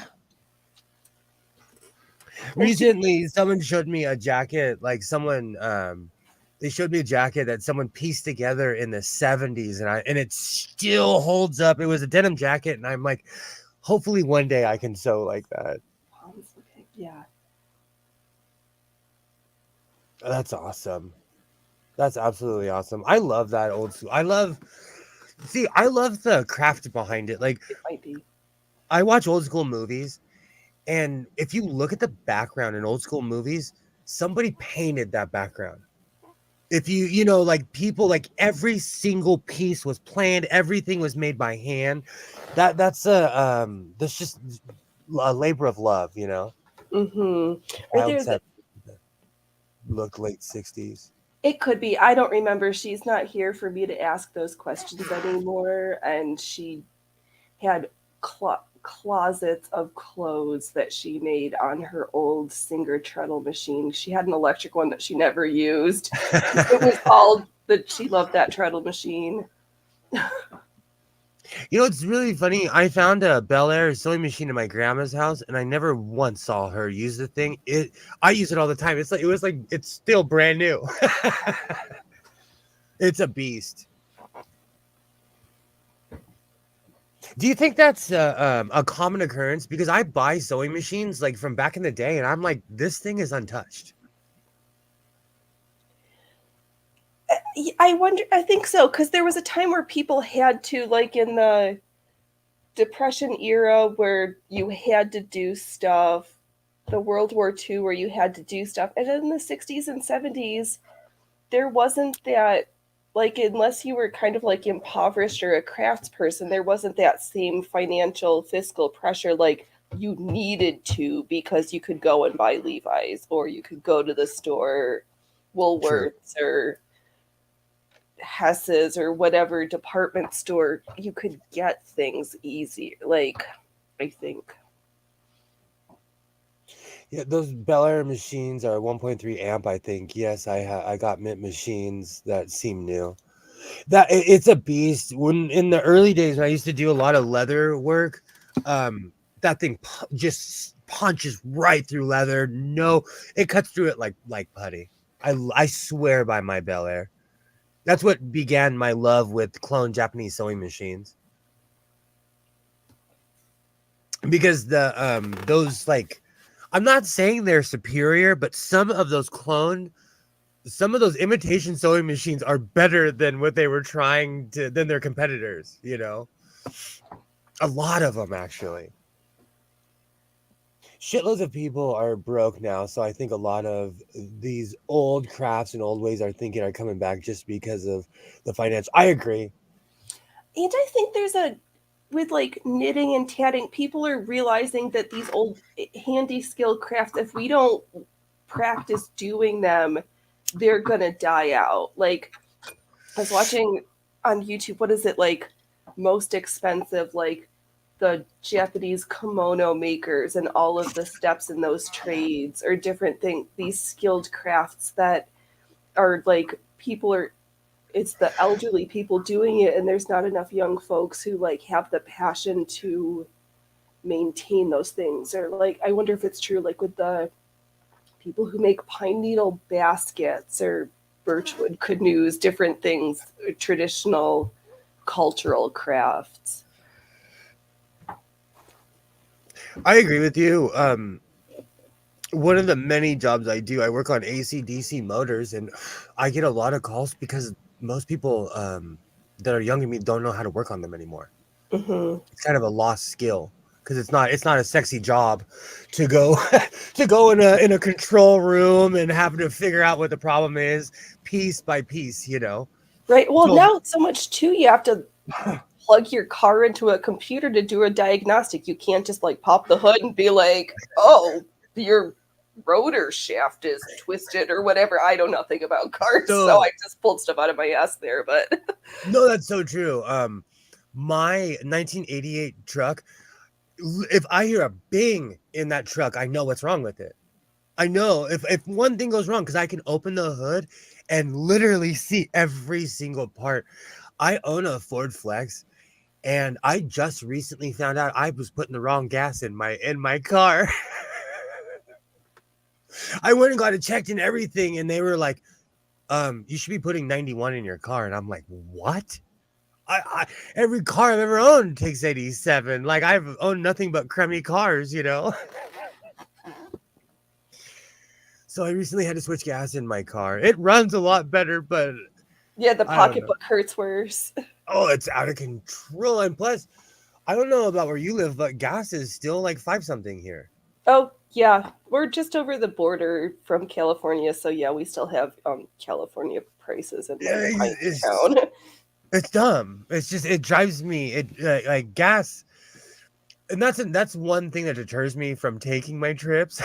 she, Recently, someone showed me a jacket, like someone they showed me a jacket that someone pieced together in the 70s and it still holds up. It was a denim jacket and I'm like, hopefully one day I can sew like that. yeah. That's awesome. That's absolutely awesome. I love that old school. I love the craft behind it. Like It might be. I watch old school movies. And if you look at the background in old school movies, somebody painted that background. If like people, like every single piece was planned, everything was made by hand. That's just a labor of love. Mm-hmm. Or Child there's set look late 60s. it could be. I don't remember. She's not here for me to ask those questions anymore. And she had closets of clothes that she made on her old Singer treadle machine. She had an electric one that she never used. It was all that she loved that treadle machine. It's really funny. I found a Bel Air sewing machine in my grandma's house, and I never once saw her use the thing. I use it all the time. It's still brand new. It's a beast. Do you think that's a common occurrence? Because I buy sewing machines like from back in the day, and I'm like, this thing is untouched. I wonder. I think so because there was a time where people had to, like in the Depression era, where you had to do stuff. The World War II, where you had to do stuff, and in the 60s and 70s, there wasn't that, like, unless you were kind of like impoverished or a craftsperson, there wasn't that same financial fiscal pressure like you needed to because you could go and buy Levi's or you could go to the store, True. Woolworths or Hess's or whatever department store, you could get things easy. Like I think. Yeah, those Bel Air machines are 1.3 amp, I think. Yes, I got mint machines that seem new. It's a beast. When in the early days when I used to do a lot of leather work, that thing just punches right through leather. No, it cuts through it like putty. I swear by my Bel Air. That's what began my love with clone Japanese sewing machines. Because those like, I'm not saying they're superior, but some of those imitation sewing machines are better than what they were than their competitors, you know? A lot of them, actually. Shitloads of people are broke now, so I think a lot of these old crafts and old ways are coming back just because of the finance. I agree. And I think with like knitting and tatting, people are realizing that these old handy skill crafts, if we don't practice doing them, they're gonna die out. Like I was watching on YouTube, what is it like most expensive, like the Japanese kimono makers and all of the steps in those trades or different things, these skilled crafts that are like people are it's the elderly people doing it, and there's not enough young folks who like have the passion to maintain those things. Or like I wonder if it's true like with the people who make pine needle baskets or birchwood canoes, different things, traditional cultural crafts. I agree with you. One of the many jobs I do, I work on AC/DC motors, and I get a lot of calls because most people that are younger than me don't know how to work on them anymore. Mm-hmm. It's kind of a lost skill because it's not a sexy job to go to go in a control room and have to figure out what the problem is piece by piece, you know. Right. Well, So now it's so much too. You have to plug your car into a computer to do a diagnostic. You can't just like pop the hood and be like, "Oh, your rotor shaft is twisted" or whatever. I know nothing about cars, so I so just pulled stuff out of my ass there. But no, that's so true. My 1988 truck, if I hear a bing in that truck, I know what's wrong with it. I know if one thing goes wrong because I can open the hood and literally see every single part. I own a Ford Flex, and I just recently found out I was putting the wrong gas in my car. I went and got it checked and everything, and they were like, you should be putting 91 in your car. And I'm like, what? I every car I've ever owned takes 87. Like I've owned nothing but crummy cars, you know. So I recently had to switch gas in my car. It runs a lot better, but yeah, the I don't know. pocketbook hurts worse. Oh, it's out of control. And plus, I don't know about where you live, but gas is still like five something here. Oh yeah, we're just over the border from California, so yeah, we still have California prices in my Yeah, tiny it's town. it's dumb. It's just it drives me. It like gas, and that's one thing that deters me from taking my trips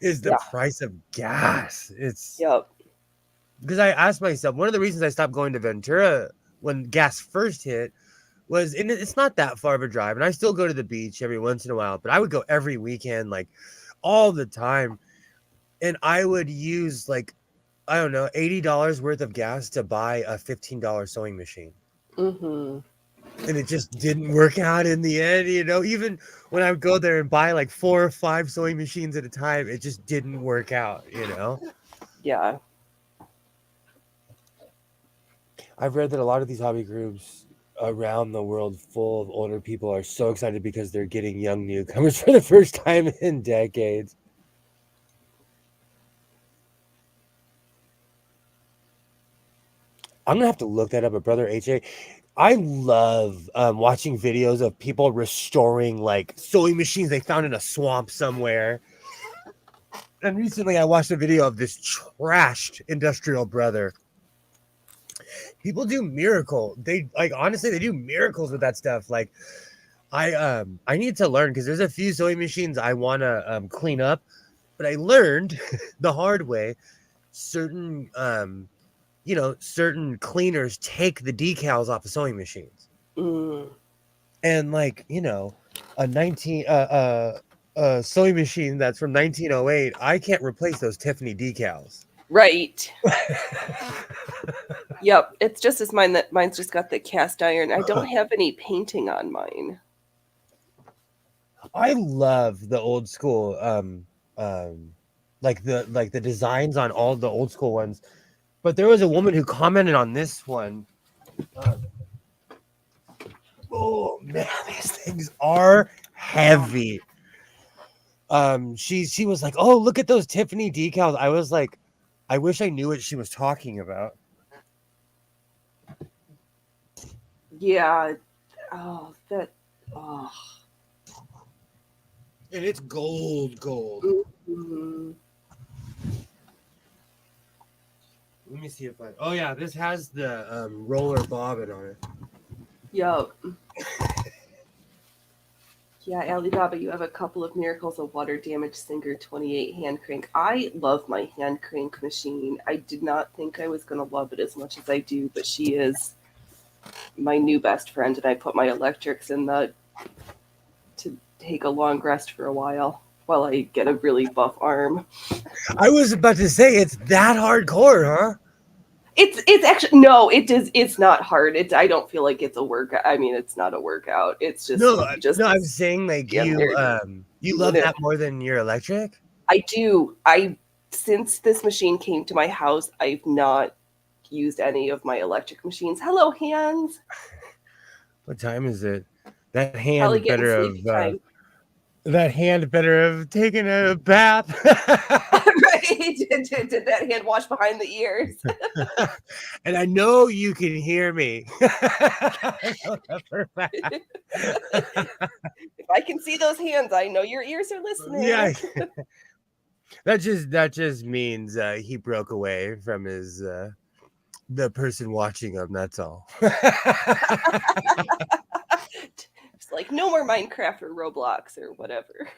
is the Yeah. price of gas. It's Yep. because I asked myself, one of the reasons I stopped going to Ventura when gas first hit was, and it's not that far of a drive, and I still go to the beach every once in a while, but I would go every weekend, like all the time, and I would use like, I don't know, $80 worth of gas to buy a $15 sewing machine. Mm-hmm. And it just didn't work out in the end, you know. Even when I would go there and buy like 4 or 5 sewing machines at a time, it just didn't work out, you know. Yeah. I've read that a lot of these hobby groups around the world full of older people are so excited because they're getting young newcomers for the first time in decades. I'm gonna have to look that up, but brother HA, I love watching videos of people restoring like sewing machines they found in a swamp somewhere. And recently I watched a video of this trashed industrial brother. People do they like, honestly, they do miracles with that stuff. Like I need to learn because there's a few sewing machines I want to clean up, but I learned the hard way certain certain cleaners take the decals off of sewing machines. Mm. And like, a sewing machine that's from 1908, I can't replace those Tiffany decals. Right. Yep. It's just as mine that mine's just got the cast iron. I don't have any painting on mine. I love the old school, like the designs on all the old school ones. But there was a woman who commented on this one. Oh man, these things are heavy. She was like, "Oh, look at those Tiffany decals." I was like, I wish I knew what she was talking about. Yeah. Oh, that. Oh. And it's gold. Mm-hmm. Let me see if I. Oh yeah, this has the roller bobbin on it. Yep. Yeah, Alibaba, you have a couple of miracles of water damage Singer 28 hand crank. I love my hand crank machine. I did not think I was going to love it as much as I do, but she is my new best friend, and I put my electrics in the to take a long rest for a while I get a really buff arm. I was about to say it's that hardcore, huh? It's actually no, it's not hard. I don't feel like it's a workout. I mean, it's not a workout. It's just No, I'm saying like you love that more than your electric. I do. Since this machine came to my house, I've not used any of my electric machines. Hello, hands. What time is it? That hand Probably getting better sleepy time. That hand better have taken a bath. Right? Did that hand wash behind the ears? And I know you can hear me. I know that for a fact. If I can see those hands, I know your ears are listening. Yeah. That just means he broke away from his the person watching him. That's all. It's like no more Minecraft or Roblox or whatever.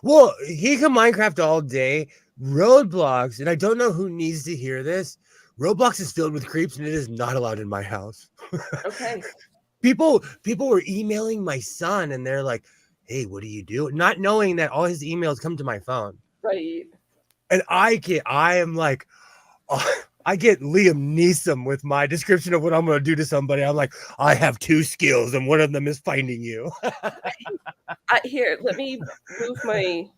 Well, he can Minecraft all day. Roblox, and I don't know who needs to hear this. Roblox is filled with creeps, and it is not allowed in my house. Okay. People were emailing my son, and they're like, "Hey, what do you do?" Not knowing that all his emails come to my phone. Right. And I am like, oh, I get Liam Neeson with my description of what I'm going to do to somebody. I'm like, I have 2 skills, and one of them is finding you. Here, let me move my.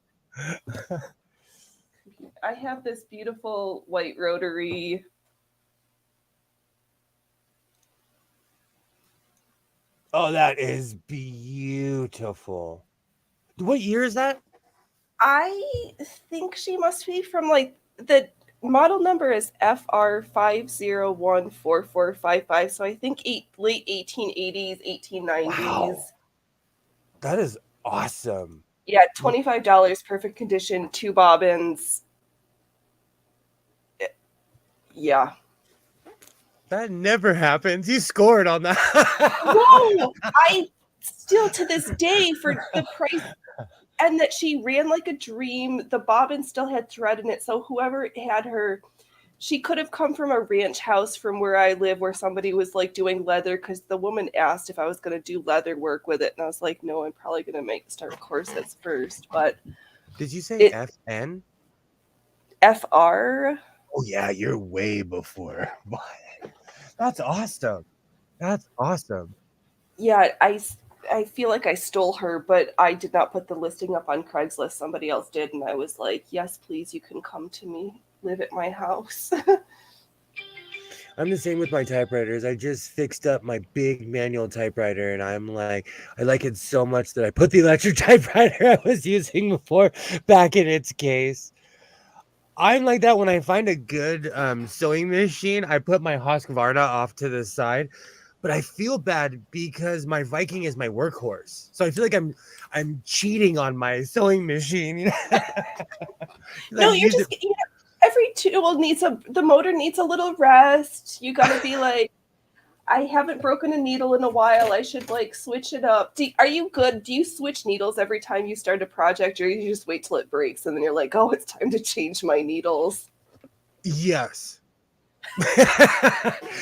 I have this beautiful white rotary. Oh, that is beautiful. What year is that? I think she must be from like the model number is FR5014455. So I think late 1880s, 1890s. Wow. That is awesome. Yeah, $25, perfect condition, 2 bobbins. Yeah. That never happens. You scored on that. No, I still to this day for the price, and that she ran like a dream. The bobbin still had thread in it, so whoever had her, she could have come from a ranch house from where I live, where somebody was like doing leather, because the woman asked if I was going to do leather work with it, and I was like, no, I'm probably going to start corsets first. But did you say FN? FR? Oh yeah, you're way before. That's awesome. That's awesome. Yeah, I feel like I stole her, but I did not put the listing up on Craigslist. Somebody else did, and I was like, yes, please, you can come to me, live at my house. I'm the same with my typewriters. I just fixed up my big manual typewriter, and I'm like, I like it so much that I put the electric typewriter I was using before back in its case. I'm like that when I find a good sewing machine. I put my Husqvarna off to the side, but I feel bad because my Viking is my workhorse. So I feel like I'm cheating on my sewing machine. You know? No, you're just every tool the motor needs a little rest. You got to be like, I haven't broken a needle in a while. I should like switch it up. Are you good? Do you switch needles every time you start a project, or you just wait till it breaks and then you're like, oh, it's time to change my needles? Yes.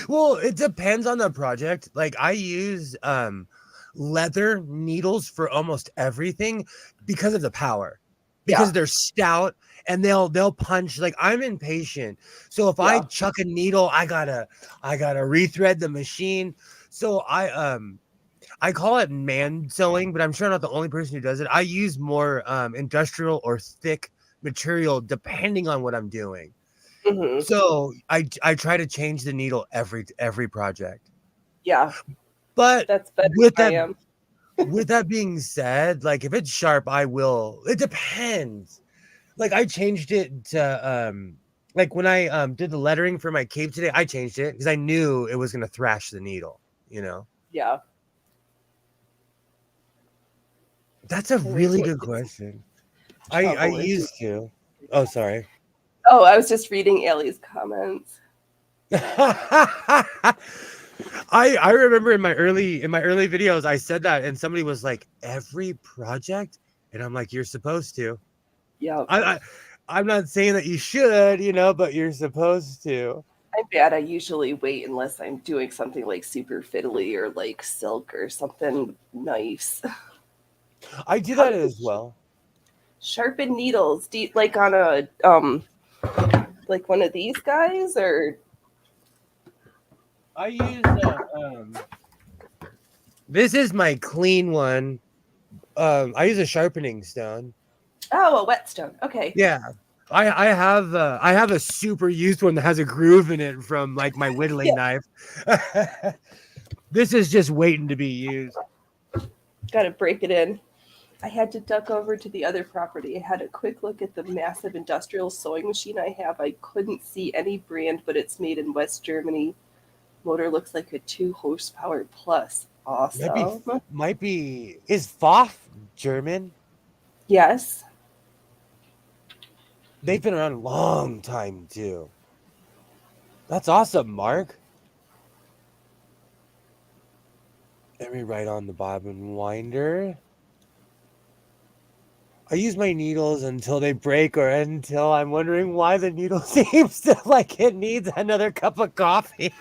Well, it depends on the project. Like I use leather needles for almost everything because of the power, because they're stout and they'll punch. Like, I'm impatient, so if I chuck a needle, I gotta rethread the machine. So I call it man sewing, but I'm sure I'm not the only person who does it. I use more industrial or thick material depending on what I'm doing. Mm-hmm. So I try to change the needle every project. Yeah, But that's better with than I that am. with that being said, like, if it's sharp, I will. It depends. Like, I changed it to like when I did the lettering for my cape today, I changed it because I knew it was gonna thrash the needle, you know. Yeah. That's a really good question. I used to. Oh, sorry. Oh, I was just reading Allie's comments. I remember in my early videos I said that, and somebody was like, every project, and I'm like, you're supposed to. Yeah. I'm not saying that you should, you know, but you're supposed to. I'm bad. I usually wait unless I'm doing something like super fiddly or like silk or something nice. I do that as well. Sharpen needles, like on a like one of these guys, or I use this is my clean one. I use a sharpening stone. oh, a whetstone. Okay. Yeah. I have a super used one that has a groove in it from like my whittling knife. This is just waiting to be used. Got to break it in. I had to duck over to the other property. I had a quick look at the massive industrial sewing machine I have. I couldn't see any brand, but it's made in West Germany. Motor looks like a 2 horsepower plus. Awesome. Might be. Is Pfaff German? Yes. They've been around a long time too. That's awesome, Mark. Let me write on the bobbin winder. I use my needles until they break or until I'm wondering why the needle seems to like it needs another cup of coffee.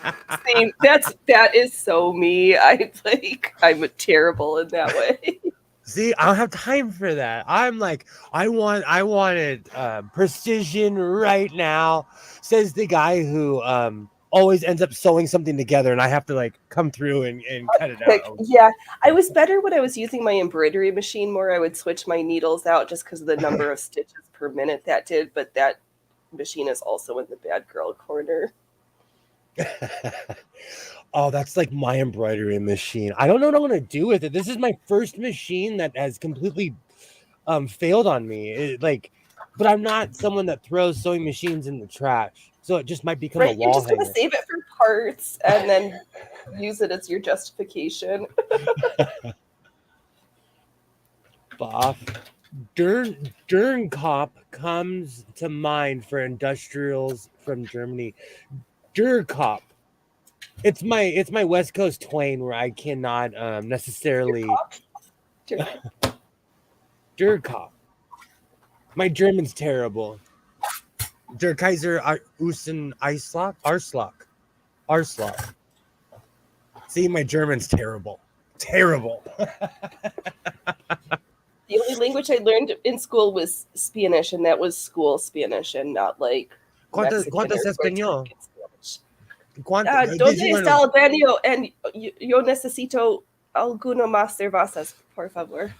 Same. That is so me. I'm terrible in that way. See, I don't have time for that. I'm like, I wanted precision right now, says the guy who always ends up sewing something together, and I have to like come through and cut it out. Yeah, I was better when I was using my embroidery machine more. I would switch my needles out just because of the number of stitches per minute that did, but that machine is also in the bad girl corner. Oh, that's like my embroidery machine. I don't know what I'm gonna do with it. This is my first machine that has completely failed on me. But I'm not someone that throws sewing machines in the trash, so it just might become a wall You're just hanger. gonna save it for parts and then use it as your justification. Boff. Dernkop comes to mind for industrials from Germany. Derkop. It's my West Coast twang where I cannot necessarily. Derkop. My German's terrible. Der Kaiser Usen Eislock? Arschlock. See, my German's terrible. Terrible. The only language I learned in school was Spanish, and that was school Spanish and not like ¿Cuánto es español? ¿Dónde está el baño? And yo necesito alguno más cervezas, por favor.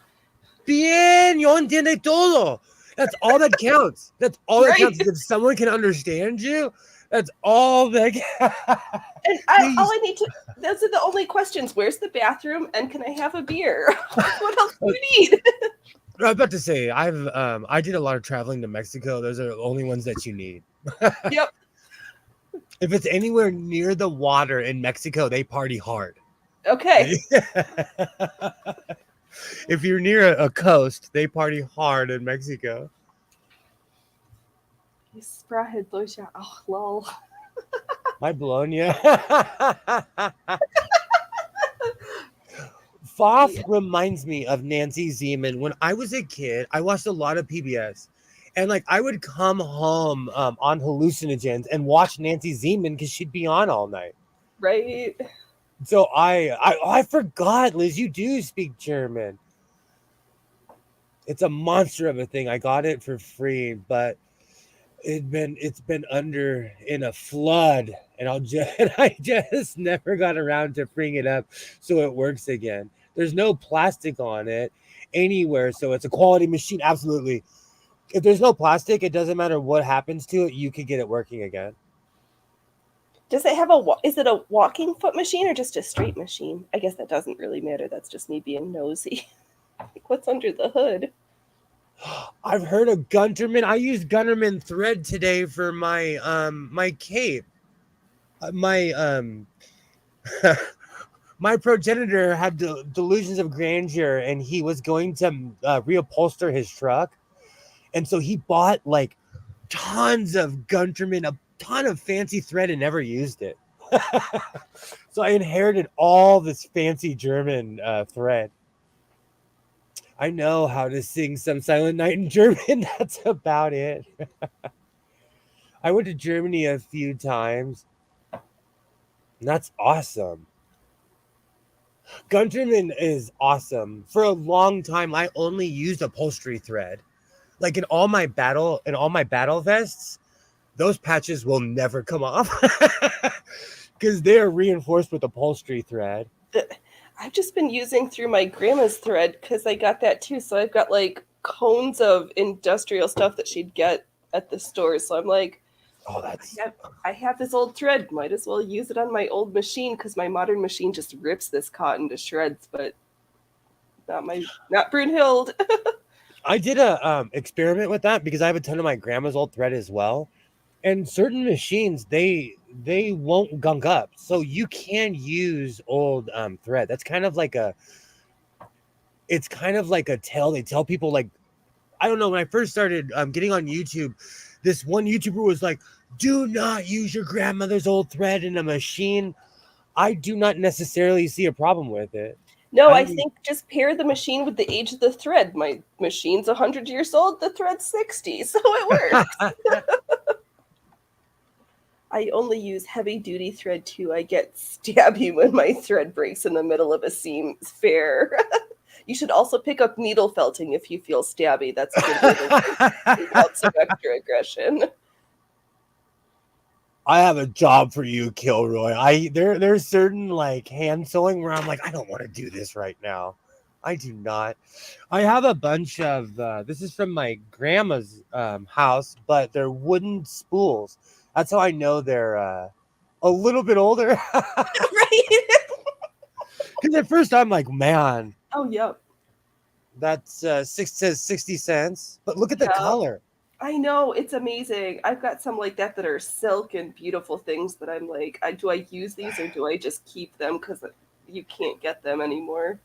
Bien, yo entiende todo. That's all that counts. That's all that counts. If someone can understand you, that's all that counts. And all I need to, those are the only questions. Where's the bathroom? And can I have a beer? What else do you need? I was about to say, I did a lot of traveling to Mexico. Those are the only ones that you need. Yep. If it's anywhere near the water in Mexico, they party hard. Okay. If you're near a coast, they party hard in Mexico. Oh, lol. My Bologna. Pfaff reminds me of Nancy Zeman. When I was a kid, I watched a lot of PBS. And like I would come home on hallucinogens and watch Nancy Zeman because she'd be on all night. Right. So I forgot, Liz, you do speak German. It's a monster of a thing. I got it for free, but it's been under in a flood, and I just never got around to freeing it up so it works again. There's no plastic on it anywhere, so it's a quality machine. Absolutely. If there's no plastic, it doesn't matter what happens to it, you could get it working again. Does it have is it a walking foot machine or just a straight machine? I guess that doesn't really matter. That's just me being nosy. Like, what's under the hood? I've heard of Gunterman. I used Gunterman thread today for my cape. My my progenitor had delusions of grandeur, and he was going to reupholster his truck, and so he bought like tons of Gunterman, a ton of fancy thread, and never used it. So I inherited all this fancy German thread. I know how to sing some Silent Night in German. That's about it. I went to Germany a few times. That's awesome. Gunterman is awesome. For a long time, I only used upholstery thread. Like in all my battle vests, those patches will never come off because they are reinforced with upholstery thread. I've just been using through my grandma's thread because I got that too. So I've got like cones of industrial stuff that she'd get at the store. So I'm like, oh, that's I have this old thread. Might as well use it on my old machine because my modern machine just rips this cotton to shreds. But not Brunhild. I did a experiment with that because I have a ton of my grandma's old thread as well. And certain machines they won't gunk up, so you can use old thread. That's kind of like a tell they tell people. Like, I don't know, when I first started getting on YouTube, this one YouTuber was like, do not use your grandmother's old thread in a machine. I do not necessarily see a problem with it. No, I think just pair the machine with the age of the thread. My machine's 100 years old, the thread's 60, so it works. I only use heavy duty thread too. I get stabby when my thread breaks in the middle of a seam fair. You should also pick up needle felting if you feel stabby. That's a good way to take out some extra aggression. I have a job for you, Kilroy. There's certain like hand sewing where I'm like, I don't want to do this right now. I do not. I have a bunch of this is from my grandma's house, but they're wooden spools. That's how I know they're a little bit older. Right? Because at first I'm like, man. Oh, yep. That's 60 cents. But look at the color. I know, it's amazing. I've got some like that are silk and beautiful things that I'm like, do I use these or do I just keep them because you can't get them anymore?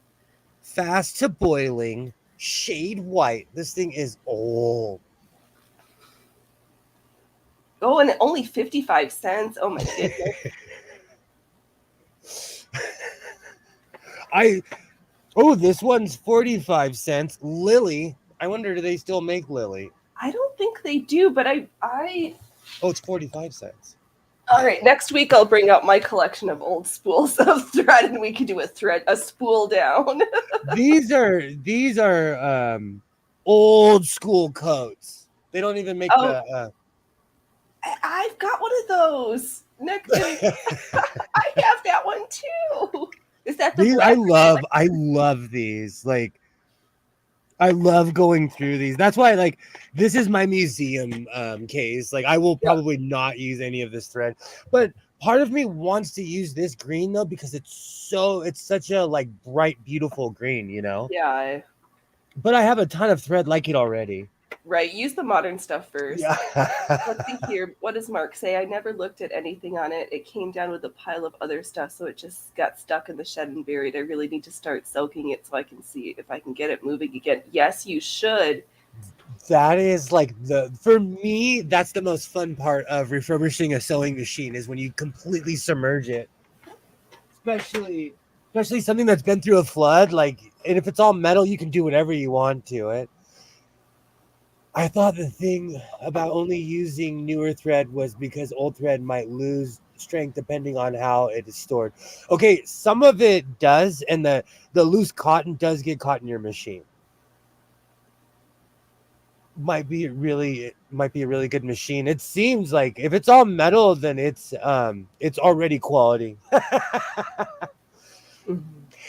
Fast to boiling, shade white. This thing is old. Oh, and only 55 cents. Oh my goodness. This one's 45 cents. Lily. I wonder, do they still make Lily? I don't think they do, but I Oh, it's 45 cents. All right, next week I'll bring out my collection of old spools of thread and we can do a spool down. These are old school coats. They don't even make the I've got one of those. Next I have that one too. Is that the I love these. Like, I love going through these. That's why, like, this is my museum case. Like, I will probably not use any of this thread, but part of me wants to use this green though because it's such a like bright, beautiful green, you know. Yeah. But I have a ton of thread like it already. Right. Use the modern stuff first. Yeah. Let's see here. What does Mark say? I never looked at anything on it. It came down with a pile of other stuff, so it just got stuck in the shed and buried. I really need to start soaking it so I can see if I can get it moving again. Yes, you should. That is like for me, that's the most fun part of refurbishing a sewing machine is when you completely submerge it. Especially something that's been through a flood. Like, and if it's all metal, you can do whatever you want to it. I thought the thing about only using newer thread was because old thread might lose strength depending on how it is stored. Okay, some of it does, and the loose cotton does get caught in your machine. Might be a really good machine. It seems like if it's all metal, then it's already quality.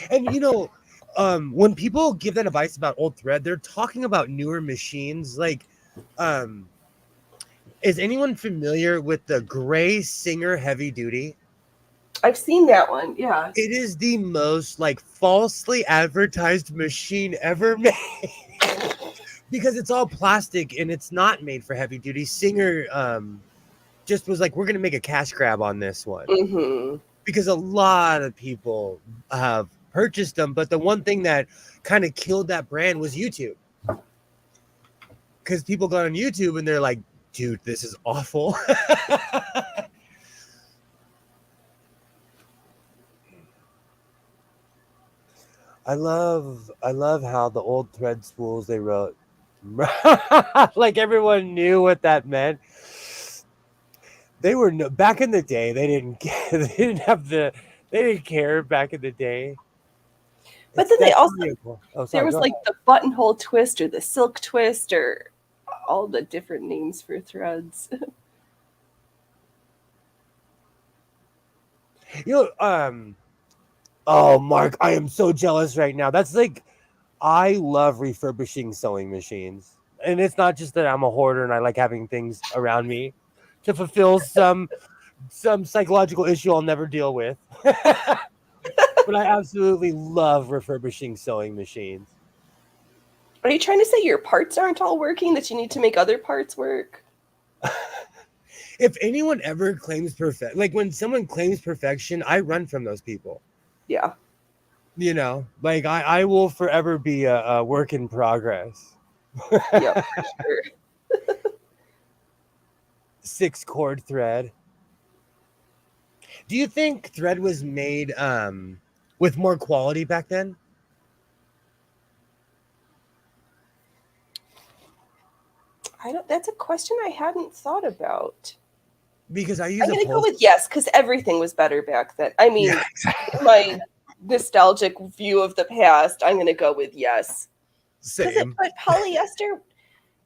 And when people give that advice about old thread, they're talking about newer machines. Like, is anyone familiar with the Gray Singer Heavy Duty? I've seen that one. Yeah. It is the most like falsely advertised machine ever made. Because it's all plastic and it's not made for heavy duty. Singer just was like, we're gonna make a cash grab on this one. Mm-hmm. Because a lot of people have purchased them, but the one thing that kind of killed that brand was YouTube. Because people got on YouTube and they're like, dude, this is awful. I love how the old thread spools they wrote like everyone knew what that meant. They were back in the day. They didn't care back in the day. But then they also there was like the buttonhole twist or the silk twist or all the different names for threads. Oh, Mark, I am so jealous right now. That's like, I love refurbishing sewing machines. And it's not just that I'm a hoarder and I like having things around me to fulfill some psychological issue I'll never deal with. But I absolutely love refurbishing sewing machines. Are you trying to say your parts aren't all working, that you need to make other parts work? If anyone ever claims like when someone claims perfection, I run from those people. Yeah. Like I will forever be a work in progress. Yeah, for sure. 6-cord thread. Do you think thread was made with more quality back then? That's a question I hadn't thought about. Because I'm going to go with yes, because everything was better back then. I mean, yeah, exactly. My nostalgic view of the past, I'm going to go with yes. Same. But polyester,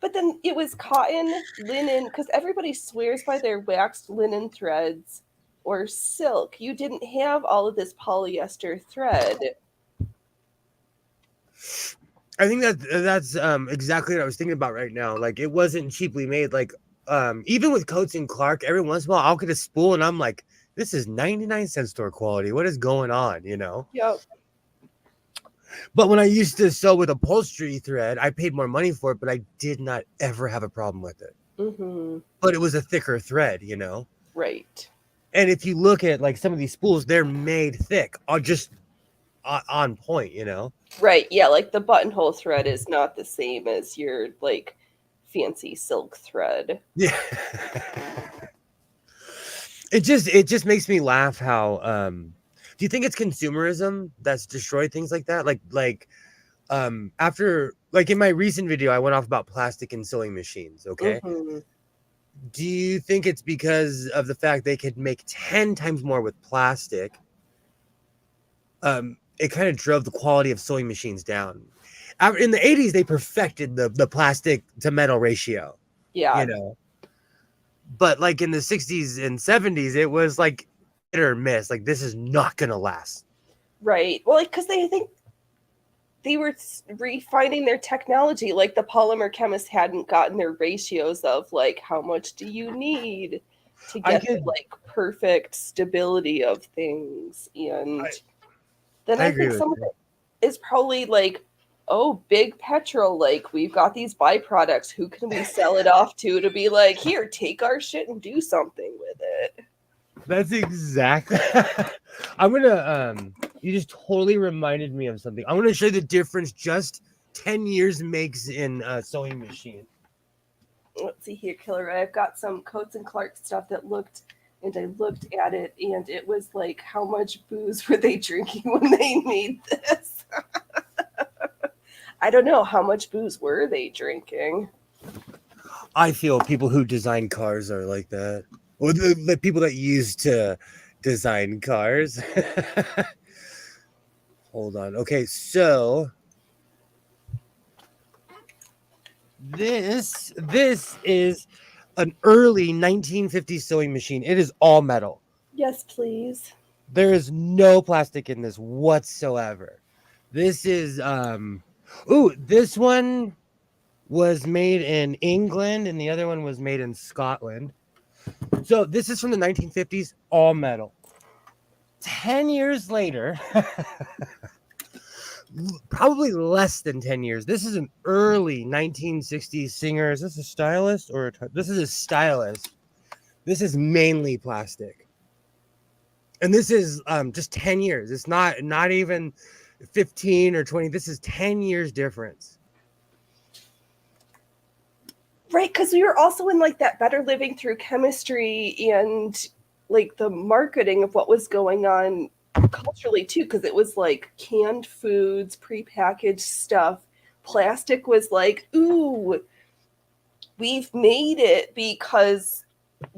but then it was cotton, linen, because everybody swears by their waxed linen threads or silk. You didn't have all of this polyester thread. I think that's exactly what I was thinking about right now. Like, it wasn't cheaply made. Like, even with Coates and Clark, every once in a while I'll get a spool and I'm like, this is 99-cent store quality. What is going on? Yep. But when I used to sew with upholstery thread, I paid more money for it, but I did not ever have a problem with it. Mm-hmm. But it was a thicker thread, Right. And if you look at like some of these spools, they're made thick, just on point, Right. Yeah, like the buttonhole thread is not the same as your like fancy silk thread. Yeah. It just makes me laugh how do you think it's consumerism that's destroyed things like that? Like after, like in my recent video I went off about plastic and sewing machines, okay? Mm-hmm. Do you think it's because of the fact they could make 10 times more with plastic? It kind of drove the quality of sewing machines down. In the 80s, they perfected the plastic to metal ratio. Yeah. But like in the 60s and 70s, it was like hit or miss. Like, this is not going to last. Right. Well, because they think they were refining their technology. Like the polymer chemists hadn't gotten their ratios of like, how much do you need to get like perfect stability of things. And then I think some of it is probably like, oh, big petrol, like we've got these byproducts. Who can we sell it off to be like, here, take our shit and do something with it? That's exactly. I'm gonna you just totally reminded me of something. I want to show you the difference just 10 years makes in sewing machine. Let's see here, Killer. I've got some Coates and Clark stuff that looked, and I looked at it, and it was like, how much booze were they drinking when they made this? I don't know. How much booze were they drinking? I feel people who design cars are like that. Well, the people that used to design cars. Hold on. Okay, so this is an early 1950s sewing machine. It is all metal. Yes, please. There is no plastic in this whatsoever. This is ooh, this one was made in England and the other one was made in Scotland. So this is from the 1950s, all metal. 10 years later, probably less than 10 years. This is an early 1960s singer. Is this a stylist or this is a stylist? This is mainly plastic. And this is just 10 years. It's not even 15 or 20. This is 10 years difference. Right, because we were also in like that better living through chemistry and like the marketing of what was going on culturally too, because it was like canned foods, prepackaged stuff. Plastic was like, ooh, we've made it because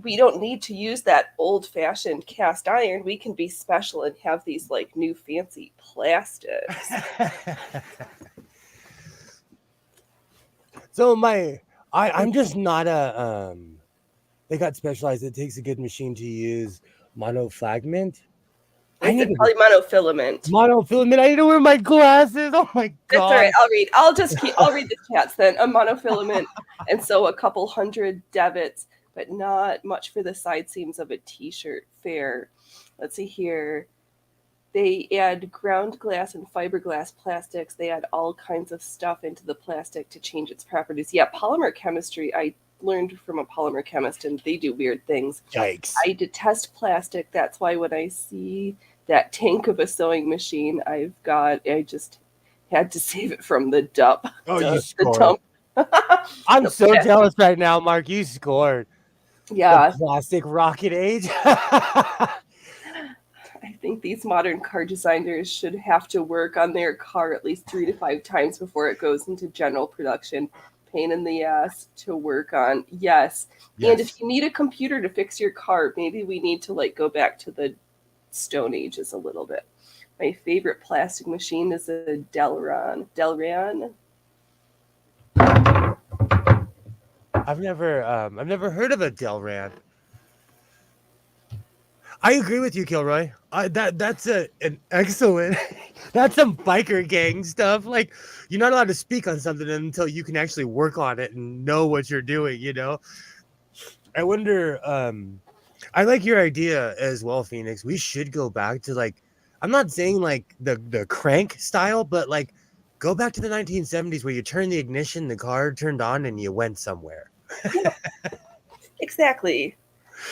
we don't need to use that old-fashioned cast iron. We can be special and have these like new fancy plastics. So I'm just not a they got specialized. It takes a good machine to use monofragment. I said probably monofilament. Monofilament. I need to wear my glasses. Oh my god. That's all right. I'll read the chats then. A monofilament, and so a couple hundred debits, but not much for the side seams of a t-shirt. Fair. Let's see here. They add ground glass and fiberglass plastics. They add all kinds of stuff into the plastic to change its properties. Yeah, polymer chemistry. I learned from a polymer chemist, and they do weird things. Yikes. I detest plastic. That's why when I see that tank of a sewing machine I just had to save it from the dump. Oh, you scored. I'm so jealous right now, Mark. You scored. Yeah. The plastic rocket age. I think these modern car designers should have to work on their car at least 3 to 5 times before it goes into general production. Pain in the ass to work on. Yes. And if you need a computer to fix your car, maybe we need to like go back to the Stone Ages a little bit. My favorite plastic machine is a Delran. I've never heard of a Delran. I agree with you, Kilroy. That's an excellent. That's some biker gang stuff. Like, you're not allowed to speak on something until you can actually work on it and know what you're doing. You know. I wonder. I like your idea as well, Phoenix. We should go back to like. I'm not saying like the crank style, but like go back to the 1970s where you turn the ignition, the car turned on, and you went somewhere. Yeah, exactly.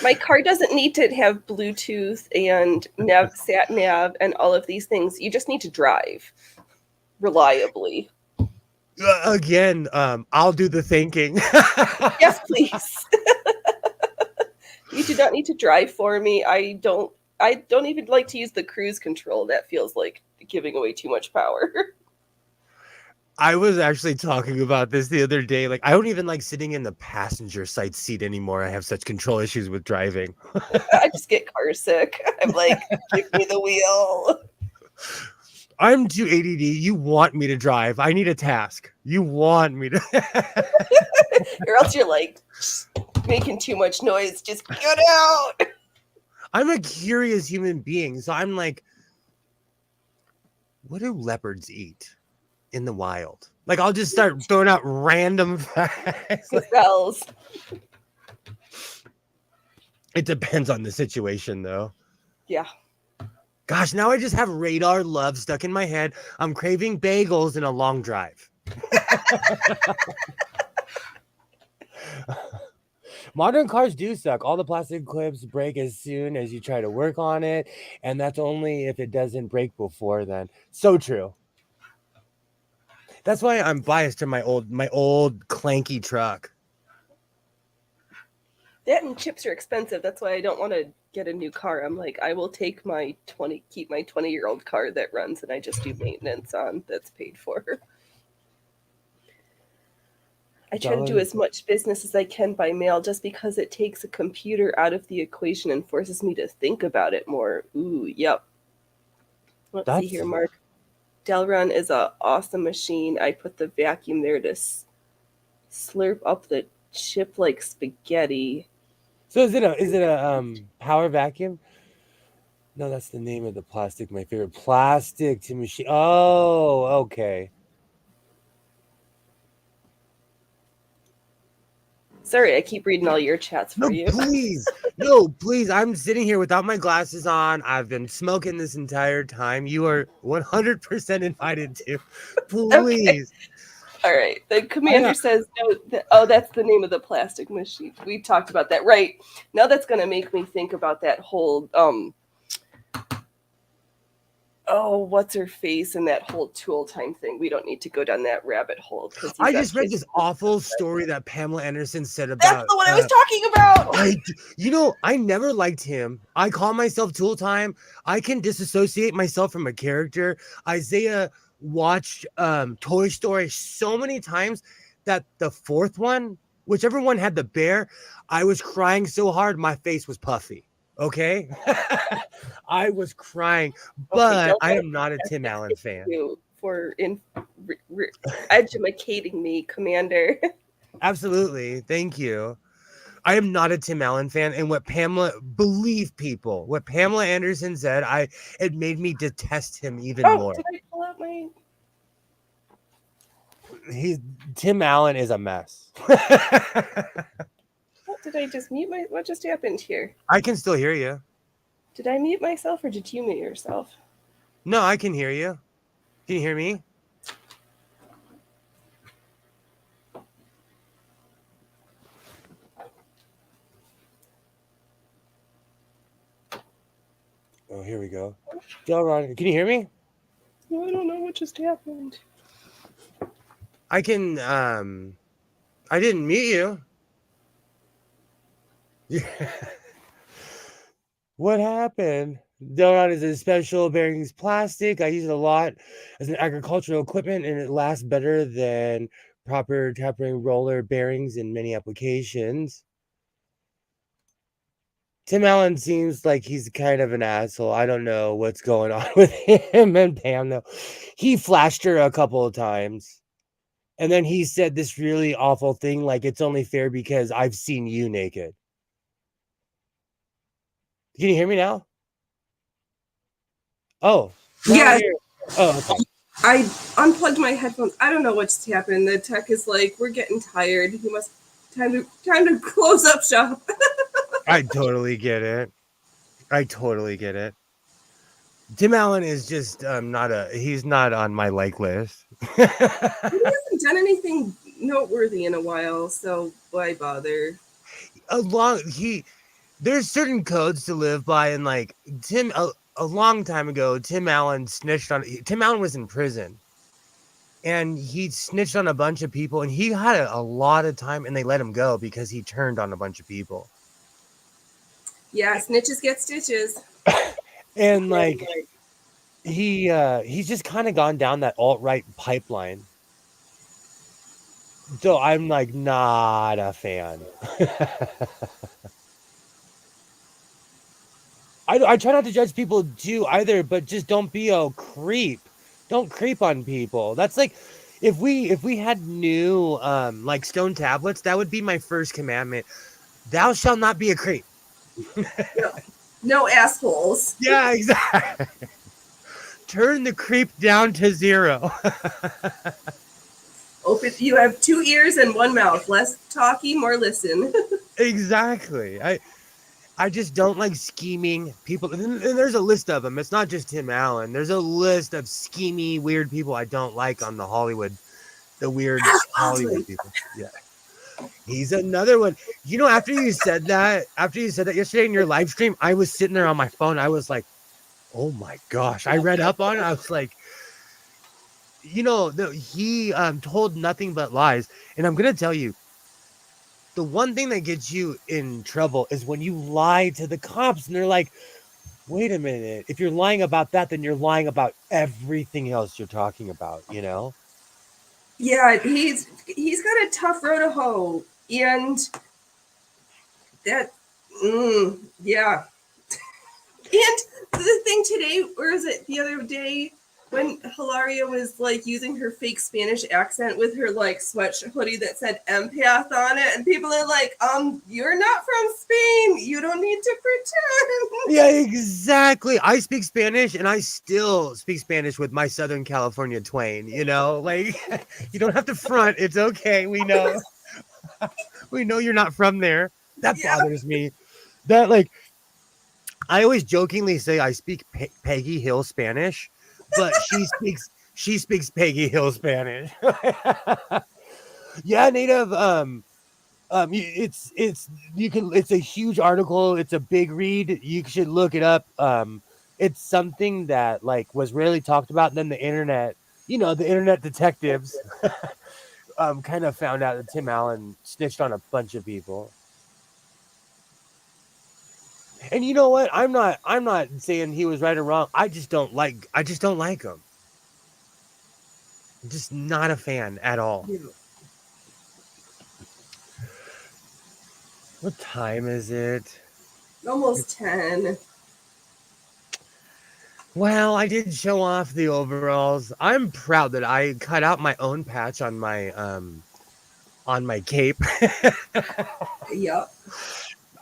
My car doesn't need to have Bluetooth and sat nav and all of these things. You just need to drive reliably. Again, I'll do the thinking. Yes, please. You do not need to drive for me. I don't even like to use the cruise control. That feels like giving away too much power. I was actually talking about this the other day. Like, I don't even like sitting in the passenger side seat anymore. I have such control issues with driving. I just get car sick. I'm like, give me the wheel. I'm too ADD. You want me to drive. I need a task. You want me to. Or else you're like making too much noise. Just get out. I'm a curious human being. So I'm like, what do leopards eat in the wild? Like, I'll just start throwing out random facts. Gazelles. It depends on the situation, though. Yeah. Gosh, now I just have radar love stuck in my head. I'm craving bagels and a long drive. Modern cars do suck. All the plastic clips break as soon as you try to work on it. And that's only if it doesn't break before then. So true. That's why I'm biased to my old clanky truck. That and chips are expensive. That's why I don't want to get a new car. I'm like, I will take keep my 20-year-old car that runs and I just do maintenance on that's paid for. I try to do as much business as I can by mail just because it takes a computer out of the equation and forces me to think about it more. Ooh, yep. Let's see here, Mark. Delron is an awesome machine. I put the vacuum there to slurp up the chip like spaghetti. So is it a power vacuum? No, that's the name of the plastic. My favorite plastic to machine. Oh, okay. Sorry, I keep reading all your chats for you. Please. No, please. I'm sitting here without my glasses on. I've been smoking this entire time. You are 100% invited to. Please. Okay. All right. The commander says, no, that's the name of the plastic machine. We talked about that. Right. Now that's going to make me think about that whole, what's her face and that whole tool time thing. We don't need to go down that rabbit hole. I just read this awful story that Pamela Anderson said about. That's the one I was talking about. I never liked him. I call myself Tool Time. I can disassociate myself from a character. Isaiah watched Toy Story so many times that the fourth one, whichever one had the bear, I was crying so hard my face was puffy. Okay. I was crying, but I am not a Tim Allen fan. For educating me, Commander. Absolutely. Thank you. I am not a Tim Allen fan. And what Pamela Anderson said, it made me detest him even more. Did I pull out my... Tim Allen is a mess. Did I just mute what just happened here? I can still hear you. Did I mute myself or did you mute yourself? No, I can hear you. Can you hear me? Oh, here we go. Delron, can you hear me? No, I don't know what just happened. I can, I didn't mute you. What happened? Delron is a special bearings plastic. I use it a lot as an agricultural equipment, and it lasts better than proper tapering roller bearings in many applications. Tim Allen seems like he's kind of an asshole. I don't know what's going on with him and Pam, though. He flashed her a couple of times. And then he said this really awful thing, like, it's only fair because I've seen you naked. Can you hear me now? Oh. Yeah. Oh, okay. I unplugged my headphones. I don't know what's happened. The tech is like, we're getting tired. You must time to close up shop. I totally get it. Tim Allen is just he's not on my like list. He hasn't done anything noteworthy in a while, so why bother? There's certain codes to live by, and like a long time ago, Tim Allen was in prison, and he snitched on a bunch of people, and he had a lot of time, and they let him go because he turned on a bunch of people. Yeah, snitches get stitches. And like he's just kind of gone down that alt-right pipeline. So I'm like not a fan. I try not to judge people too either, but just don't be a creep. Don't creep on people. That's like if we had new like stone tablets, that would be my first commandment. Thou shalt not be a creep. No assholes. Yeah, exactly. Turn the creep down to 0. You have 2 ears and 1 mouth. Less talky, more listen. Exactly. I just don't like scheming people. And there's a list of them. It's not just Tim Allen. There's a list of schemy, weird people I don't like on the weird Hollywood people. Yeah. He's another one. After you said that yesterday in your live stream, I was sitting there on my phone. I was like, oh my gosh. I read up on it. I was like, he told nothing but lies. And I'm going to tell you, the one thing that gets you in trouble is when you lie to the cops and they're like, wait a minute. If you're lying about that, then you're lying about everything else you're talking about, Yeah, he's got a tough row to hoe, and that, yeah. And the thing today, or is it the other day, when Hilaria was like using her fake Spanish accent with her like sweatshirt hoodie that said empath on it, and people are like, you're not from Spain. You don't need to pretend. Yeah, exactly. I speak Spanish and I still speak Spanish with my Southern California twang, you know? Like you don't have to front. It's okay. We know. We know you're not from there. That Yeah. bothers me. That like I always jokingly say I speak Peggy Hill Spanish, but she speaks Peggy Hill Spanish. Yeah, native. It's you can. It's a huge article. It's a big read. You should look it up. It's something that like was rarely talked about. And then the internet, the internet detectives, kind of found out that Tim Allen snitched on a bunch of people. And you know what? I'm not saying he was right or wrong. I just don't like him. I'm just not a fan at all. Yeah. What time is it? Almost 10. Well, I did show off the overalls. I'm proud that I cut out my own patch on my cape. Yep.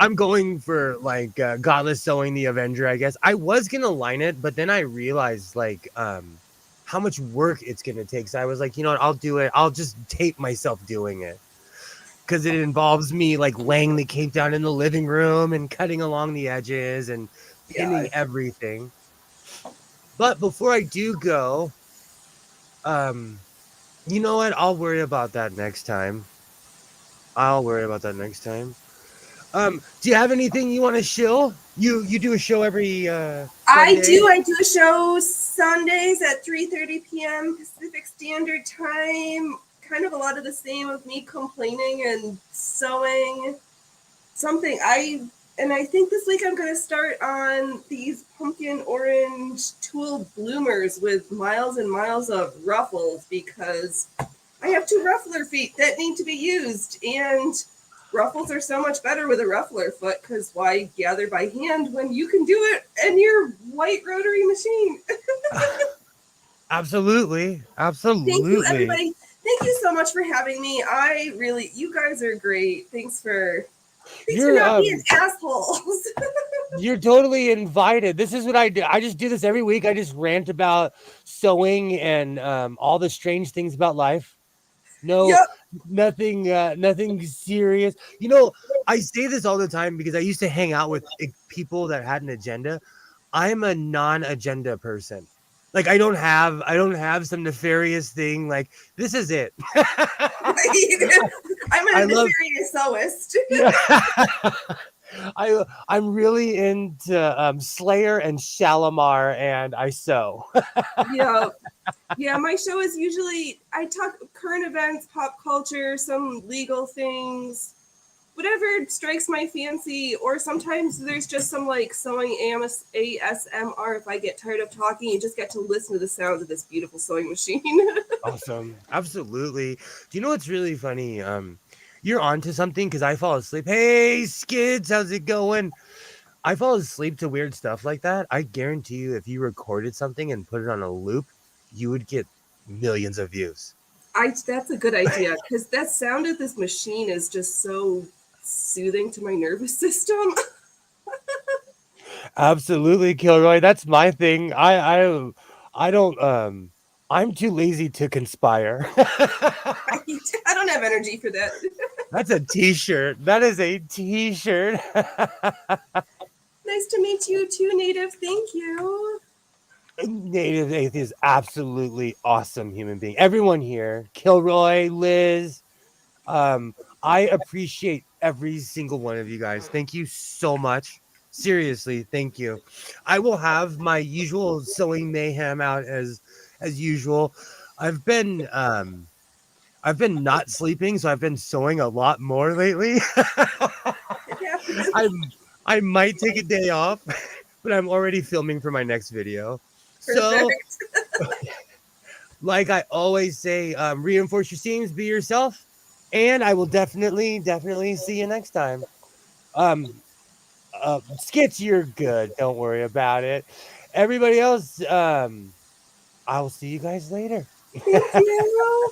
I'm going for like Godless Sewing the Avenger, I guess. I was gonna line it, but then I realized like how much work it's gonna take. So I was like, you know what, I'll do it. I'll just tape myself doing it. Because it involves me like laying the cape down in the living room and cutting along the edges and Yeah. pinning everything. But before I do go, um, you know what? I'll worry about that next time. I'll worry about that next time. Do you have anything you want to shill? You do a show every Sunday? I do a show Sundays at 3:30 p.m. Pacific Standard Time. Kind of a lot of the same of me complaining and sewing. I think this week I'm going to start on these pumpkin orange tulle bloomers with miles and miles of ruffles, because I have 2 ruffler feet that need to be used, and ruffles are so much better with a ruffler foot, because why gather by hand when you can do it in your white rotary machine? Absolutely, Thank you, absolutely. everybody. Thank you so much for having me. You guys are great. Thanks for You're not being assholes. you're totally invited. This is what I do. I just do this every week. I just rant about sewing and all the strange things about life. No, Yep. nothing serious. You know, I say this all the time because I used to hang out with people that had an agenda. I'm a non-agenda person. Like I don't have some nefarious thing. Like this is it. I'm I a love. nefarious sewist. Yeah. I'm really into Slayer and Shalimar, and I sew. Yeah. Yeah, my show is usually I talk current events, pop culture, some legal things, whatever strikes my fancy, or sometimes there's just some like sewing ASMR. If I get tired of talking, you just get to listen to the sounds of this beautiful sewing machine. Awesome, absolutely. Do you know what's really funny? You're onto something because I fall asleep. Hey, Skids, how's it going? I fall asleep to weird stuff like that. I guarantee you, if you recorded something and put it on a loop, you would get millions of views. That's a good idea, because that sound of this machine is just so soothing to my nervous system. Absolutely, Kilroy. That's my thing. I don't. I'm too lazy to conspire. I don't have energy for that. That's a T-shirt. That is a T-shirt. Nice to meet you too, Native. Thank you. Native Atheist, absolutely awesome human being. Everyone here, Kilroy, Liz, um, I appreciate every single one of you guys. Thank you so much. Seriously, thank you. I will have my usual sewing mayhem out as usual. I've been I've been not sleeping, so I've been sewing a lot more lately. It happens. I I might take a day off, but I'm already filming for my next video. So Perfect. like I always say, reinforce your seams, be yourself, and I will definitely see you next time. Um, Skits, you're good. Don't worry about it. Everybody else, I will see you guys later. Thank you.